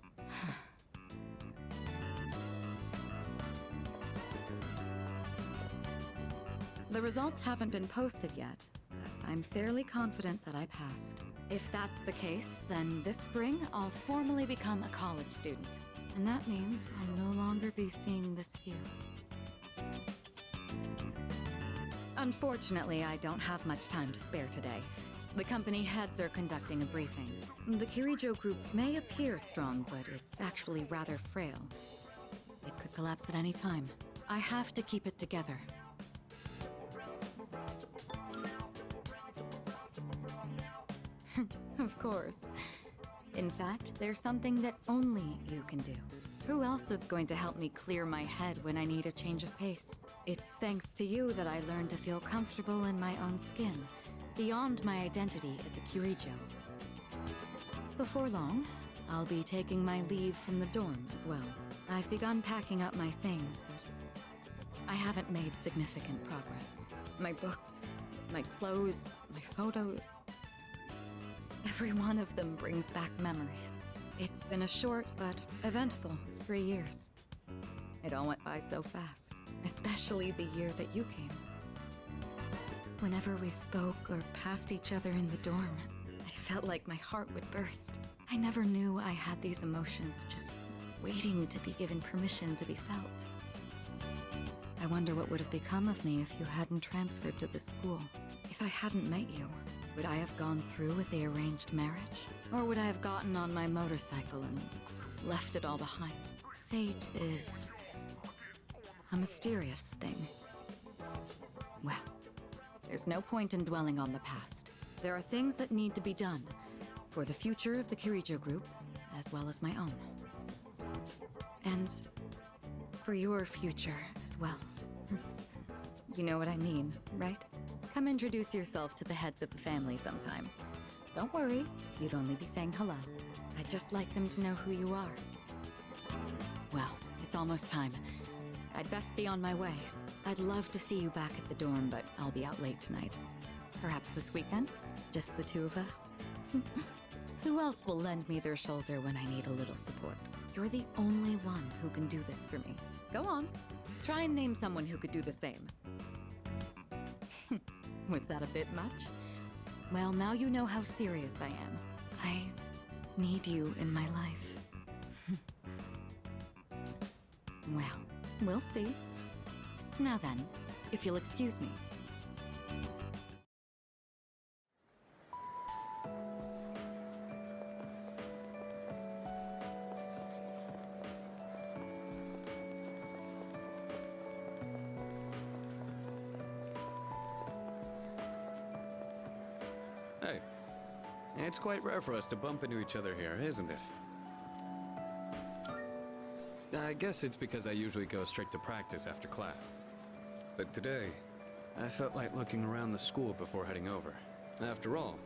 The results haven't been posted yet, but I'm fairly confident that I passed. If that's the case, then this spring I'll formally become a college student. And that means I'll no longer be seeing this view. Unfortunately, I don't have much time to spare today. The company heads are conducting a briefing. The Kirijo group may appear strong, but it's actually rather frail. It could collapse at any time. I have to keep it together. Of course. In fact, there's something that only you can do. Who else is going to help me clear my head when I need a change of pace? It's thanks to you that I learned to feel comfortable in my own skin, beyond my identity as a Kirijo. Before long, I'll be taking my leave from the dorm as well. I've begun packing up my things, but I haven't made significant progress. My books, my clothes, my photos. Every one of them brings back memories. It's been a short but eventful 3 years. It all went by so fast, especially the year that you came. Whenever we spoke or passed each other in the dorm, I felt like my heart would burst. I never knew I had these emotions just waiting to be given permission to be felt. I wonder what would have become of me if you hadn't transferred to this school. If I hadn't met you, would I have gone through with the arranged marriage? Or would I have gotten on my motorcycle and left it all behind? Fate is a mysterious thing. Well, there's no point in dwelling on the past. There are things that need to be done for the future of the Kirijo group, as well as my own. And for your future as well. You know what I mean, right? Come introduce yourself to the heads of the family sometime. Don't worry, you'd only be saying hello. I'd just like them to know who you are. Well, it's almost time. I'd best be on my way. I'd love to see you back at the dorm, but I'll be out late tonight. Perhaps this weekend? Just the two of us? Who else will lend me their shoulder when I need a little support? You're the only one who can do this for me. Go on. Try and name someone who could do the same. Was that a bit much? Well, now you know how serious I am. I need you in my life. Well, we'll see. Now then, if you'll excuse me. Hey, it's quite rare for us to bump into each other here, isn't it? I guess it's because I usually go straight to practice after class. But today, I felt like looking around the school before heading over. After all,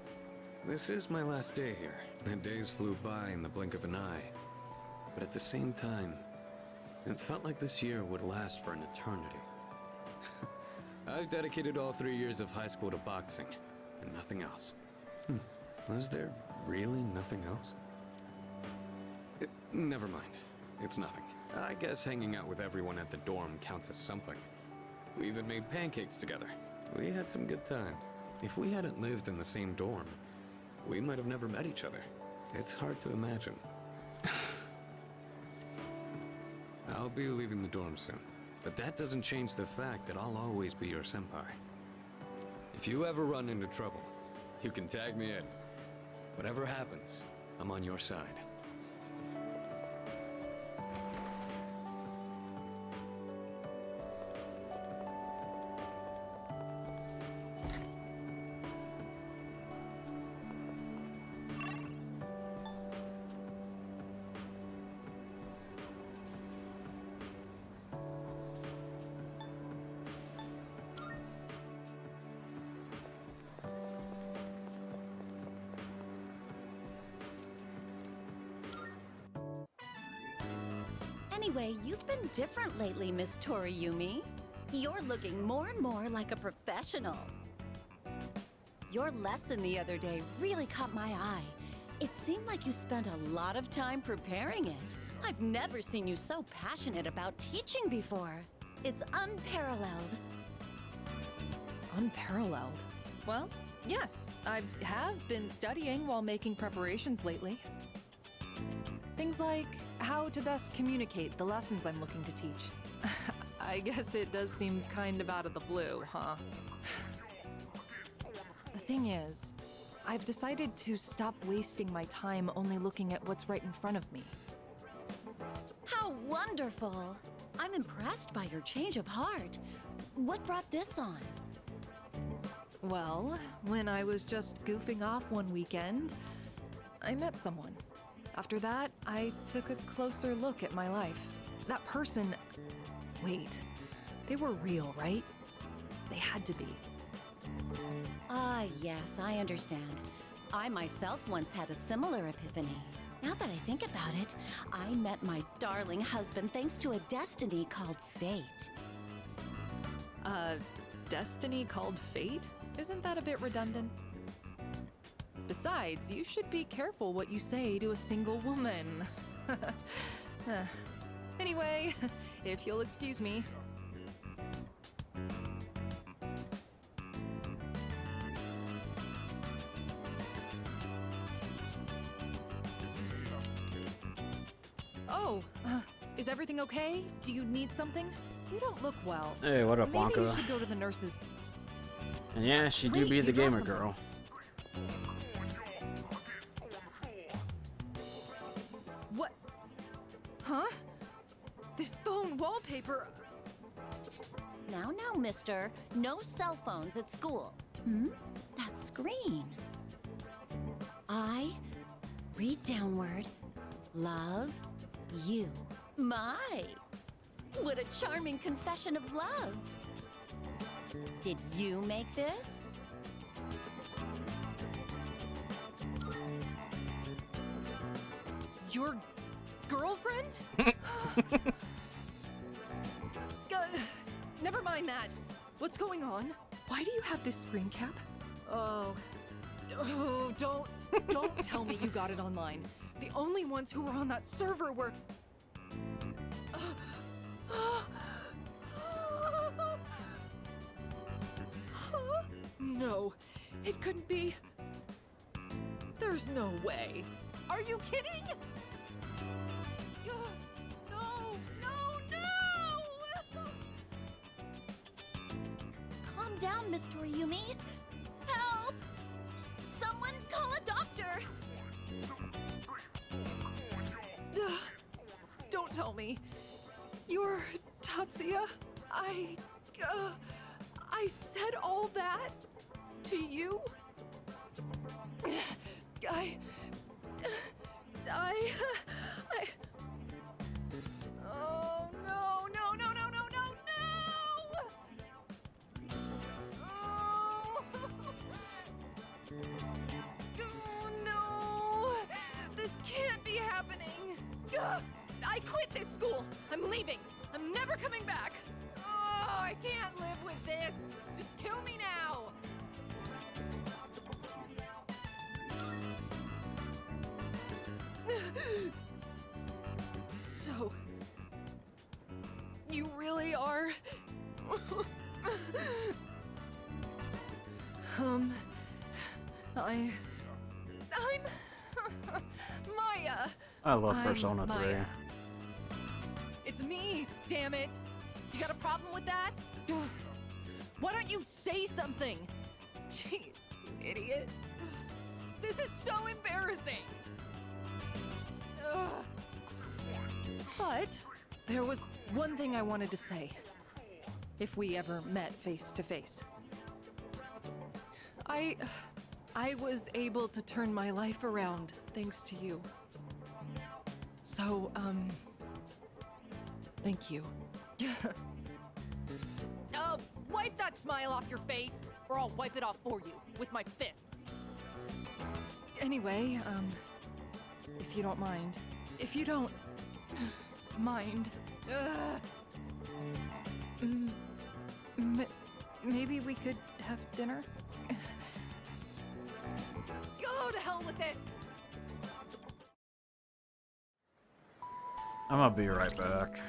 this is my last day here. The days flew by in the blink of an eye. But at the same time, it felt like this year would last for an eternity. I've dedicated all 3 years of high school to boxing, and nothing else. Was there really nothing else? Never mind. It's nothing. I guess hanging out with everyone at the dorm counts as something. We even made pancakes together. We had some good times. If we hadn't lived in the same dorm, we might have never met each other. It's hard to imagine. I'll be leaving the dorm soon, but that doesn't change the fact that I'll always be your senpai. If you ever run into trouble, you can tag me in. Whatever happens, I'm on your side. Anyway, you've been different lately, Miss Toriyumi. You're looking more and more like a professional. Your lesson the other day really caught my eye. It seemed like you spent a lot of time preparing it. I've never seen you so passionate about teaching before. It's unparalleled. Unparalleled? Well, yes, I have been studying while making preparations lately. Things like how to best communicate the lessons I'm looking to teach. I guess it does seem kind of out of the blue, huh? The thing is, I've decided to stop wasting my time only looking at what's right in front of me. How wonderful! I'm impressed by your change of heart. What brought this on? Well, when I was just goofing off one weekend, I met someone. After that, I took a closer look at my life. That person... Wait, they were real, right? They had to be. Ah, yes, I understand. I myself once had a similar epiphany. Now that I think about it, I met my darling husband thanks to a destiny called fate. Destiny called fate? Isn't that a bit redundant? Besides, you should be careful what you say to a single woman. Anyway, if you'll excuse me. Oh, is everything okay? Do you need something? You don't look well. Hey, what up, Maybe you Wonka? should go to the nurses. And yeah, she do Wait, be you the dropped gamer something. girl. What? Huh? This phone wallpaper... Now, mister. No cell phones at school. Hmm? That screen. I read downward. Love you. My! What a charming confession of love. Did you make this? Your girlfriend? Never mind that. What's going on? Why do you have this screen cap? Oh, don't tell me you got it online. The only ones who were on that server were... No, it couldn't be. There's no way. Are you kidding? No! Calm down, Miss Toriumi. Help! Someone call a doctor! Don't tell me. You're Tatsuya? I said all that to you? Oh, no! Oh. Oh, no! This can't be happening! I quit this school! I'm leaving! I'm never coming back! Oh, I can't live with this! Just kill me now! So... you really are... I'm... Maya! I love I'm Persona 3. Maya. It's me, damn it! You got a problem with that? Why don't you say something? Jeez, you idiot. This is so embarrassing! Ugh. But there was one thing I wanted to say. If we ever met face to face. I was able to turn my life around thanks to you. So, thank you. Wipe that smile off your face, or I'll wipe it off for you with my fists. Anyway, if you don't mind. If you don't mind. Maybe we could have dinner? Go to hell with this! I'm gonna be right back.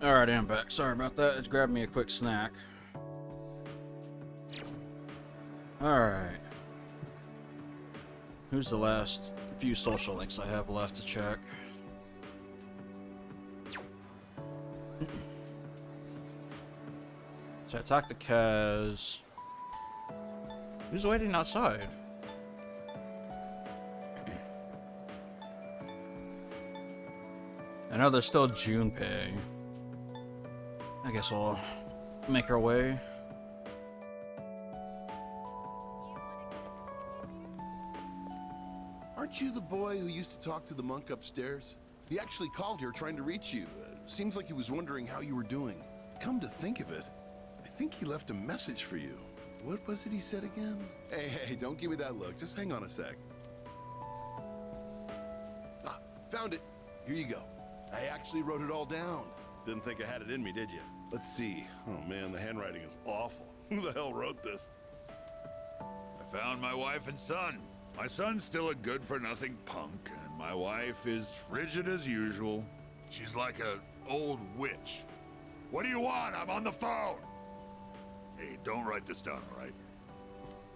Alright, I'm back. Sorry about that. Just grabbed me a quick snack. Alright. Who's the last few social links I have left to check? So I talked to Kaz. Who's waiting outside? I know there's still Junpei. I guess we'll make our way. Aren't you the boy who used to talk to the monk upstairs? He actually called here trying to reach you. Seems like he was wondering how you were doing. Come to think of it, I think he left a message for you. What was it he said again? Hey, don't give me that look. Just hang on a sec. Ah, found it. Here you go. I actually wrote it all down. Didn't think I had it in me, did you? Let's see. Oh man, the handwriting is awful. Who the hell wrote this? I found my wife and son. My son's still a good-for-nothing punk, and my wife is frigid as usual. She's like an old witch. What do you want? I'm on the phone! Hey, don't write this down, all right?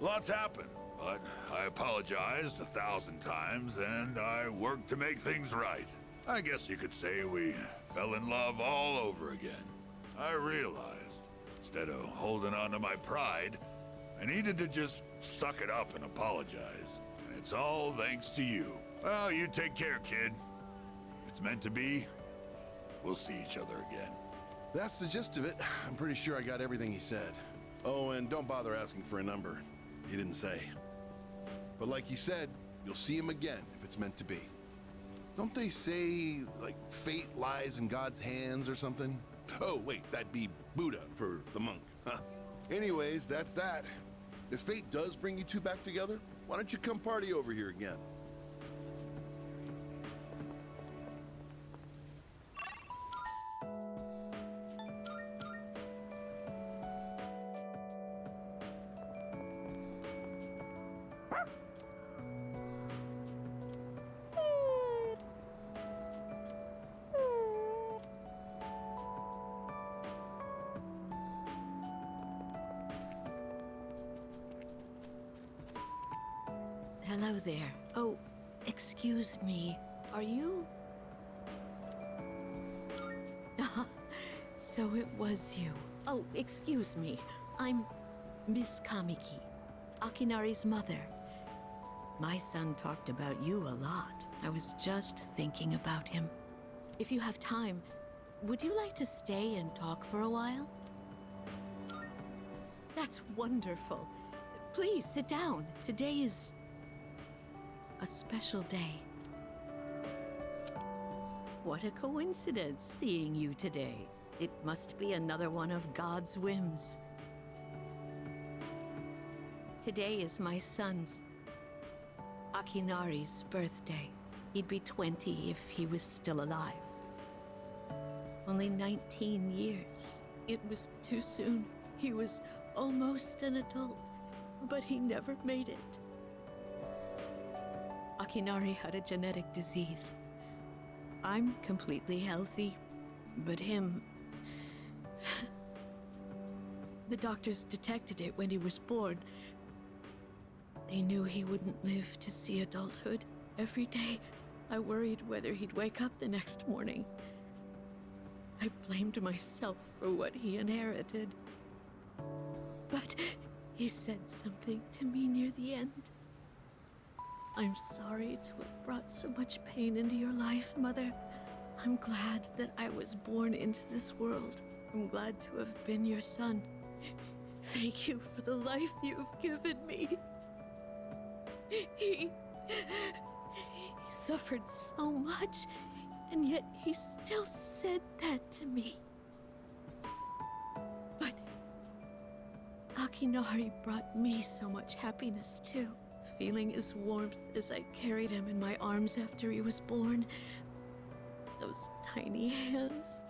Lots happened, but I apologized 1,000 times, and I worked to make things right. I guess you could say we fell in love all over again. I realized, instead of holding on to my pride, I needed to just suck it up and apologize. And it's all thanks to you. Well, you take care, kid. If it's meant to be, we'll see each other again. That's the gist of it. I'm pretty sure I got everything he said. Oh, and don't bother asking for a number. He didn't say. But like he said, you'll see him again if it's meant to be. Don't they say, like, fate lies in God's hands or something? Oh, wait, that'd be Buddha for the monk. Huh. Anyways, that's that. If fate does bring you two back together, why don't you come party over here again? Hello there. Oh, excuse me. Are you... So it was you. Oh, excuse me. I'm Miss Kamiki, Akinari's mother. My son talked about you a lot. I was just thinking about him. If you have time, would you like to stay and talk for a while? That's wonderful. Please sit down. Today is a special day. What a coincidence seeing you today. It must be another one of God's whims. Today is my son's, Akinari's, birthday. He'd be 20 if he was still alive. Only 19 years. It was too soon. He was almost an adult, but he never made it. Akinari had a genetic disease. I'm completely healthy, but him... The doctors detected it when he was born. They knew he wouldn't live to see adulthood. Every day, I worried whether he'd wake up the next morning. I blamed myself for what he inherited. But he said something to me near the end. I'm sorry to have brought so much pain into your life, Mother. I'm glad that I was born into this world. I'm glad to have been your son. Thank you for the life you've given me. He suffered so much, and yet he still said that to me. But Akinari brought me so much happiness too. Feeling his warmth as I carried him in my arms after he was born. Those tiny hands.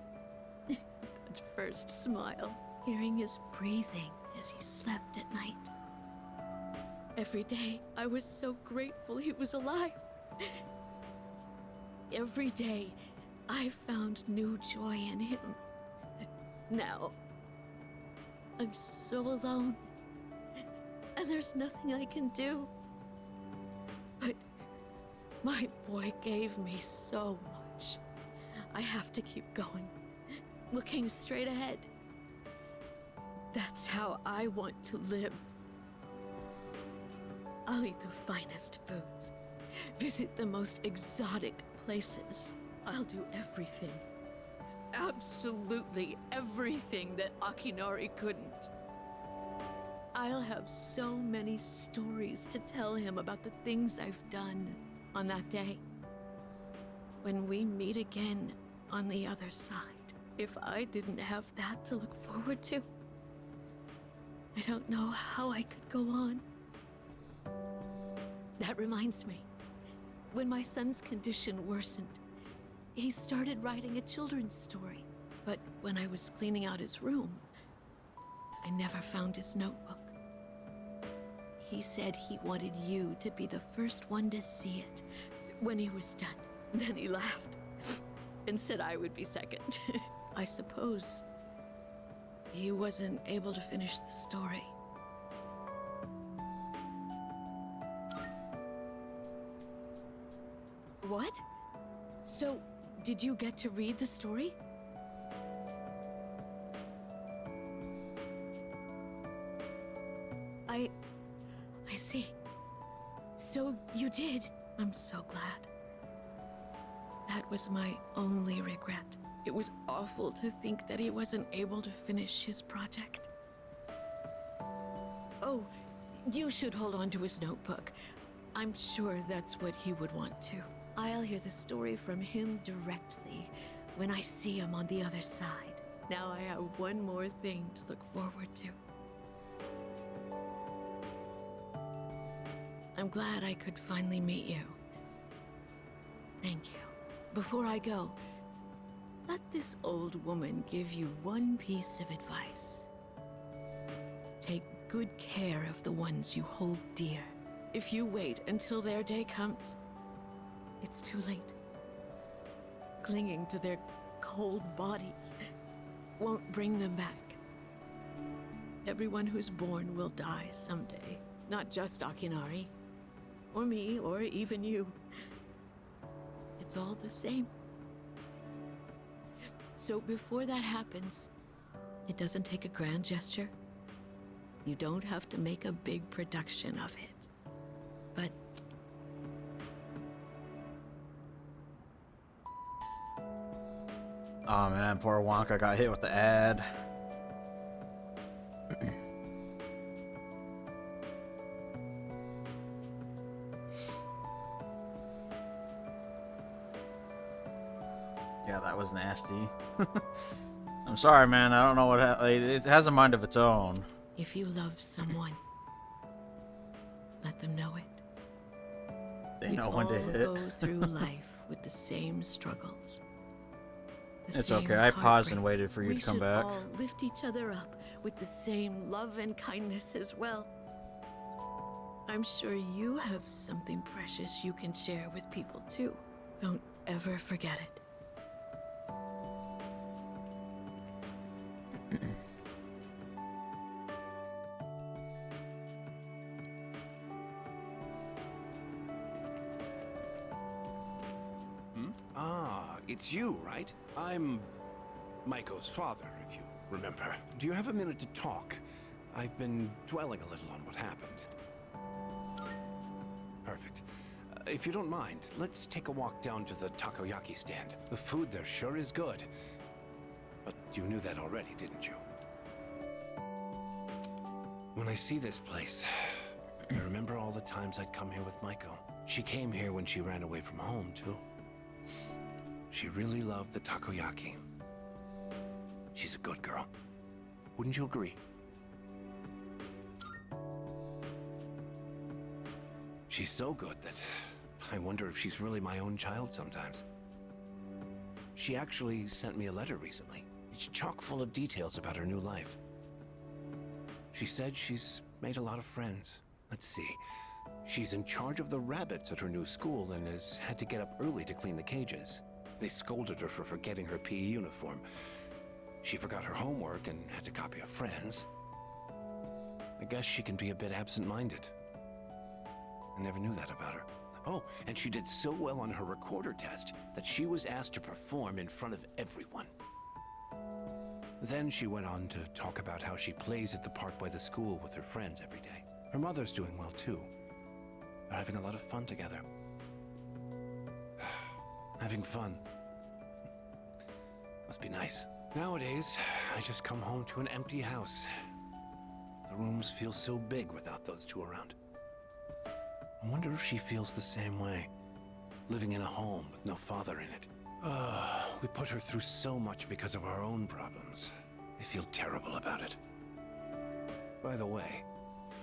That first smile. Hearing his breathing as he slept at night. Every day, I was so grateful he was alive. Every day, I found new joy in him. now. I'm so alone. And there's nothing I can do. But my boy gave me so much. I have to keep going, looking straight ahead. That's how I want to live. I'll eat the finest foods, visit the most exotic places. I'll do everything, absolutely everything that Akinari couldn't. I'll have so many stories to tell him about the things I've done on that day. When we meet again on the other side, if I didn't have that to look forward to, I don't know how I could go on. That reminds me, when my son's condition worsened, he started writing a children's story. But when I was cleaning out his room, I never found his notebook. He said he wanted you to be the first one to see it when he was done. Then he laughed and said I would be second. I suppose he wasn't able to finish the story. What? So, did you get to read the story? I see. So you did. I'm so glad. That was my only regret. It was awful to think that he wasn't able to finish his project. Oh, you should hold on to his notebook. I'm sure that's what he would want to. I'll hear the story from him directly when I see him on the other side. Now I have one more thing to look forward to. I'm glad I could finally meet you. Thank you. Before I go, let this old woman give you one piece of advice. Take good care of the ones you hold dear. If you wait until their day comes, it's too late. Clinging to their cold bodies won't bring them back. Everyone who's born will die someday. Not just Akinari, or me, or even you. It's all the same. So before that happens, it doesn't take a grand gesture. You don't have to make a big production of it. But oh man, poor Wonka got hit with the ad. Yeah, that was nasty. I'm sorry, man. I don't know what it has a mind of its own. if you love someone, let them know it. They know when to hit. We all go through life with the same struggles. It's okay. I paused and waited for you to come back. We should all lift each other up with the same love and kindness as well. I'm sure you have something precious you can share with people too. Don't ever forget it. It's you, right? I'm Maiko's father, if you remember. Do you have a minute to talk? I've been dwelling a little on what happened. Perfect. If you don't mind, let's take a walk down to the takoyaki stand. The food there sure is good. But you knew that already, didn't you? When I see this place, I remember all the times I'd come here with Maiko. She came here when she ran away from home, too. She really loved the takoyaki. She's a good girl. Wouldn't you agree? She's so good that I wonder if she's really my own child sometimes. She actually sent me a letter recently. It's chock full of details about her new life. She said she's made a lot of friends. Let's see. She's in charge of the rabbits at her new school and has had to get up early to clean the cages. They scolded her for forgetting her PE uniform. She forgot her homework and had to copy a friend's. I guess she can be a bit absent-minded. I never knew that about her. Oh, and she did so well on her recorder test that she was asked to perform in front of everyone. Then she went on to talk about how she plays at the park by the school with her friends every day. Her mother's doing well too. They're having a lot of fun together. Having fun. Must be nice. Nowadays, I just come home to an empty house. The rooms feel so big without those two around. I wonder if she feels the same way, living in a home with no father in it. We put her through so much because of our own problems. I feel terrible about it. By the way,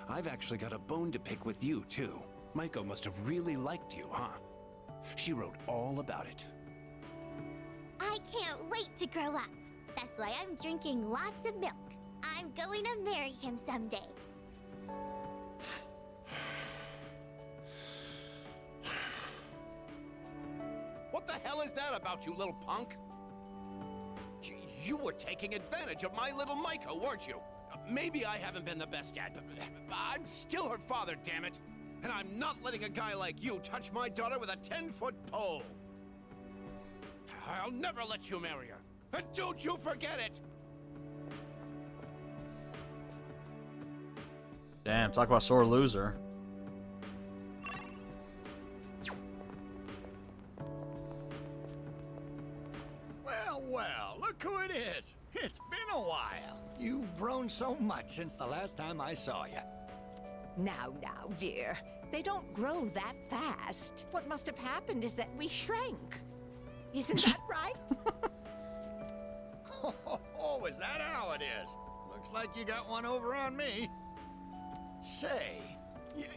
I've actually got a bone to pick with you, too. Maiko must have really liked you, huh? She wrote all about it. I can't wait to grow up. That's why I'm drinking lots of milk. I'm going to marry him someday. What the hell is that about, you little punk? You were taking advantage of my little Maiko, weren't you? Maybe I haven't been the best dad, but I'm still her father, damn it. And I'm not letting a guy like you touch my daughter with a 10-foot pole. I'll never let you marry her. And don't you forget it! Damn, talk about sore loser. Well, well, look who it is. It's been a while. You've grown so much since the last time I saw you. Now, dear. They don't grow that fast. What must have happened is that we shrank. Isn't that right? Oh, is that how it is? Looks like you got one over on me. Say,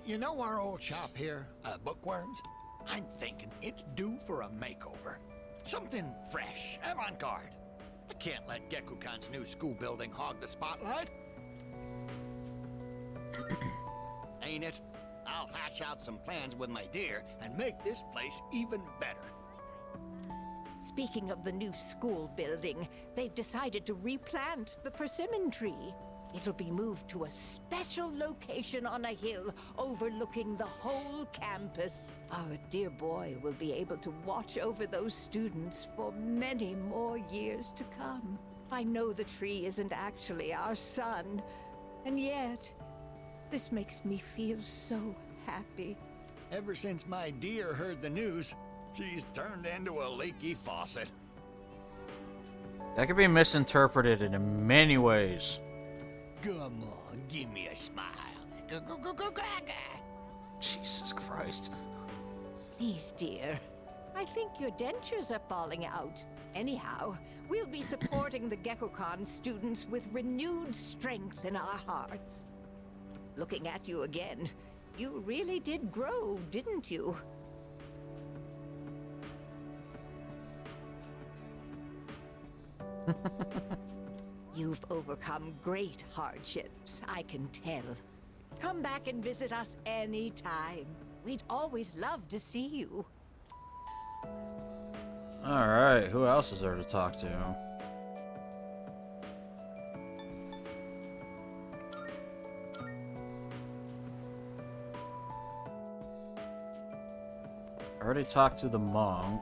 you know our old shop here, Bookworms? I'm thinking it's due for a makeover. Something fresh, avant-garde. I can't let Gekukan's new school building hog the spotlight. Ain't it? I'll hash out some plans with my dear and make this place even better. Speaking of the new school building, they've decided to replant the persimmon tree. It'll be moved to a special location on a hill overlooking the whole campus. Our dear boy will be able to watch over those students for many more years to come. I know the tree isn't actually our son, and yet, this makes me feel so happy. Ever since my dear heard the news, she's turned into a leaky faucet. That could be misinterpreted in many ways. Come on, give me a smile. Jesus Christ. Please, dear. I think your dentures are falling out. Anyhow, we'll be supporting the Gekukan students with renewed strength in our hearts. Looking at you again, you really did grow, didn't you? You've overcome great hardships, I can tell. Come back and visit us anytime. We'd always love to see you. Alright, who else is there to talk to? I already talked to the monk.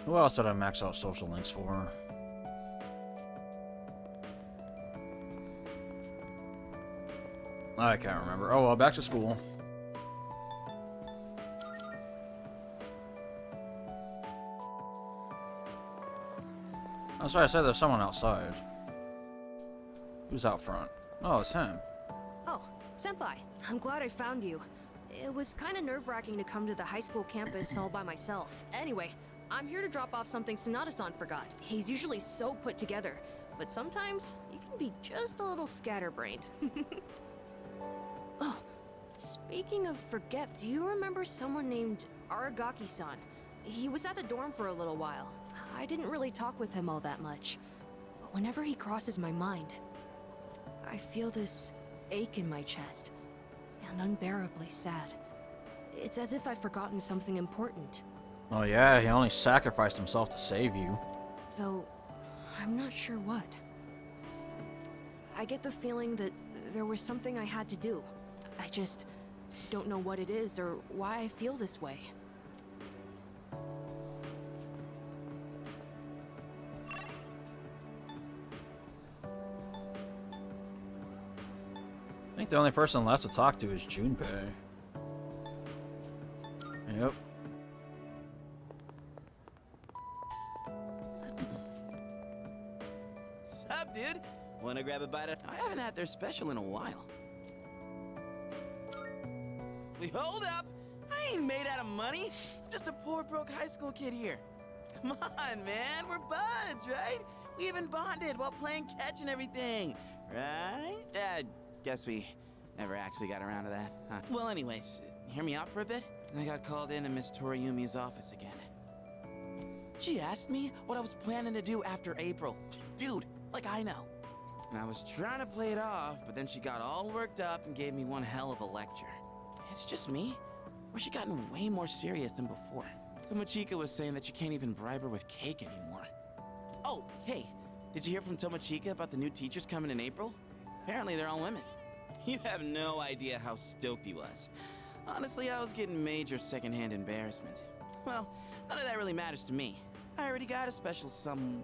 Who else did I max out social links for? I can't remember. Oh well, back to school. Oh, sorry, I said there's someone outside. Who's out front? Oh, it's him. Oh, Senpai, I'm glad I found you. It was kind of nerve-wracking to come to the high school campus all by myself. Anyway, I'm here to drop off something Sonata-san forgot. He's usually so put together, but sometimes you can be just a little scatterbrained. Oh, speaking of forget, do you remember someone named Aragaki-san? He was at the dorm for a little while. I didn't really talk with him all that much, but whenever he crosses my mind, I feel this ache in my chest, and unbearably sad. It's as if I've forgotten something important. Oh yeah, he only sacrificed himself to save you. Though, I'm not sure what. I get the feeling that there was something I had to do. I just don't know what it is or why I feel this way. I think the only person left to talk to is Junpei. Yep. Sup, dude? Wanna grab a bite of... I haven't had their special in a while. Hold up! I ain't made out of money. I'm just a poor, broke high school kid here. Come on, man. We're buds, right? We even bonded while playing catch and everything. Right? Guess we never actually got around to that, huh? Well, anyways, hear me out for a bit. I got called into Miss Toriyumi's office again. She asked me what I was planning to do after April. Dude, like I know. And I was trying to play it off, but then she got all worked up and gave me one hell of a lecture. It's just me? Or she gotten way more serious than before? Tomochika was saying that you can't even bribe her with cake anymore. Oh, hey, did you hear from Tomochika about the new teachers coming in April? Apparently they're all women. You have no idea how stoked he was. Honestly, I was getting major secondhand embarrassment. Well, none of that really matters to me. I already got a special someone.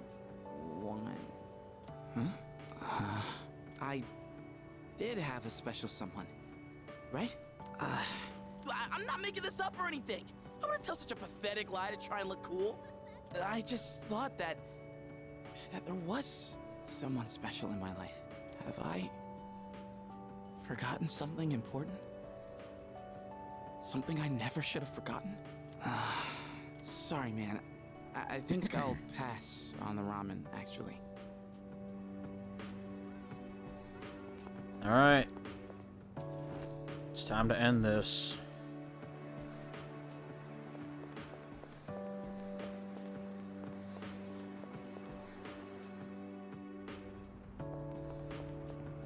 Huh? I did have a special someone, right? I'm not making this up or anything. I wouldn't tell such a pathetic lie to try and look cool. I just thought that there was someone special in my life. Have I forgotten something important? Something I never should have forgotten? Sorry, man. I think I'll pass on the ramen, actually. Alright. It's time to end this.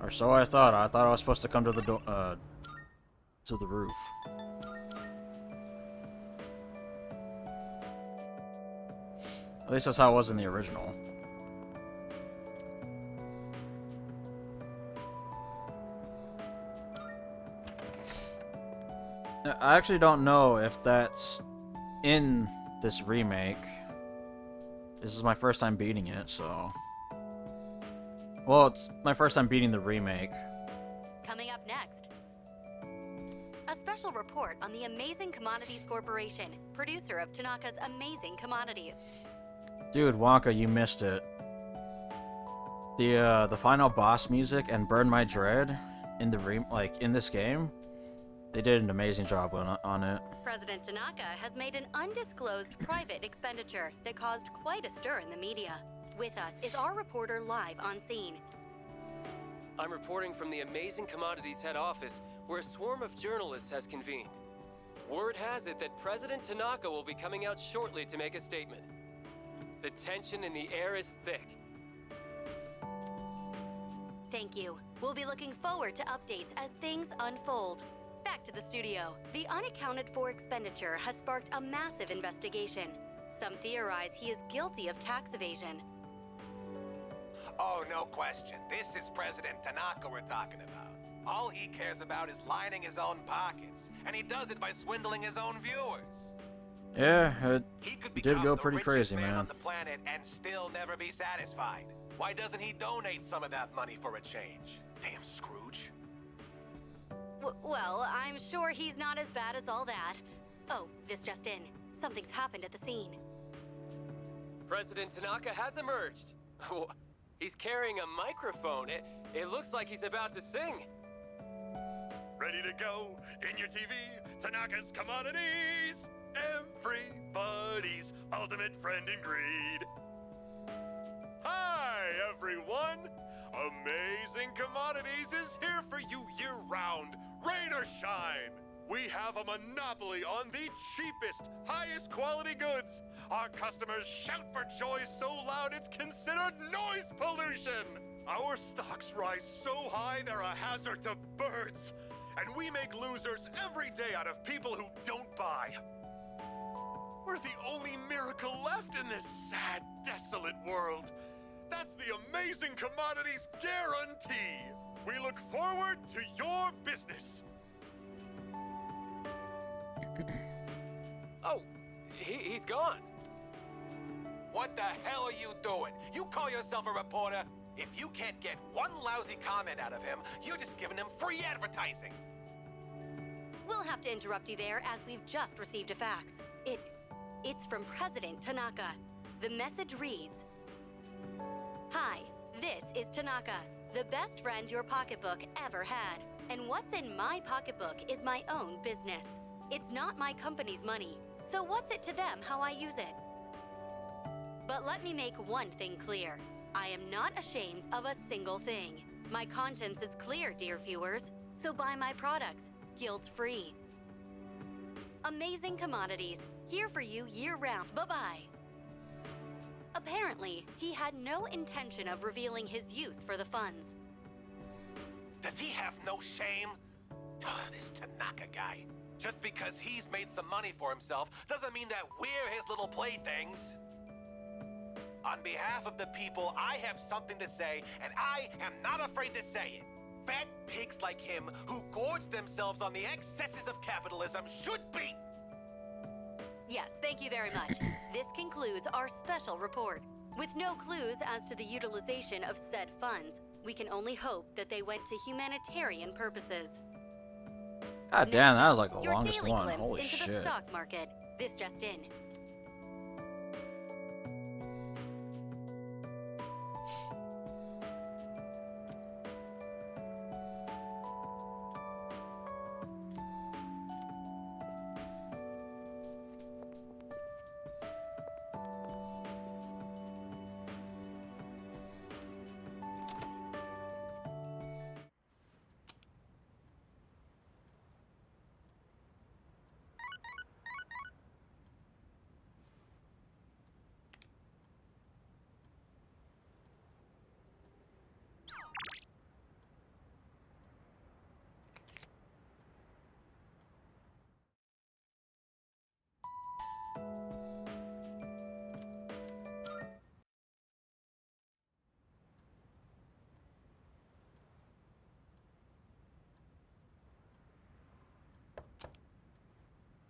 Or so I thought. I thought I was supposed to come to the to the roof. At least that's how it was in the original. I actually don't know if that's in this remake. This is my first time beating it, so... Well, it's my first time beating the remake. Coming up next, a special report on the Amazing Commodities Corporation, producer of Tanaka's Amazing Commodities. Dude, Wonka, you missed it. The final boss music and Burn My Dread in the in this game, they did an amazing job on it. President Tanaka has made an undisclosed private expenditure that caused quite a stir in the media. With us is our reporter live on scene. I'm reporting from the Amazing Commodities head office, where a swarm of journalists has convened. Word has it that President Tanaka will be coming out shortly to make a statement. The tension in the air is thick. Thank you. We'll be looking forward to updates as things unfold. Back to the studio. The unaccounted for expenditure has sparked a massive investigation. Some theorize he is guilty of tax evasion. Oh, no question. This is President Tanaka we're talking about. All he cares about is lining his own pockets, and he does it by swindling his own viewers. Yeah, it did go pretty crazy, man. man. On the planet and still never be satisfied. Why doesn't he donate some of that money for a change? Damn Scrooge. Well, I'm sure he's not as bad as all that. Oh, this just in. Something's happened at the scene. President Tanaka has emerged. He's carrying a microphone. It looks like he's about to sing. Ready to go in your TV, Tanaka's Commodities. Everybody's ultimate friend in greed. Hi, everyone. Amazing Commodities is here for you year-round, rain or shine. We have a monopoly on the cheapest, highest quality goods. Our customers shout for joy so loud it's considered noise pollution. Our stocks rise so high they're a hazard to birds. and we make losers every day out of people who don't buy. We're the only miracle left in this sad, desolate world. That's the Amazing Commodities guarantee. We look forward to your business. Oh, he's gone. What the hell are you doing? You call yourself a reporter? If you can't get one lousy comment out of him, you're just giving him free advertising. We'll have to interrupt you there as we've just received a fax. It's from President Tanaka. The message reads, "Hi, this is Tanaka, the best friend your pocketbook ever had. And what's in my pocketbook is my own business. It's not my company's money, so what's it to them how I use it? But let me make one thing clear. I am not ashamed of a single thing. My conscience is clear, dear viewers, so buy my products, guilt-free. Amazing Commodities, here for you year-round. Bye-bye." Apparently, he had no intention of revealing his use for the funds. Does he have no shame? This Tanaka guy. Just because he's made some money for himself doesn't mean that we're his little playthings. On behalf of the people, I have something to say, and I am not afraid to say it. Fat pigs like him who gorge themselves on the excesses of capitalism should be... Yes, thank you very much. This concludes our special report. With no clues as to the utilization of said funds, we can only hope that they went to humanitarian purposes. God damn, that was like the Your longest daily one. glimpse Holy into shit. the stock market. This just in.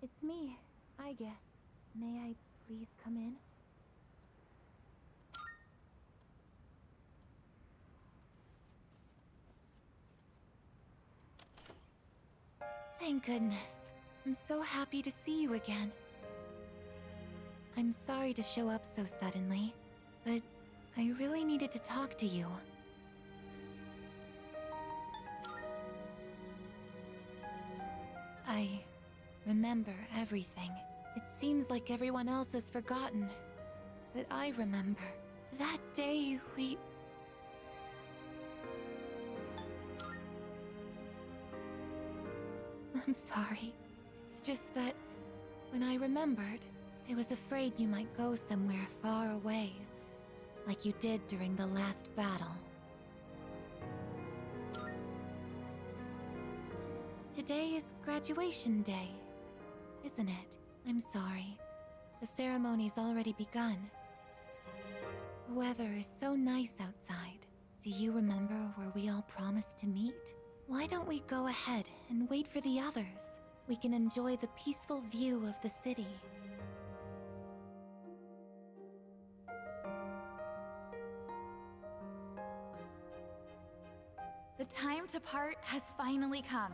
It's me, I guess. May I please come in? Thank goodness. I'm so happy to see you again. I'm sorry to show up so suddenly, but I really needed to talk to you. I remember everything. It seems like everyone else has forgotten, but I remember. That day we... I'm sorry. It's just that when I remembered, I was afraid you might go somewhere far away, like you did during the last battle. Today is graduation day, isn't it? I'm sorry. The ceremony's already begun. The weather is so nice outside. Do you remember where we all promised to meet? Why don't we go ahead and wait for the others? We can enjoy the peaceful view of the city. The time to part has finally come.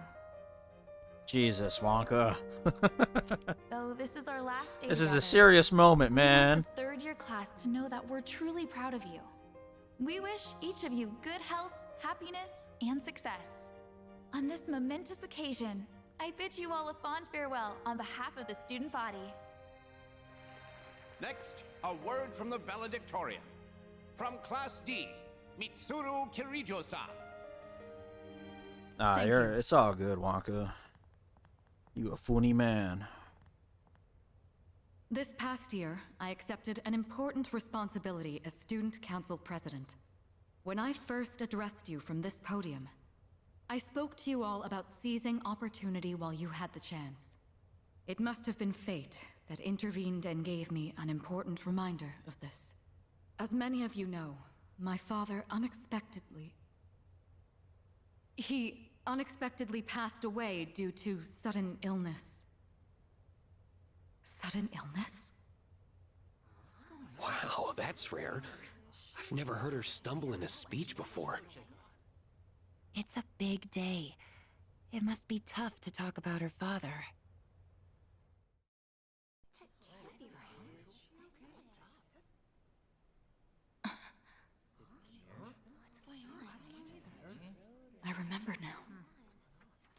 Jesus, Wonka. Though this is our last day This is together, a serious moment, we want man. the third-year class to know that we're truly proud of you. We wish each of you good health, happiness, and success. On this momentous occasion, I bid you all a fond farewell on behalf of the student body. Next, a word from the valedictorian. From Class D, Mitsuru Kirijo-san. Nah, Thank it's all good, Wonka. You a funny man. This past year, I accepted an important responsibility as Student Council President. When I first addressed you from this podium, I spoke to you all about seizing opportunity while you had the chance. It must have been fate that intervened and gave me an important reminder of this. As many of you know, my father He unexpectedly passed away due to sudden illness. Sudden illness? Wow, that's rare. I've never heard her stumble in a speech before. It's a big day. It must be tough to talk about her father. I remember now.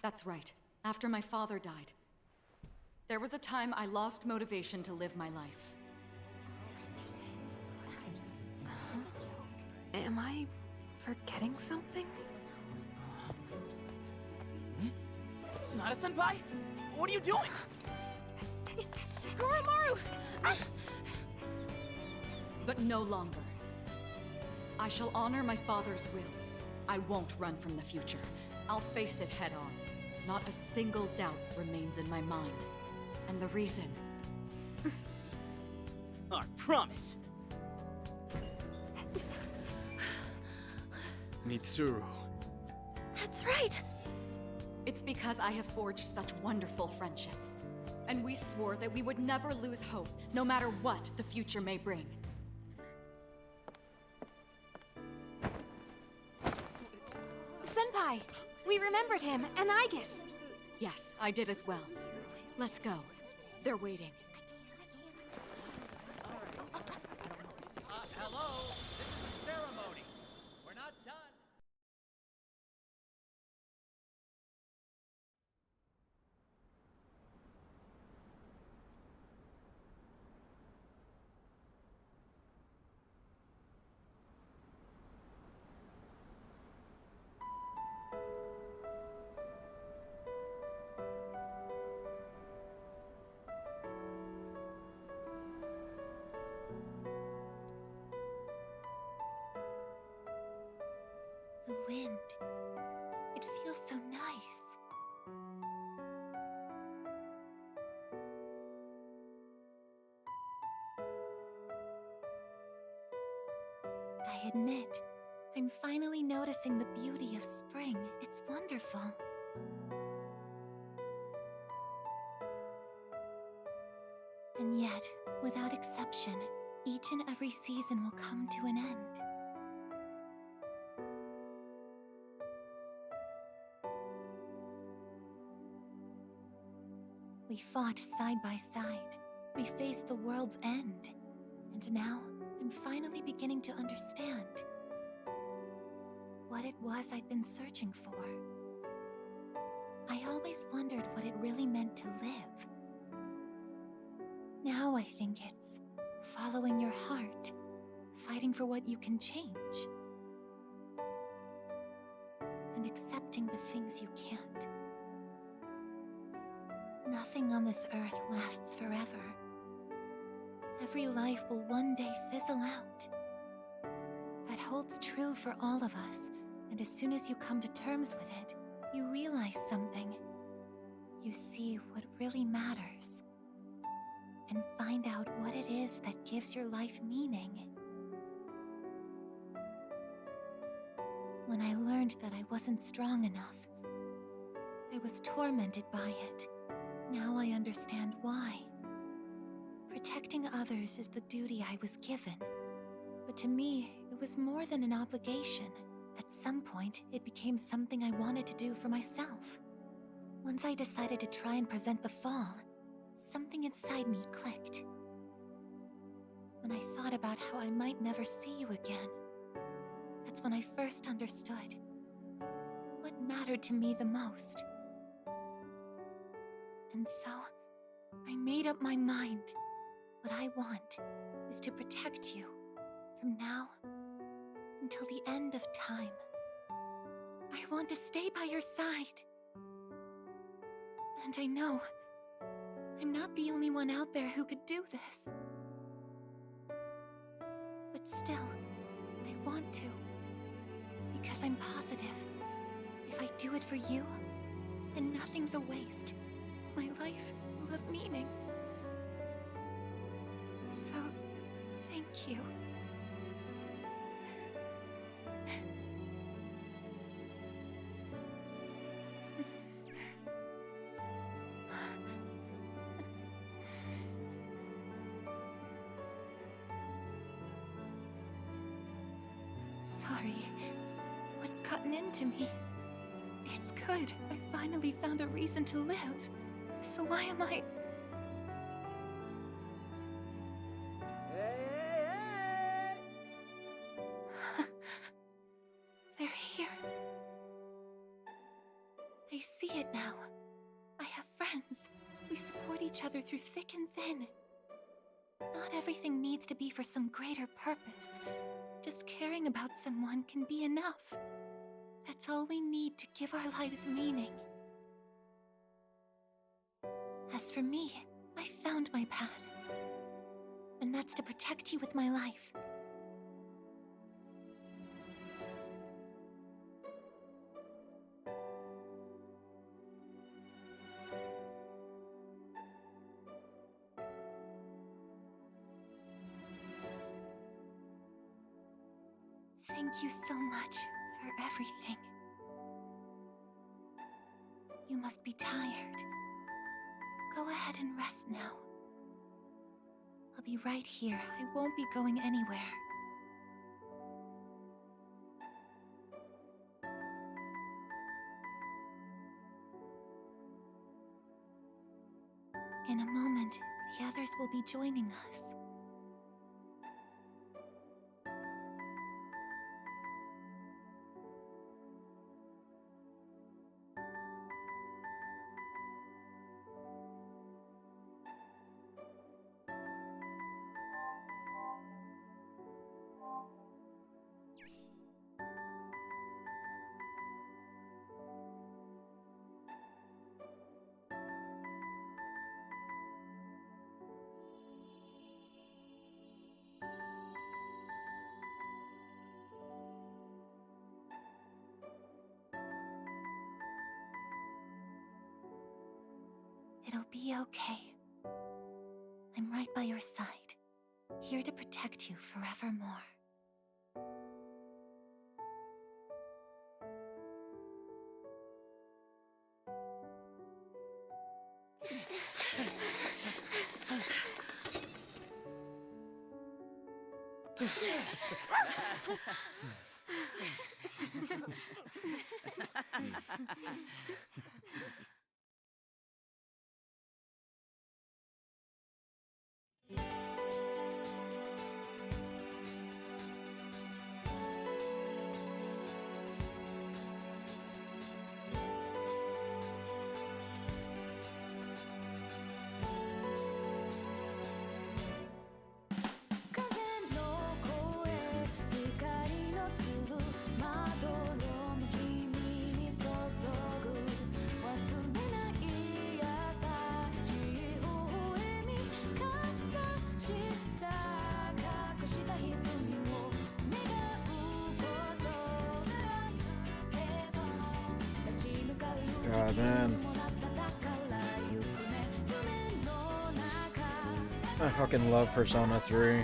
That's right. After my father died, there was a time I lost motivation to live my life. Am I forgetting something? Sonata-senpai? What are you doing? Goromaru! But no longer. I shall honor my father's will. I won't run from the future. I'll face it head on. Not a single doubt remains in my mind. And the reason... Our promise. Mitsuru. That's right! It's because I have forged such wonderful friendships. And we swore that we would never lose hope, no matter what the future may bring. Senpai! We remembered him, and Aigis! Yes, I did as well. Let's go. They're waiting. Hello, this is the ceremony. We're not done. The wind. It feels so nice. I admit, I'm finally noticing the beauty of spring. It's wonderful. And yet, without exception, each and every season will come to an end. We fought side by side. We faced the world's end. And now, I'm finally beginning to understand what it was I'd been searching for. I always wondered what it really meant to live. Now I think it's following your heart, fighting for what you can change, and accepting the things you can't. Nothing on this earth lasts forever. Every life will one day fizzle out. That holds true for all of us, and as soon as you come to terms with it, you realize something. You see what really matters, and find out what it is that gives your life meaning. When I learned that I wasn't strong enough, I was tormented by it. Now I understand why. Protecting others is the duty I was given. But to me, it was more than an obligation. At some point, it became something I wanted to do for myself. Once I decided to try and prevent the fall, something inside me clicked. When I thought about how I might never see you again, that's when I first understood what mattered to me the most. And so, I made up my mind. What I want is to protect you from now until the end of time. I want to stay by your side. And I know I'm not the only one out there who could do this. But still, I want to. Because I'm positive, if I do it for you, then nothing's a waste. My life will have meaning. So, thank you. Sorry. What's gotten into me? It's good. I finally found a reason to live. So why am I... They're here. I see it now. I have friends. We support each other through thick and thin. Not everything needs to be for some greater purpose. Just caring about someone can be enough. That's all we need to give our lives meaning. As for me, I found my path. And that's to protect you with my life. Thank you so much for everything. You must be tired. Go ahead and rest now. I'll be right here. I won't be going anywhere. In a moment, the others will be joining us. It'll be okay. I'm right by your side, here to protect you forevermore. God, man. I fucking love Persona 3.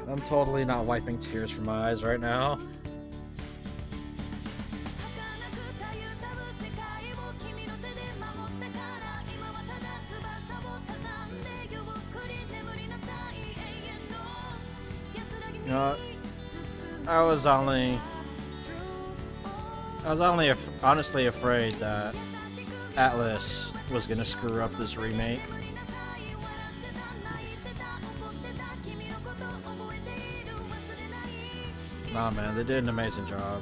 I'm totally not wiping tears from my eyes right now. You know, I was honestly afraid that Atlas was gonna screw up this remake. Nah, man, they did an amazing job.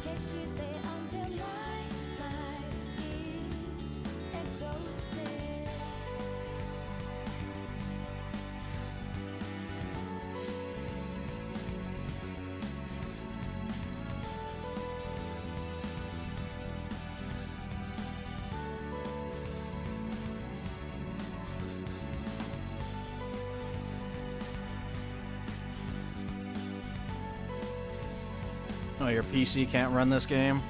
Oh, your PC can't run this game?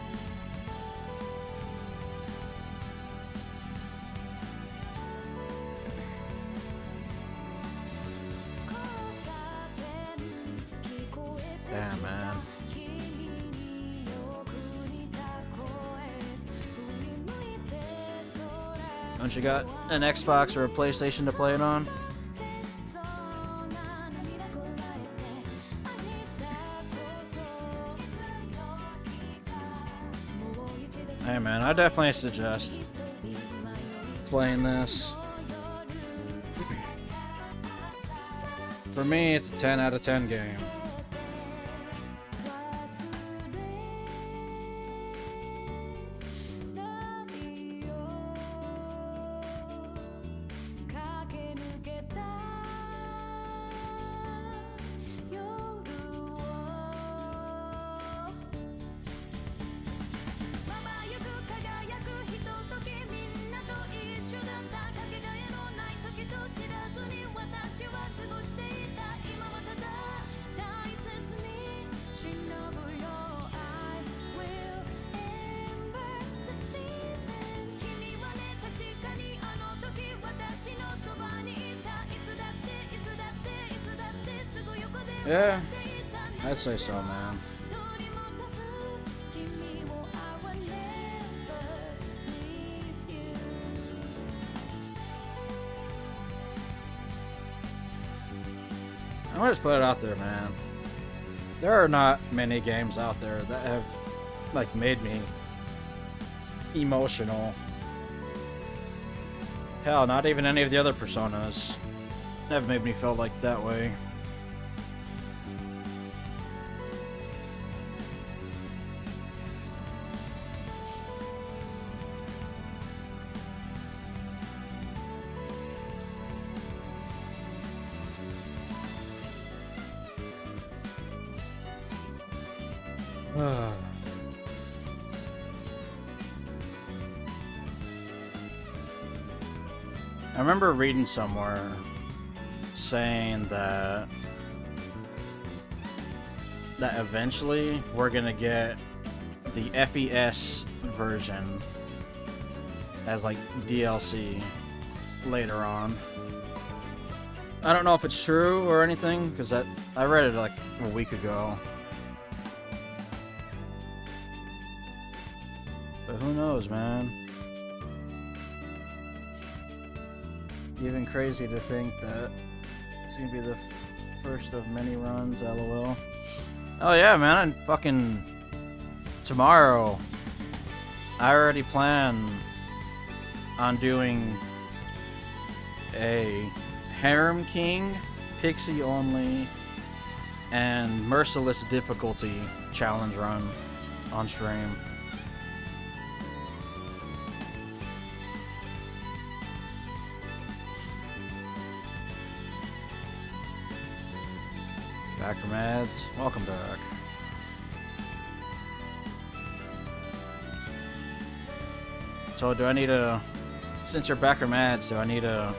Damn, man. Don't you got an Xbox or a PlayStation to play it on? Hey man, I definitely suggest playing this. For me, it's a 10 out of 10 game. Yeah, I'd say so, man. I'm gonna just put it out there, man. There are not many games out there that have, like, made me emotional. Hell, not even any of the other Personas have made me feel like that way. I remember reading somewhere saying that eventually we're gonna get the FES version as like DLC later on. I don't know if it's true or anything because I read it like a week ago. But who knows, man? Even crazy to think that it's gonna be the first of many runs, lol. Oh yeah, man, I'm fucking... Tomorrow, I already plan on doing a Harem King, Pixie only, and Merciless difficulty challenge run on stream. Back from ads. Welcome back. So do I need to, since you're back from ads, do I need to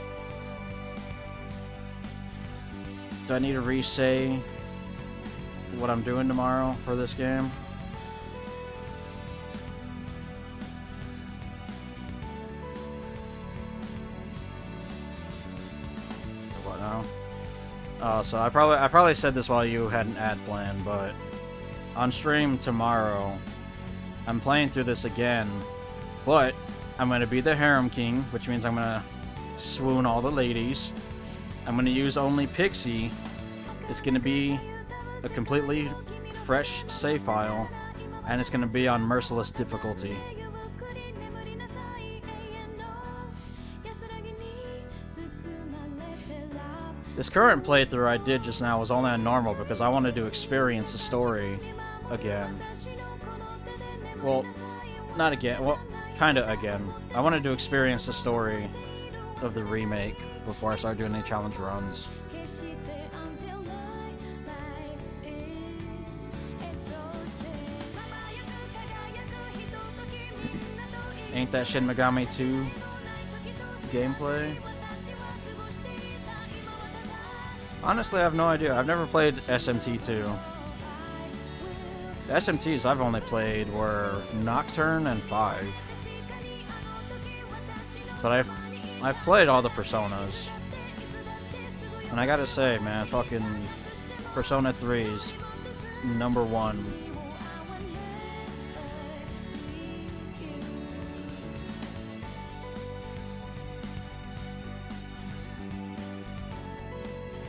re-say what I'm doing tomorrow for this game? What now? Oh, so I probably said this while you had an ad plan, but on stream tomorrow, I'm playing through this again, but I'm gonna be the Harem King, which means I'm gonna swoon all the ladies. I'm gonna use only Pixie. It's gonna be a completely fresh save file, and it's gonna be on Merciless difficulty. This current playthrough I did just now was only on normal because I wanted to experience the story again. Well, not again. Well, kind of again. I wanted to experience the story of the remake before I started doing any challenge runs. Ain't that Shin Megami 2 gameplay? Honestly, I have no idea. I've never played SMT2. The SMTs I've only played were Nocturne and 5. But I've played all the Personas. And I gotta say, man, fucking Persona 3's #1.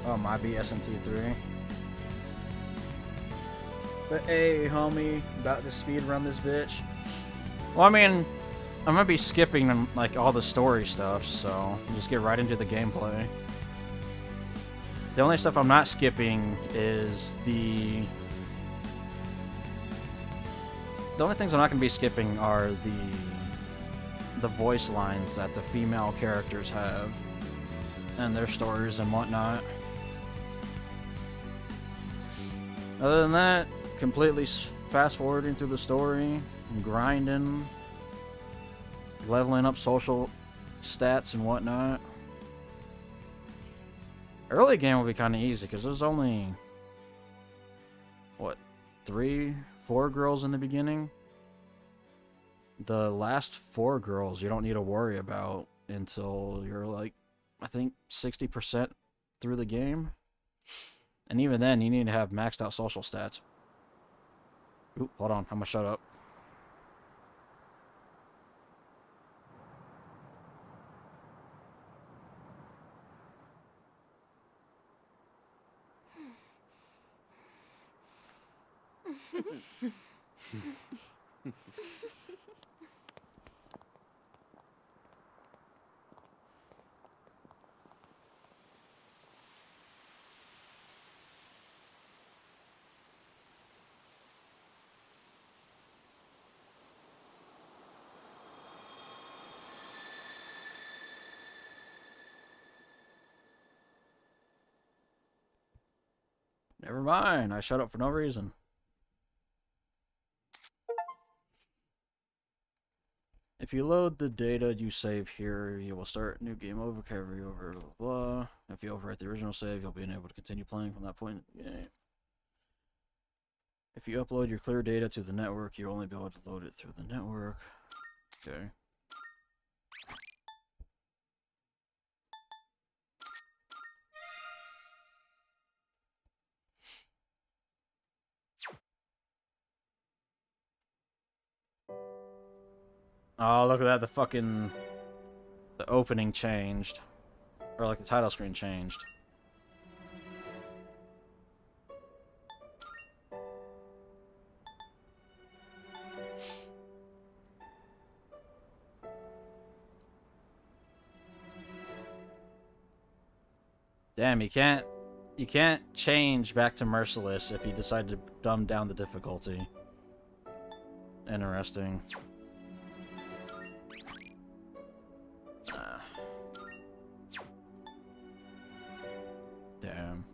Oh, my SMT3. But hey, homie, about to speed run this bitch. Well, I mean, I'm gonna be skipping like all the story stuff, so just get right into the gameplay. The only stuff I'm not skipping is the only things I'm not gonna be skipping are the voice lines that the female characters have and their stories and whatnot. Other than that, completely fast forwarding through the story, grinding, leveling up social stats and whatnot. Early game will be kind of easy because there's only, what, 3, 4 girls in the beginning? The last 4 girls you don't need to worry about until you're like, I think 60% through the game. And even then, you need to have maxed out social stats. Oop, hold on, I'm gonna shut up. Never mind, I shut up for no reason. If you load the data you save here, you will start a new game over, carry over, blah, blah, blah. If you overwrite the original save, you'll be unable to continue playing from that point in the game. If you upload your clear data to the network, you'll only be able to load it through the network. Okay. Oh, look at that, the opening changed. Or like the title screen changed. Damn, you can't change back to Merciless if you decide to dumb down the difficulty. Interesting. Damn.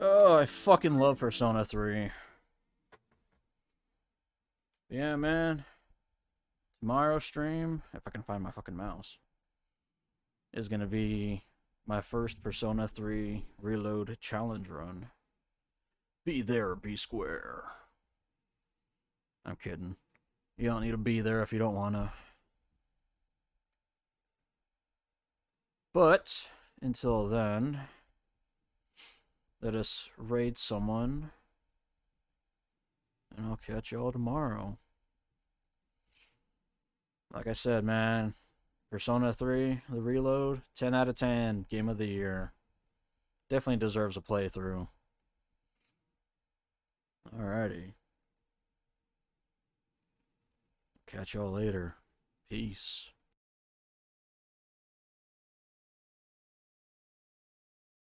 Oh, I fucking love Persona 3. Yeah, man. Tomorrow stream, if I can find my fucking mouse, is gonna be my first Persona 3 Reload challenge run. Be there, be square. I'm kidding. You don't need to be there if you don't wanna. But until then, let us raid someone, and I'll catch y'all tomorrow. Like I said, man, Persona 3, the Reload, 10 out of 10, game of the year. Definitely deserves a playthrough. Alrighty. Catch y'all later. Peace.